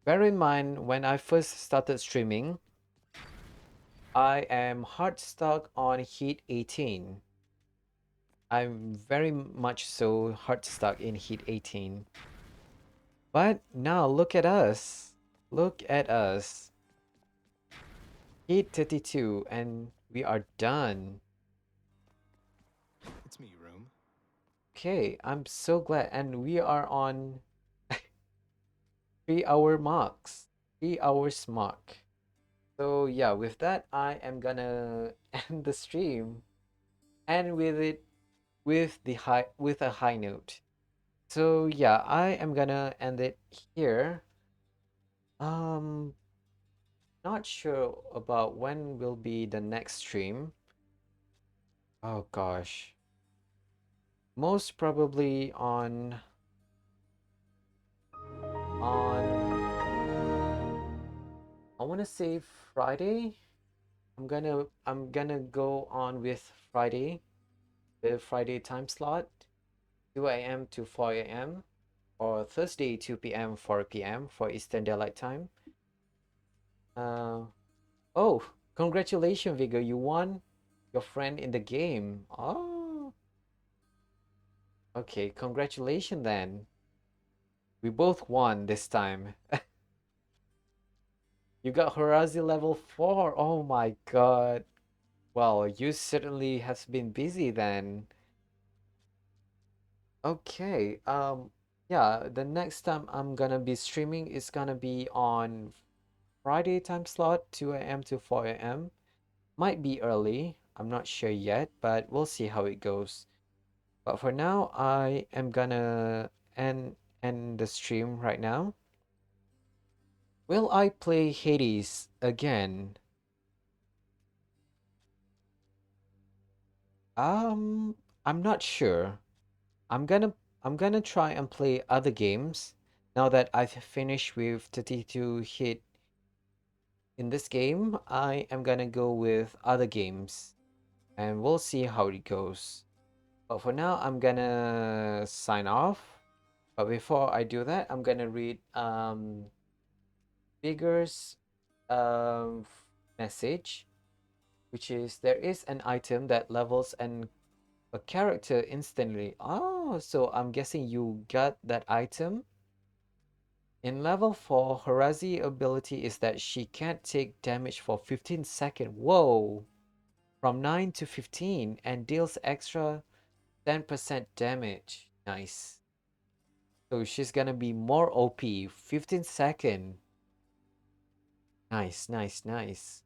Bear in mind, when I first started streaming, I am hard stuck on hit 18. I'm very much so hard stuck in hit 18. But now look at us. Look at us. Hit 32 and we are done. It's me, Room. Okay, I'm so glad. And we are on 3 hour marks. 3 hours mark. So yeah, with that, I am gonna end the stream. And with it, with a high note. So yeah, I am gonna end it here. Um, not sure about when will be the next stream. Oh gosh. Most probably on I want to say Friday. I'm gonna go on with Friday, the Friday time slot, 2 a.m. to 4 a.m. or Thursday 2 p.m. 4 p.m. for Eastern Daylight Time. Oh, congratulations, Viggo. You won your friend in the game. Oh, okay. Congratulations then. We both won this time. You got Horazi level 4. Oh my god. Well, you certainly has been busy then. Okay. Yeah, the next time I'm gonna be streaming is gonna be on Friday time slot, 2 a.m. to 4 a.m. Might be early. I'm not sure yet, but we'll see how it goes. But for now, I am gonna end the stream right now. Will I play Hades again? Um, I'm not sure. I'm gonna I'm gonna try and play other games now that I've finished with 32 hit in this game. I am gonna go with other games and we'll see how it goes. But for now, I'm gonna sign off. But before I do that, I'm gonna read Bigger's um, message, which is there is an item that levels a character instantly. Oh, so I'm guessing you got that item. In level 4, her Razi ability is that she can't take damage for 15 seconds. Whoa! From 9 to 15 and deals extra 10% damage. Nice. So she's gonna be more OP. 15 second. Nice, nice, nice.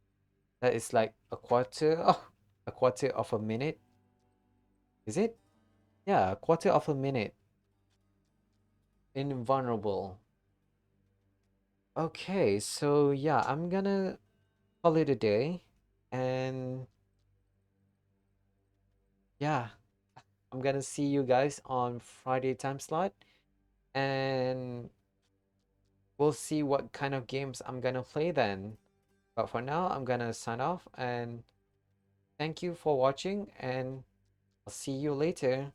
That is like a quarter. Oh, a quarter of a minute. Is it? Yeah, a quarter of a minute. Invulnerable. Okay, so yeah, I'm gonna call it a day. And yeah, I'm gonna see you guys on Friday time slot. And we'll see what kind of games I'm gonna play then. But for now, I'm gonna sign off and thank you for watching and I'll see you later.